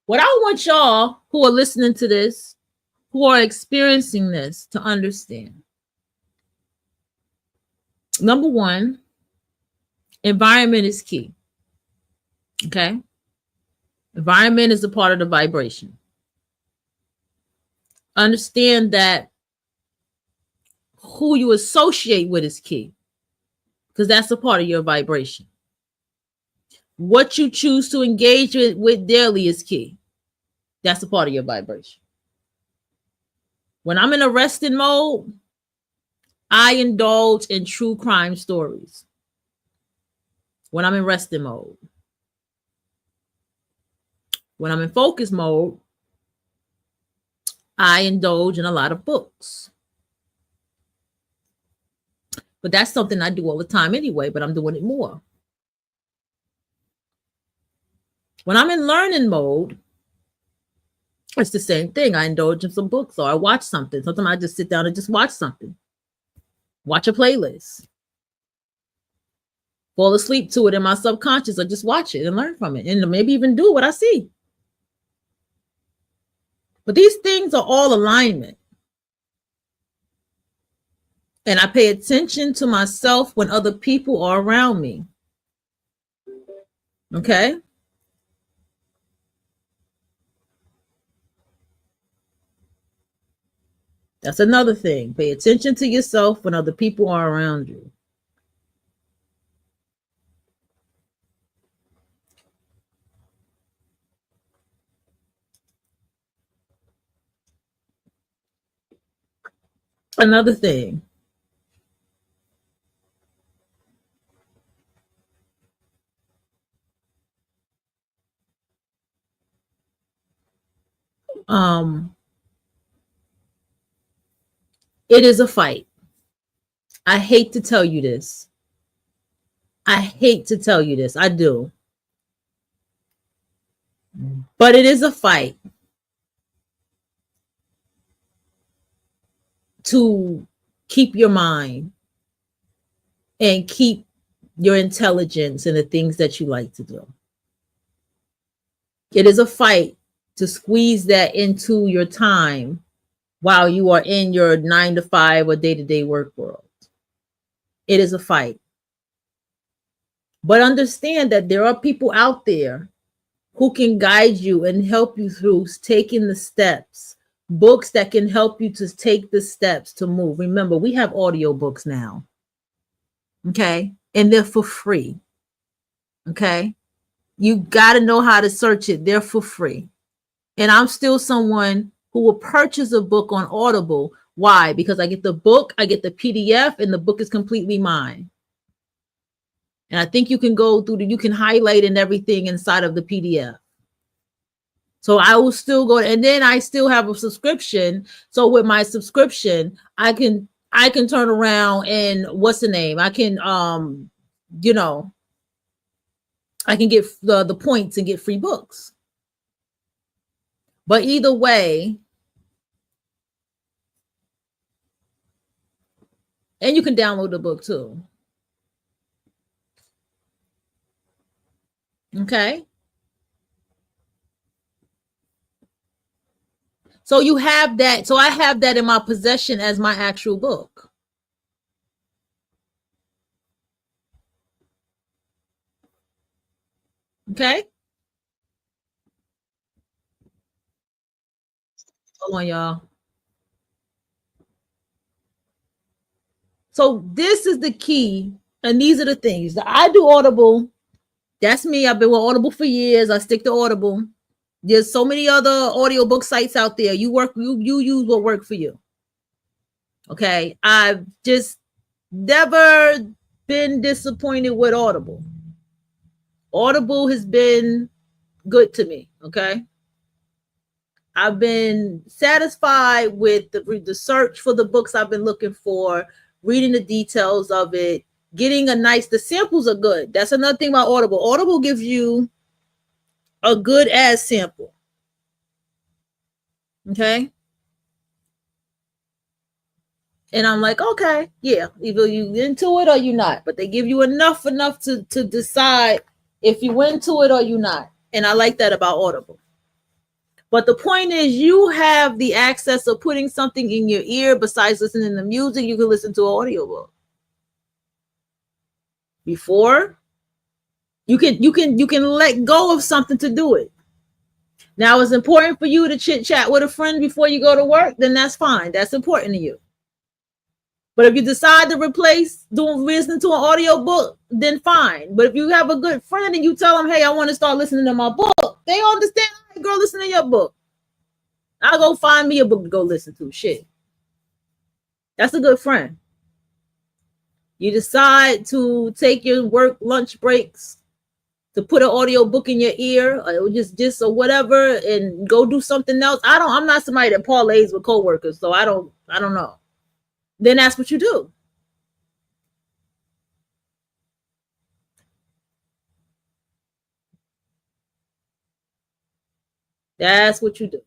What I want y'all who are listening to this, who are experiencing this, to understand. Number one, environment is key. Okay. Environment is a part of the vibration. Understand that who you associate with is key, because that's a part of your vibration. What you choose to engage with daily is key. That's a part of your vibration. When I'm in a resting mode, I indulge in true crime stories. When I'm in resting mode. When I'm in focus mode, I indulge in a lot of books. But that's something I do all the time anyway, but I'm doing it more. When I'm in learning mode, it's the same thing. I indulge in some books or I watch something. Sometimes I just sit down and just watch something. Watch a playlist. Fall asleep to it in my subconscious or just watch it and learn from it and maybe even do what I see. But these things are all alignment. And I pay attention to myself when other people are around me. Okay? That's another thing. Pay attention to yourself when other people are around you. Another thing. It is a fight. I hate to tell you this. I hate to tell you this. I do. But it is a fight to keep your mind and keep your intelligence and the things that you like to do. It is a fight to squeeze that into your time while you are in your 9 to 5 or day-to-day work world. It is a fight. But understand that there are people out there who can guide you and help you through taking the steps. Books that can help you to take the steps to move. Remember, we have audio books now. Okay? And they're for free. Okay? You got to know how to search it. They're for free. And I'm still someone who will purchase a book on Audible. Why? Because I get the book, I get the PDF, and the book is completely mine. And I think you can go through you can highlight and everything inside of the PDF. So I will still go, and then I still have a subscription. So with my subscription, I can turn around and what's the name? I can I can get the points and get free books. But either way, and you can download the book too. Okay. So you have that. So I have that in my possession as my actual book. Okay. Hold on, y'all. So this is the key. And these are the things that I do Audible. That's me. I've been with Audible for years. I stick to Audible. There's so many other audiobook sites out there. You use what work for you. Okay. I've just never been disappointed with Audible. Audible has been good to me. Okay. I've been satisfied with the search for the books I've been looking for, reading the details of it, getting the samples are good. That's another thing about Audible. Audible gives you a good ass sample. Okay. And I'm like, okay, yeah, either you into it or you not, but they give you enough to decide if you into it or you not. And I like that about Audible. But the point is, you have the access of putting something in your ear besides listening to music. You can listen to an audiobook. Before, you can let go of something to do it. Now, it's important for you to chit chat with a friend before you go to work, then that's fine. That's important to you. But if you decide to replace listening to an audiobook, then fine. But if you have a good friend and you tell them, hey, I want to start listening to my book, they understand. Hey, girl, listen to your book. I'll go find me a book to go listen to. Shit. That's a good friend. You decide to take your work lunch breaks to put an audio book in your ear or just or whatever and go do something else. I'm not somebody that parlays with coworkers, so I don't know. Then that's what you do. That's what you do.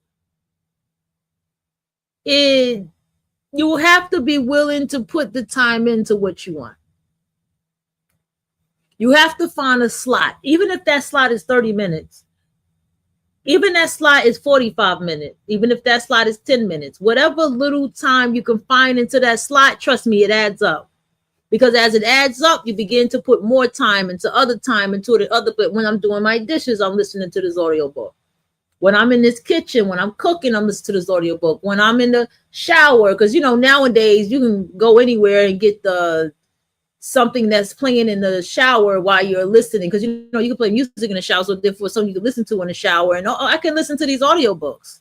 You have to be willing to put the time into what you want. You have to find a slot, even if that slot is 30 minutes, even that slot is 45 minutes, even if that slot is 10 minutes, whatever little time you can find into that slot, trust me, it adds up. Because as it adds up, you begin to put more time into the other. But when I'm doing my dishes, I'm listening to this audiobook. When I'm in this kitchen, when I'm cooking, I'm listening to this audiobook. When I'm in the shower, because nowadays you can go anywhere and get something that's playing in the shower while you're listening, because you can play music in the shower, so therefore something you can listen to in the shower. And I can listen to these audiobooks.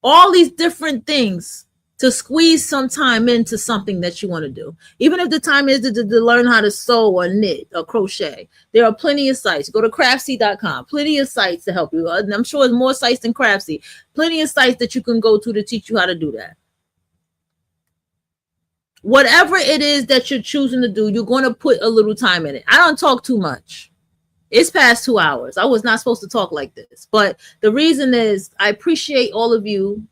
All these different things to squeeze some time into something that you want to do. Even if the time is to learn how to sew or knit or crochet, there are plenty of sites. Go to craftsy.com. Plenty of sites to help you. And I'm sure there's more sites than Craftsy. Plenty of sites that you can go to teach you how to do that. Whatever it is that you're choosing to do, you're going to put a little time in it. I don't talk too much. It's past 2 hours. I was not supposed to talk like this. But the reason is I appreciate all of you.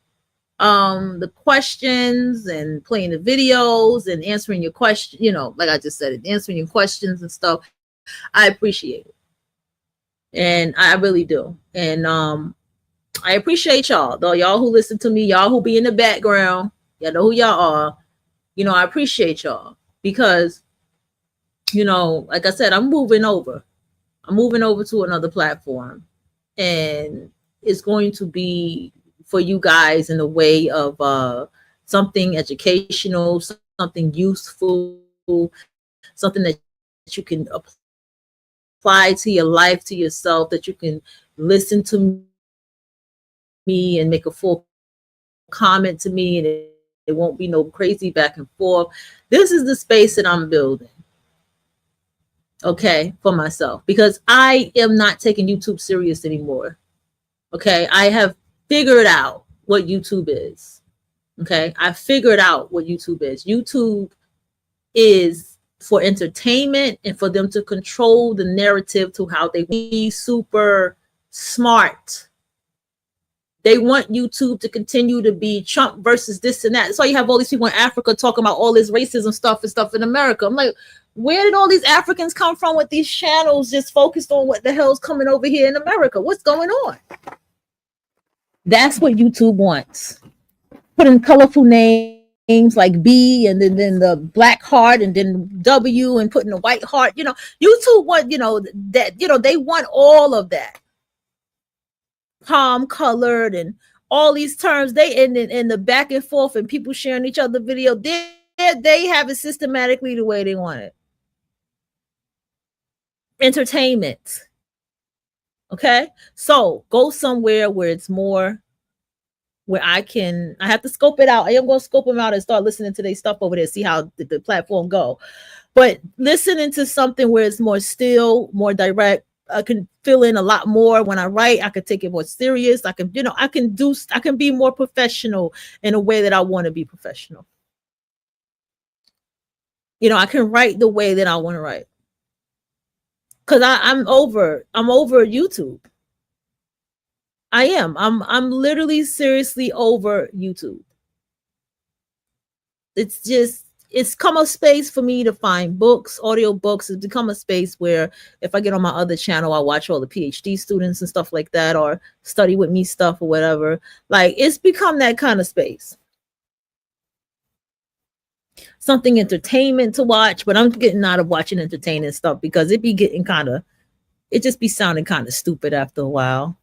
The questions and playing the videos and answering your questions, like I just said, answering your questions and stuff. I appreciate it. And I really do. And I appreciate y'all, though. Y'all who listen to me, y'all who be in the background, y'all know who y'all are. I appreciate y'all because, like I said, I'm moving over to another platform, and it's going to be for you guys in the way of something educational, something useful, something that you can apply to your life, to yourself, that you can listen to me and make a full comment to me, and it won't be no crazy back and forth. This is the space that I'm building, okay, for myself, because I am not taking YouTube serious anymore. Okay, I have figured out what YouTube is. Okay, I figured out what YouTube is. YouTube is for entertainment and for them to control the narrative to how they be super smart. They want YouTube to continue to be Trump versus this and that. That's why you have all these people in Africa talking about all this racism stuff and stuff in America. I'm like, where did all these Africans come from with these channels just focused on what the hell's coming over here in America? What's going on? That's what YouTube wants. Put in colorful names like B and then the black heart and then W and putting the white heart. YouTube want, that, they want all of that. Palm colored and all these terms. They in the back and forth and people sharing each other video. They have it systematically the way they want it. Entertainment. Okay, so go somewhere where it's more, where I have to scope it out. I am going to scope them out and start listening to their stuff over there, see how the platform go. But listening to something where it's more still, more direct, I can fill in a lot more when I write. I can take it more serious. I can, I can be more professional in a way that I want to be professional. I can write the way that I want to write. Cause I'm over YouTube. I am. I'm literally seriously over YouTube. It's come a space for me to find books, audio books. It's become a space where if I get on my other channel, I watch all the PhD students and stuff like that, or study with me stuff or whatever. Like, it's become that kind of space. Something entertainment to watch, but I'm getting out of watching entertaining stuff because it just be sounding kind of stupid after a while.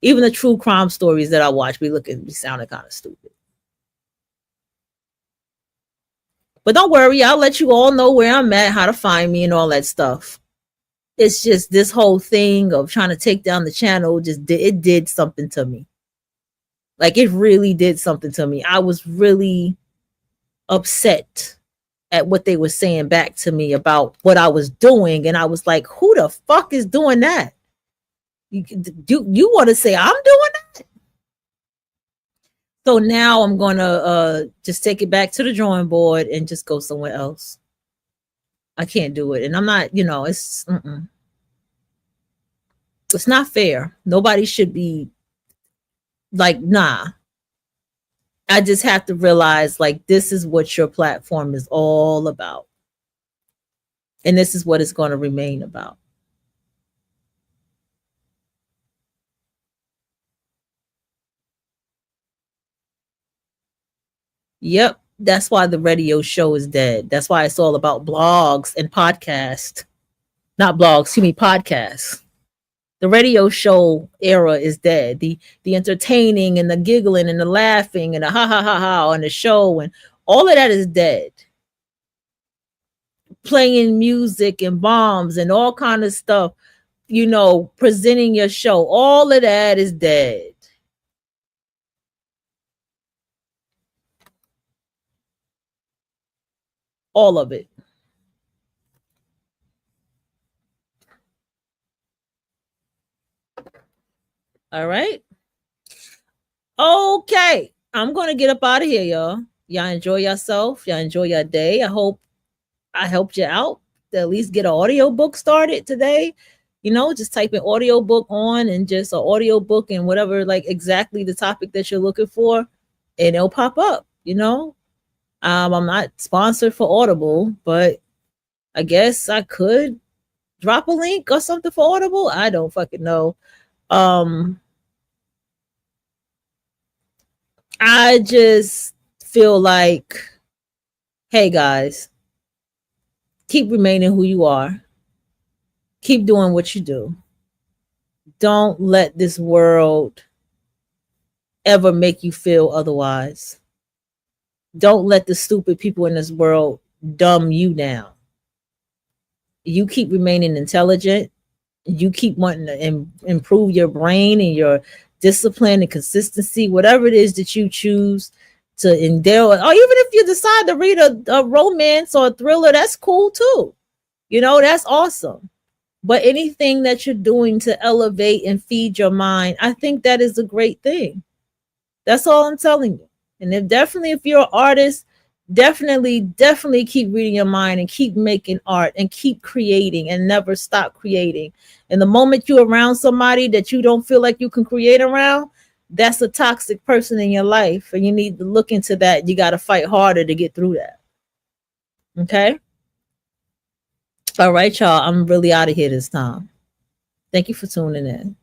Even the true crime stories that I watch be sounding kind of stupid. But don't worry, I'll let you all know where I'm at, how to find me and all that stuff. It's just this whole thing of trying to take down the channel it did something to me. Like, it really did something to me. I was really upset at what they were saying back to me about what I was doing. And I was like, who the fuck is doing that? You want to say I'm doing that? So now I'm going to just take it back to the drawing board and just go somewhere else. I can't do it. And I'm not, it's not fair. Nobody should be like, nah. I just have to realize, like, this is what your platform is all about. And this is what it's going to remain about. Yep. That's why the radio show is dead. That's why it's all about blogs and podcasts. Not blogs, excuse me, podcasts. The radio show era is dead. The entertaining and the giggling and the laughing and the ha ha ha ha on the show and all of that is dead. Playing music and bombs and all kind of stuff, presenting your show, all of that is dead. All of it. All right. Okay. I'm going to get up out of here, y'all. Y'all enjoy yourself. Y'all enjoy your day. I hope I helped you out to at least get an audio book started today. Just type in audio book on and just an audio book and whatever, like exactly the topic that you're looking for, and it'll pop up, I'm not sponsored for Audible, but I guess I could drop a link or something for Audible. I don't fucking know. I just feel like, hey guys, keep remaining who you are. Keep doing what you do. Don't let this world ever make you feel otherwise. Don't let the stupid people in this world dumb you down. You keep remaining intelligent. You keep wanting to improve your brain and your discipline and consistency, whatever it is that you choose to endear. Or even if you decide to read a romance or a thriller, that's cool too. That's awesome. But anything that you're doing to elevate and feed your mind, I think that is a great thing. That's all I'm telling you. And if you're an artist, definitely keep reading your mind and keep making art and keep creating and never stop creating. And the moment you're around somebody that you don't feel like you can create around, that's a toxic person in your life. And you need to look into that. You got to fight harder to get through that. Okay? All right, y'all. I'm really out of here this time. Thank you for tuning in.